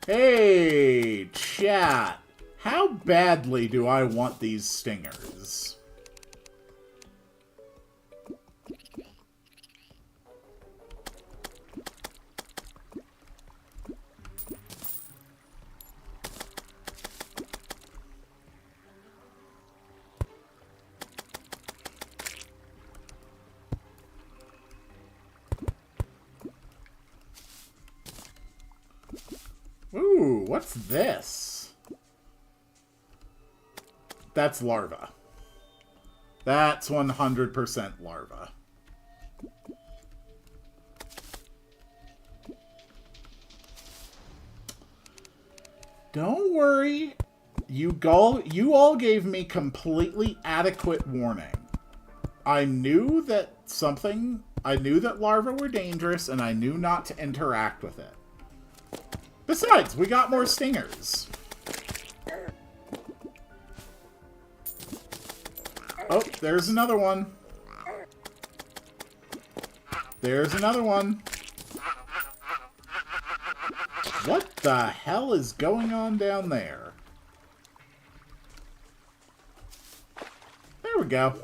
Hey, chat. How badly do I want these stingers? Ooh, what's this? That's larva. That's 100% larva. Don't worry. You all gave me completely adequate warning. I knew that larvae were dangerous, and I knew not to interact with it. Besides, we got more stingers. Oh, there's another one. There's another one. What the hell is going on down there? There we go.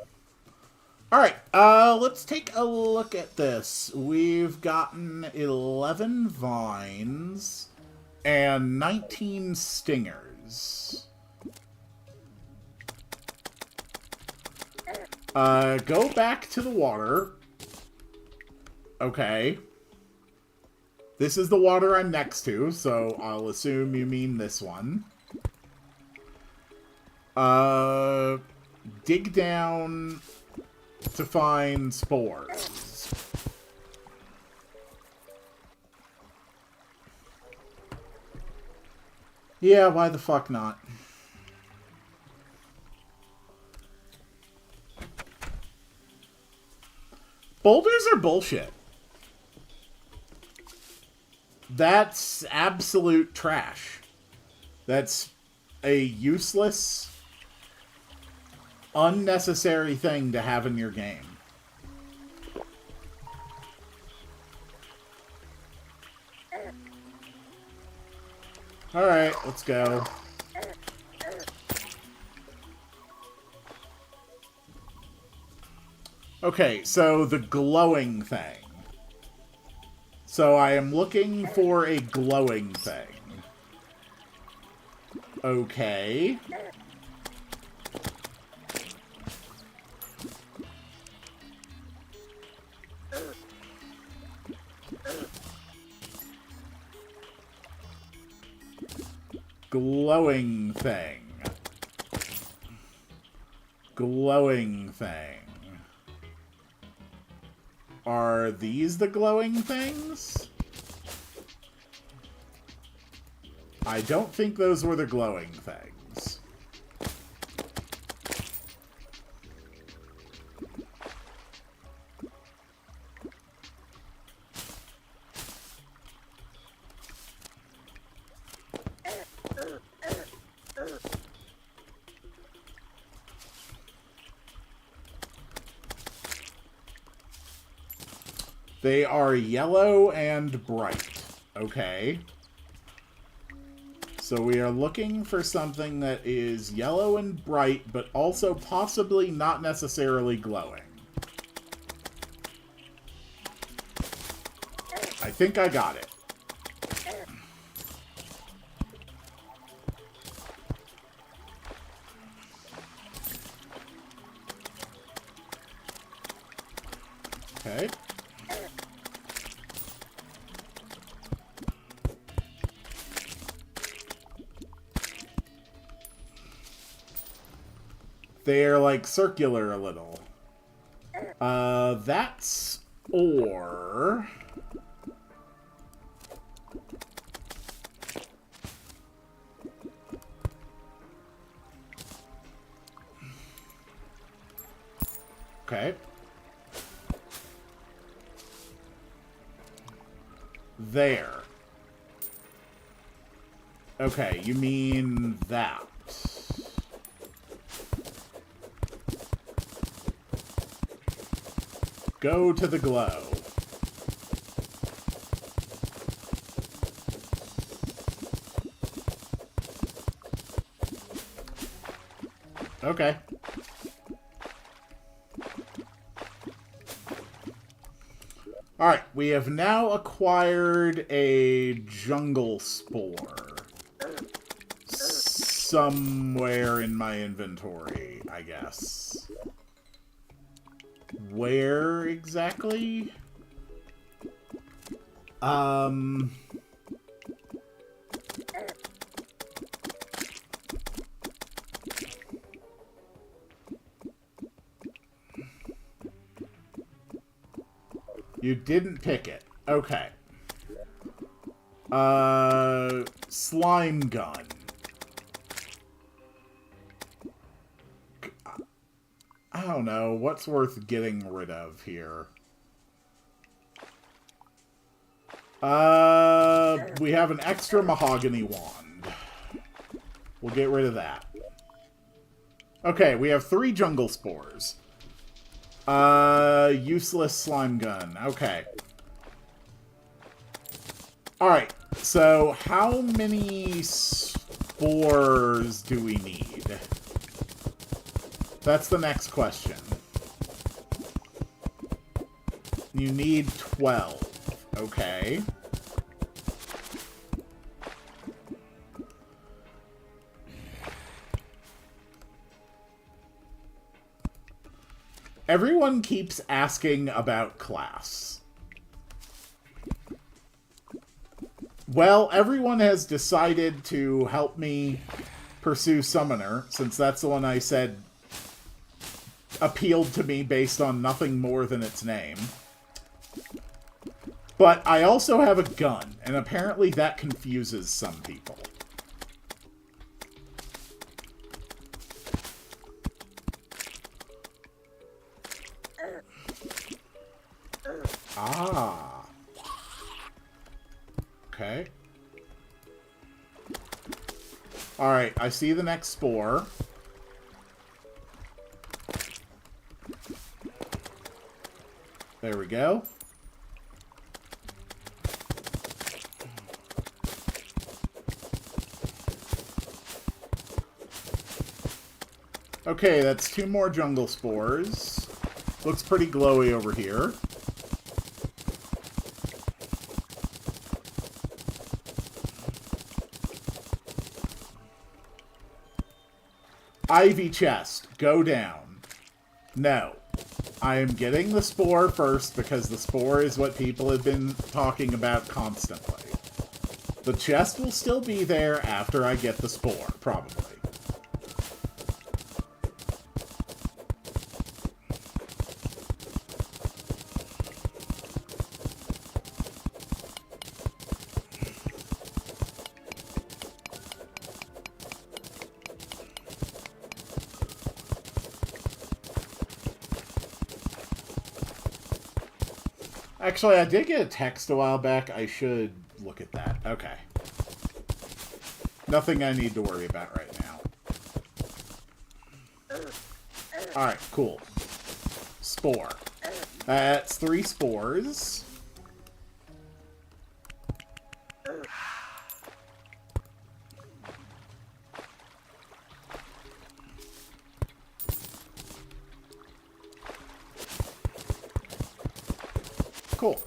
Alright, let's take a look at this. We've gotten 11 vines and 19 stingers. Go back to the water. Okay. This is the water I'm next to, so I'll assume you mean this one. Dig down to find spores. Yeah, why the fuck not? Boulders are bullshit. That's absolute trash. That's a useless, unnecessary thing to have in your game. Alright, let's go. Okay, so the glowing thing. So I am looking for a glowing thing. Okay. Glowing thing. Glowing thing. Are these the glowing things? I don't think those were the glowing things. They are yellow and bright. Okay. So we are looking for something that is yellow and bright, but also possibly not necessarily glowing. I think I got it. Okay. They're, like, circular a little. That's ore. Okay. There. Okay, you mean that. Go to the glow. Okay. Alright, we have now acquired a jungle spore. Somewhere in my inventory, I guess. Where exactly? You didn't pick it. Okay. Slime gun. I don't know. What's worth getting rid of here? We have an extra mahogany wand. We'll get rid of that. Okay, we have 3 jungle spores. Useless slime gun. Okay. Alright, so how many spores do we need? That's the next question. You need 12. Okay. Everyone keeps asking about class. Well, everyone has decided to help me pursue Summoner, since that's the one I said appealed to me based on nothing more than its name. But I also have a gun, and apparently that confuses some people. Ah. Okay. Alright, I see the next spore. There we go. Okay, that's 2 more jungle spores. Looks pretty glowy over here. Ivy chest, go down. No. I am getting the spore first because the spore is what people have been talking about constantly. The chest will still be there after I get the spore, probably. Actually, I did get a text a while back. I should look at that. Okay. Nothing I need to worry about right now. Alright, cool. Spore. That's 3 spores. Cool.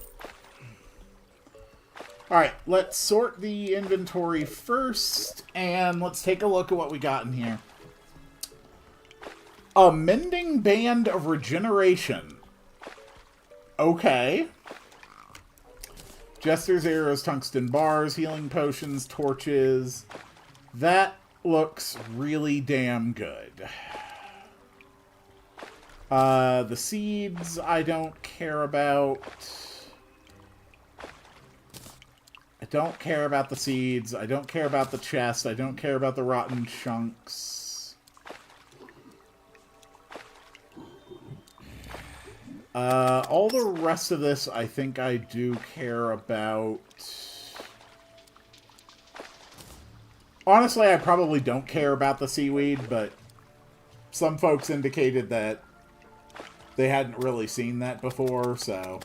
Alright, let's sort the inventory first, and let's take a look at what we got in here. A mending band of regeneration. Okay. Jester's arrows, tungsten bars, healing potions, torches. That looks really damn good. The seeds I don't care about. I don't care about the seeds. I don't care about the chest. I don't care about the rotten chunks. All the rest of this I think I do care about. Honestly, I probably don't care about the seaweed, but some folks indicated that They hadn't really seen that before, so...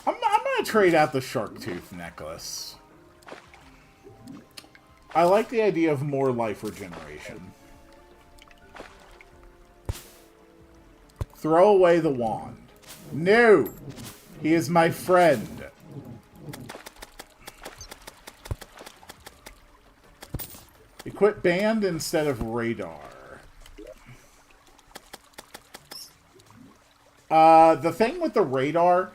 I'm gonna trade out the shark tooth necklace. I like the idea of more life regeneration. Throw away the wand. No! He is my friend. Equip band instead of radar. The thing with the radar,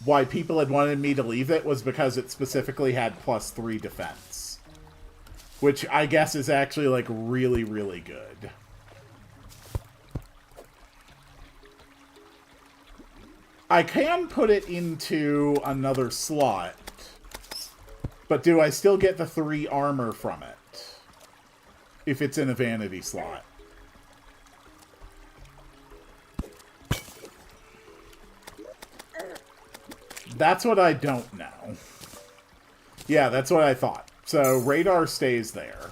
why people had wanted me to leave it, was because it specifically had +3 defense. Which I guess is actually, like, really, really good. I can put it into another slot, but do I still get the 3 armor from it? If it's in a vanity slot. That's what I don't know. Yeah, that's what I thought. So, radar stays there.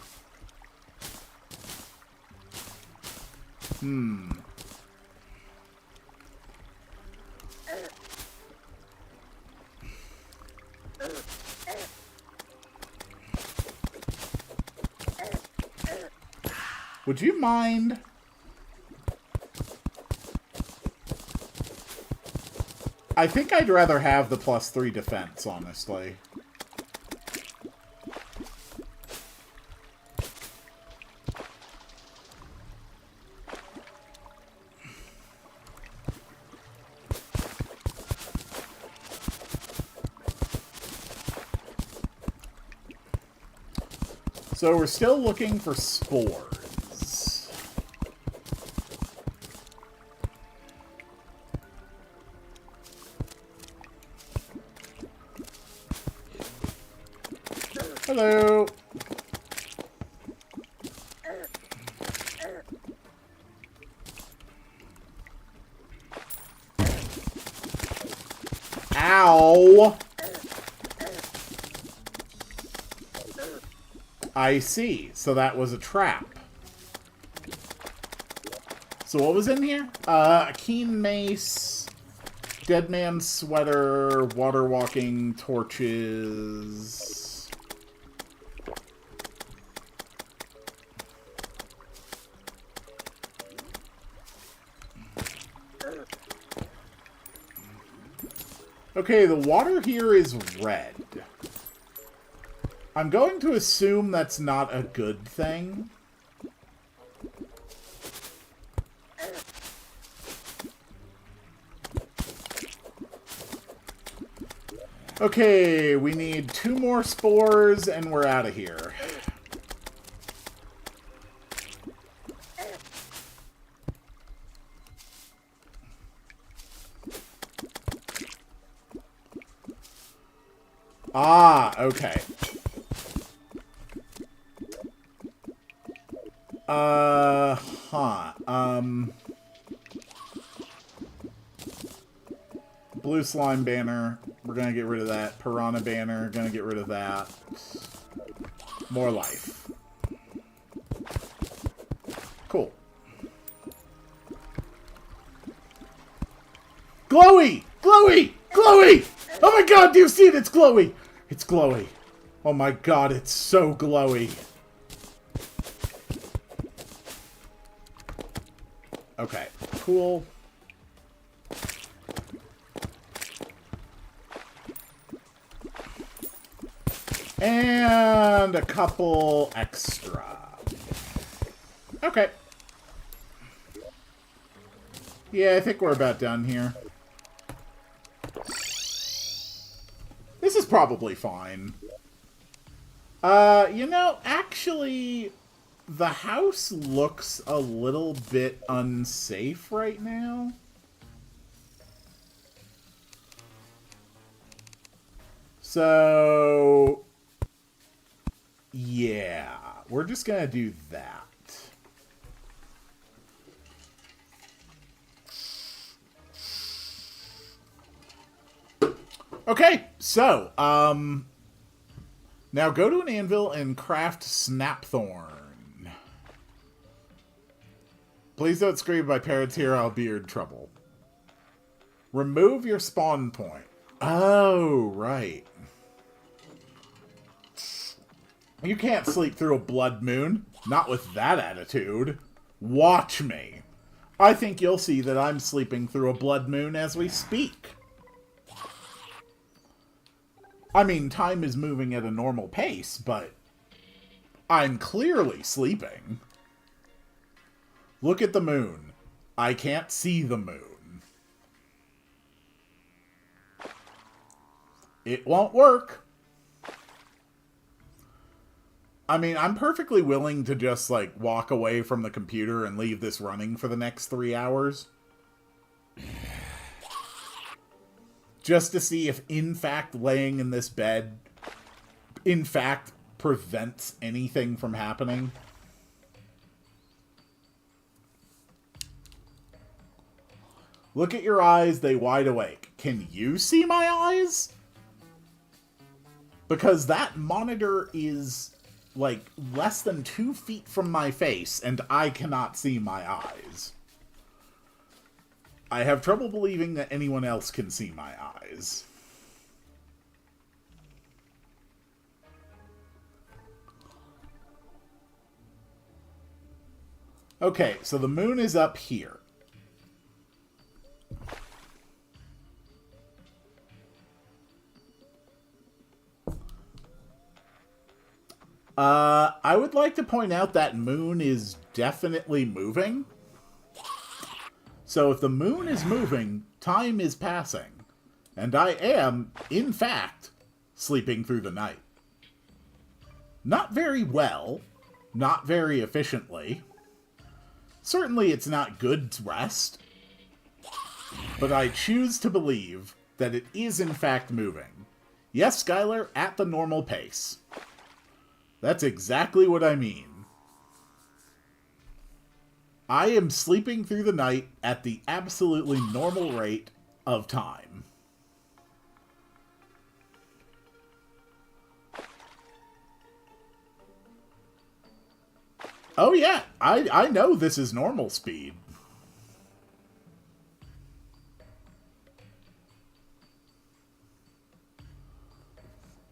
Would you mind? I think I'd rather have the +3 defense, honestly. So we're still looking for spores. Hello. Ow. I see. So that was a trap. So what was in here? A keen mace, dead man's sweater, water walking torches. Okay, the water here is red. I'm going to assume that's not a good thing. Okay, we need 2 more spores and we're out of here. Ah, okay. Blue slime banner. We're gonna get rid of that. Piranha banner. Gonna get rid of that. More life. Cool. Glowy! Glowy! Glowy! Oh my god, do you see it? It's glowy! It's glowy. Oh my god, it's so glowy. Okay, cool. And a couple extra. Okay. Yeah, I think we're about done here. This is probably fine. You know, actually, the house looks a little bit unsafe right now. So, yeah, we're just gonna do that. Okay, so, now go to an anvil and craft Snapthorn. Please don't scream, my parents here, I'll be in trouble. Remove your spawn point. Oh, right. You can't sleep through a blood moon. Not with that attitude. Watch me. I think you'll see that I'm sleeping through a blood moon as we speak. I mean, time is moving at a normal pace, but I'm clearly sleeping. Look at the moon. I can't see the moon. It won't work. I mean, I'm perfectly willing to just, like, walk away from the computer and leave this running for the next 3 hours. Just to see if, in fact, laying in this bed, in fact, prevents anything from happening. Look at your eyes, they wide awake. Can you see my eyes? Because that monitor is, like, less than 2 feet from my face, and I cannot see my eyes. I have trouble believing that anyone else can see my eyes. Okay, so the moon is up here. I would like to point out that moon is definitely moving. So if the moon is moving, time is passing. And I am, in fact, sleeping through the night. Not very well, not very efficiently. Certainly it's not good rest. But I choose to believe that it is in fact moving. Yes, Skylar, at the normal pace. That's exactly what I mean. I am sleeping through the night at the absolutely normal rate of time. Oh yeah, I know this is normal speed.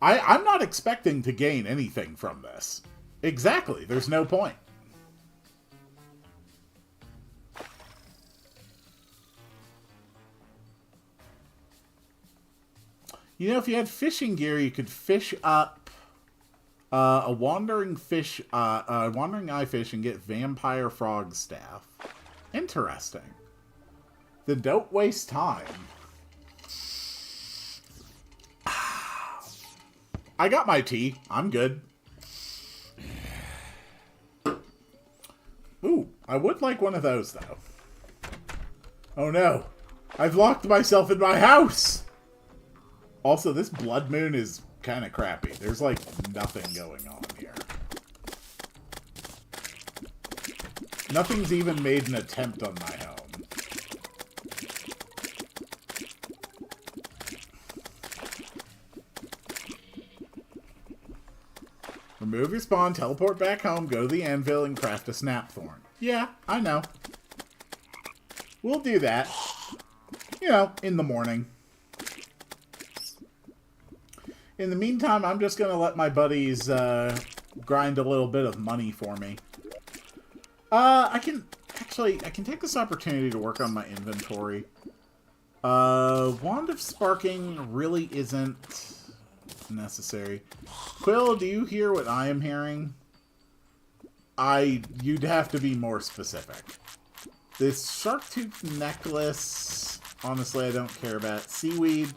I'm not expecting to gain anything from this. Exactly, there's no point. You know, if you had fishing gear, you could fish up a wandering eye fish and get vampire frog staff. Interesting. Then don't waste time. I got my tea. I'm good. Ooh, I would like one of those, though. Oh no. I've locked myself in my house! Also, this blood moon is kind of crappy. There's, like, nothing going on here. Nothing's even made an attempt on my home. Remove your spawn, teleport back home, go to the anvil, and craft a snapthorn. Yeah, I know. We'll do that. You know, in the morning. In the meantime, I'm just going to let my buddies grind a little bit of money for me. I can take this opportunity to work on my inventory. Wand of Sparking really isn't necessary. Quill, do you hear what I am hearing? You'd have to be more specific. This shark tooth necklace, honestly, I don't care about. Seaweed,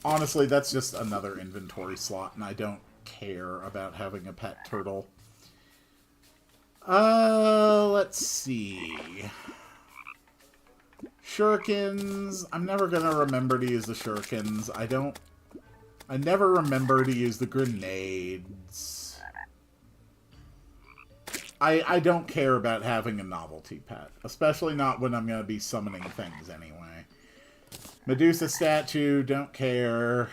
honestly, that's just another inventory slot, and I don't care about having a pet turtle. Let's see. Shurikens. I'm never gonna remember to use the shurikens. I never remember to use the grenades. I don't care about having a novelty pet. Especially not when I'm going to be summoning things anyway. Medusa statue, don't care.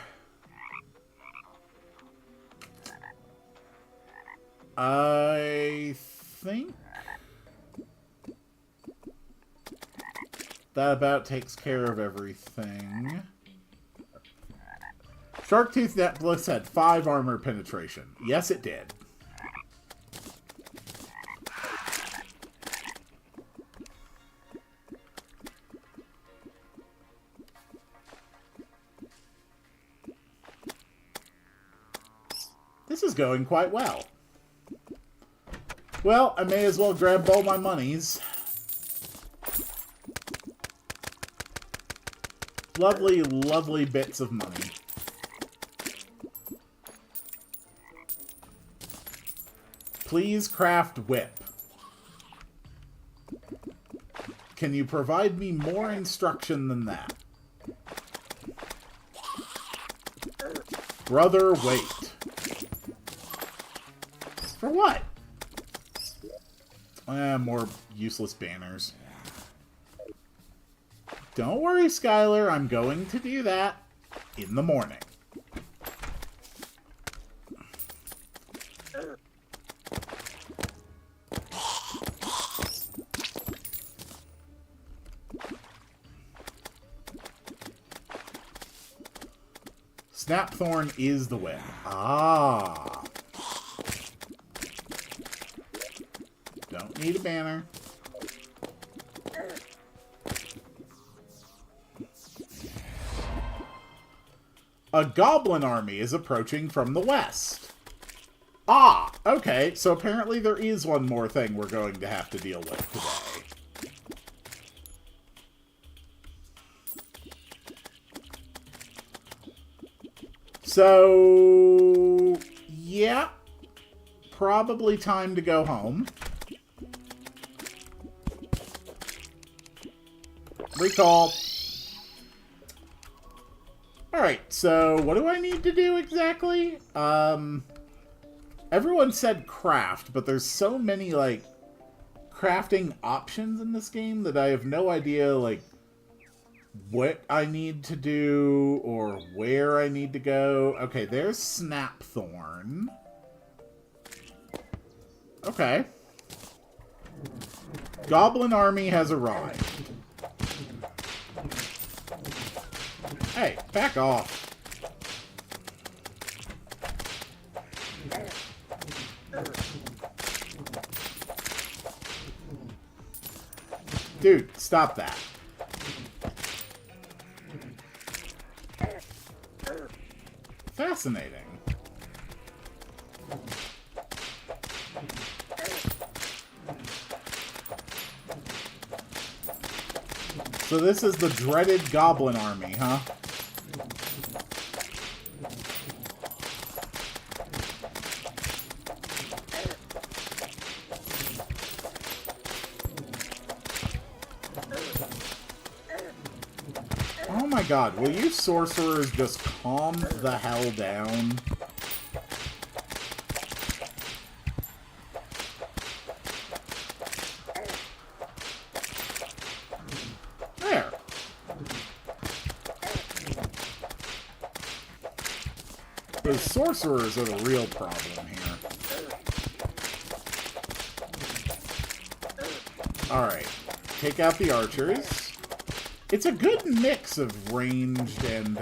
I think... that about takes care of everything. Sharktooth Necklace had 5 armor penetration. Yes, it did. This is going quite well. Well, I may as well grab all my monies. Lovely, lovely bits of money. Please craft whip. Can you provide me more instruction than that? Brother, wait. For what? More useless banners. Don't worry, Skylar. I'm going to do that in the morning. Snapthorn is the win. Ah. Don't need a banner. A goblin army is approaching from the west. Ah, okay, so apparently there is one more thing we're going to have to deal with today. So, yeah, probably time to go home. Recall. Alright, so what do I need to do exactly? Everyone said craft, but there's so many, like, crafting options in this game that I have no idea, like, what I need to do or where I need to go. Okay, there's Snapthorn. Okay. Goblin army has arrived. Hey, back off. Dude, stop that. Fascinating. So this is the dreaded goblin army, huh? Oh my god, will you sorcerers just calm the hell down? There. The sorcerers are the real problem here. Alright. Take out the archers. It's a good mix of ranged and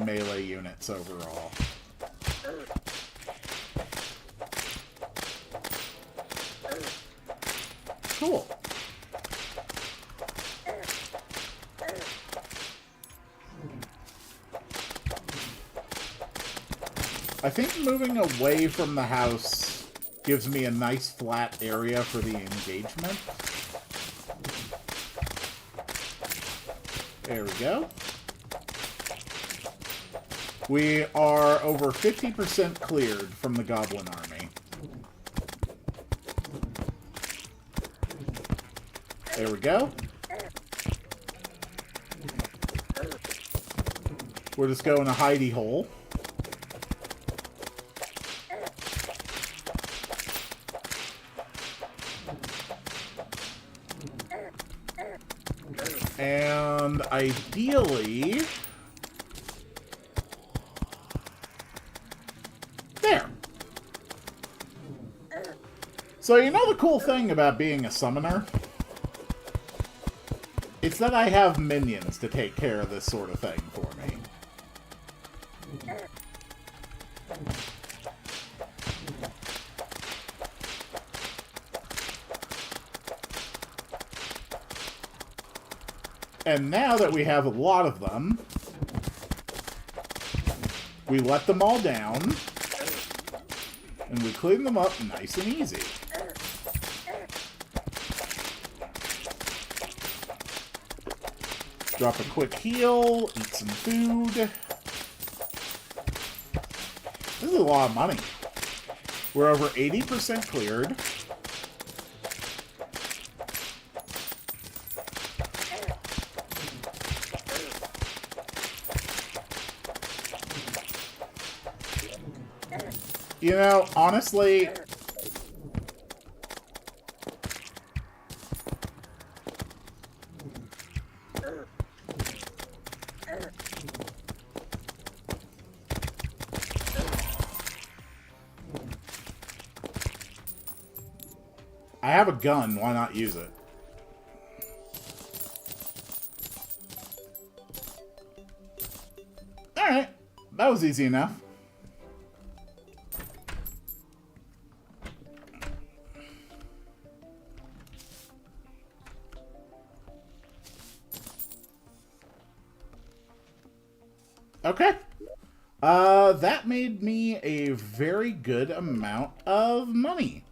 melee units overall. Cool. I think moving away from the house gives me a nice flat area for the engagement. There we go. We are over 50% cleared from the goblin army. There we go. We're just going a hidey hole. And ideally... there. So you know the cool thing about being a summoner? It's that I have minions to take care of this sort of thing for me. And now that we have a lot of them, we let them all down, and we clean them up nice and easy. Drop a quick heal, eat some food. This is a lot of money. We're over 80% cleared. You know, honestly, I have a gun, why not use it? Alright, that was easy enough. Okay. That made me a very good amount of money.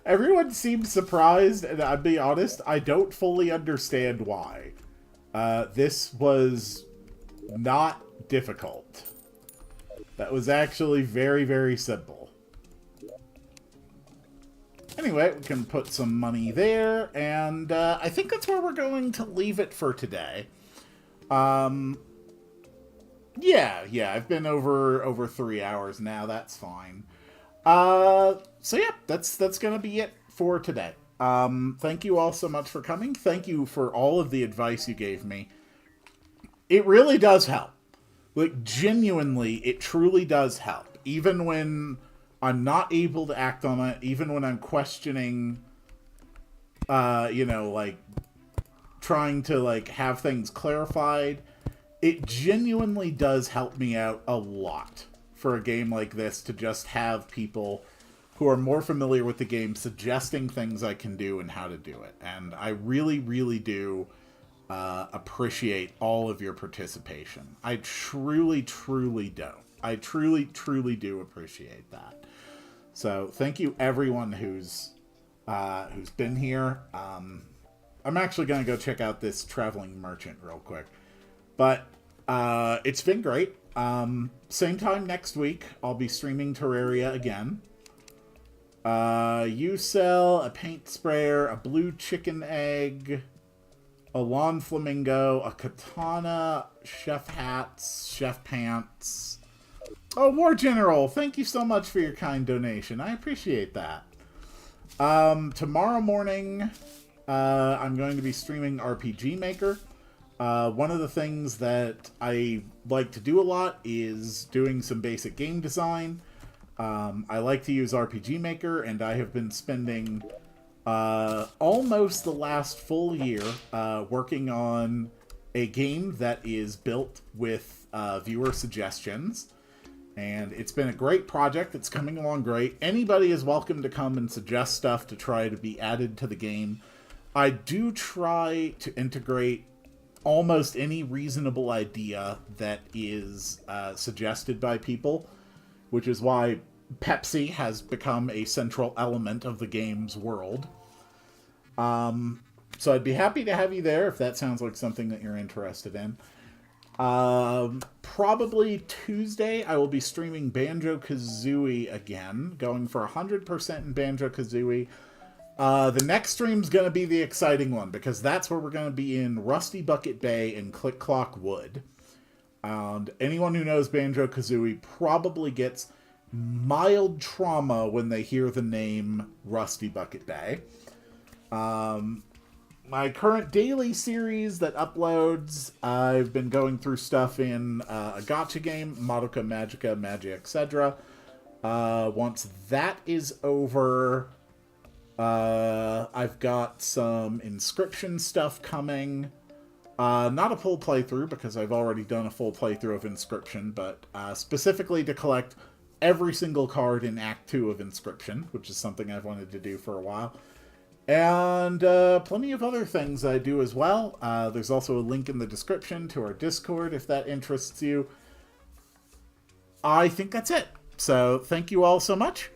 Everyone seems surprised, and I'll be honest, I don't fully understand why. This was not difficult. That was actually very, very simple. Anyway, we can put some money there, and I think that's where we're going to leave it for today. Yeah, I've been over 3 hours now. That's fine. So yeah, that's gonna be it for today. Thank you all so much for coming. Thank you for all of the advice you gave me. It really does help. Like, genuinely, it truly does help. Even when I'm not able to act on it, even when I'm questioning, you know, like, trying to, like, have things clarified, it genuinely does help me out a lot for a game like this to just have people who are more familiar with the game suggesting things I can do and how to do it. And I really, really do appreciate all of your participation. I truly, truly do. I truly, truly do appreciate that. So thank you everyone who's been here. I'm actually going to go check out this traveling merchant real quick. But it's been great. Same time next week, I'll be streaming Terraria again. You sell a paint sprayer, a blue chicken egg, a lawn flamingo, a katana, chef hats, chef pants. Oh, War General, thank you so much for your kind donation. I appreciate that. Tomorrow morning, I'm going to be streaming RPG Maker. One of the things that I like to do a lot is doing some basic game design. I like to use RPG Maker, and I have been spending almost the last full year working on a game that is built with viewer suggestions. And it's been a great project. It's coming along great. Anybody is welcome to come and suggest stuff to try to be added to the game. I do try to integrate almost any reasonable idea that is suggested by people, which is why Pepsi has become a central element of the game's world. So I'd be happy to have you there if that sounds like something that you're interested in. Probably Tuesday, I will be streaming Banjo-Kazooie again, going for 100% in Banjo-Kazooie. The next stream's going to be the exciting one, because that's where we're going to be in Rusty Bucket Bay and Click Clock Wood. And anyone who knows Banjo-Kazooie probably gets mild trauma when they hear the name Rusty Bucket Bay. My current daily series that uploads, I've been going through stuff in a gacha game, Madoka Magica, Magia, etc. Once that is over, I've got some Inscription stuff coming. Not a full playthrough, because I've already done a full playthrough of Inscription, but specifically to collect every single card in Act 2 of Inscription, which is something I've wanted to do for a while. And plenty of other things I do as well. There's also a link in the description to our Discord if that interests you. I think that's it. So thank you all so much.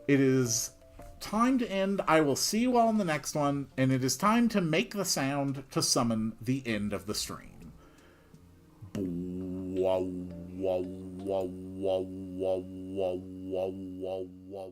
It is time to end. I will see you all in the next one, and it is time to make the sound to summon the end of the stream. Wow, wow, wow, wow, wow, wow, wow, wow, wow.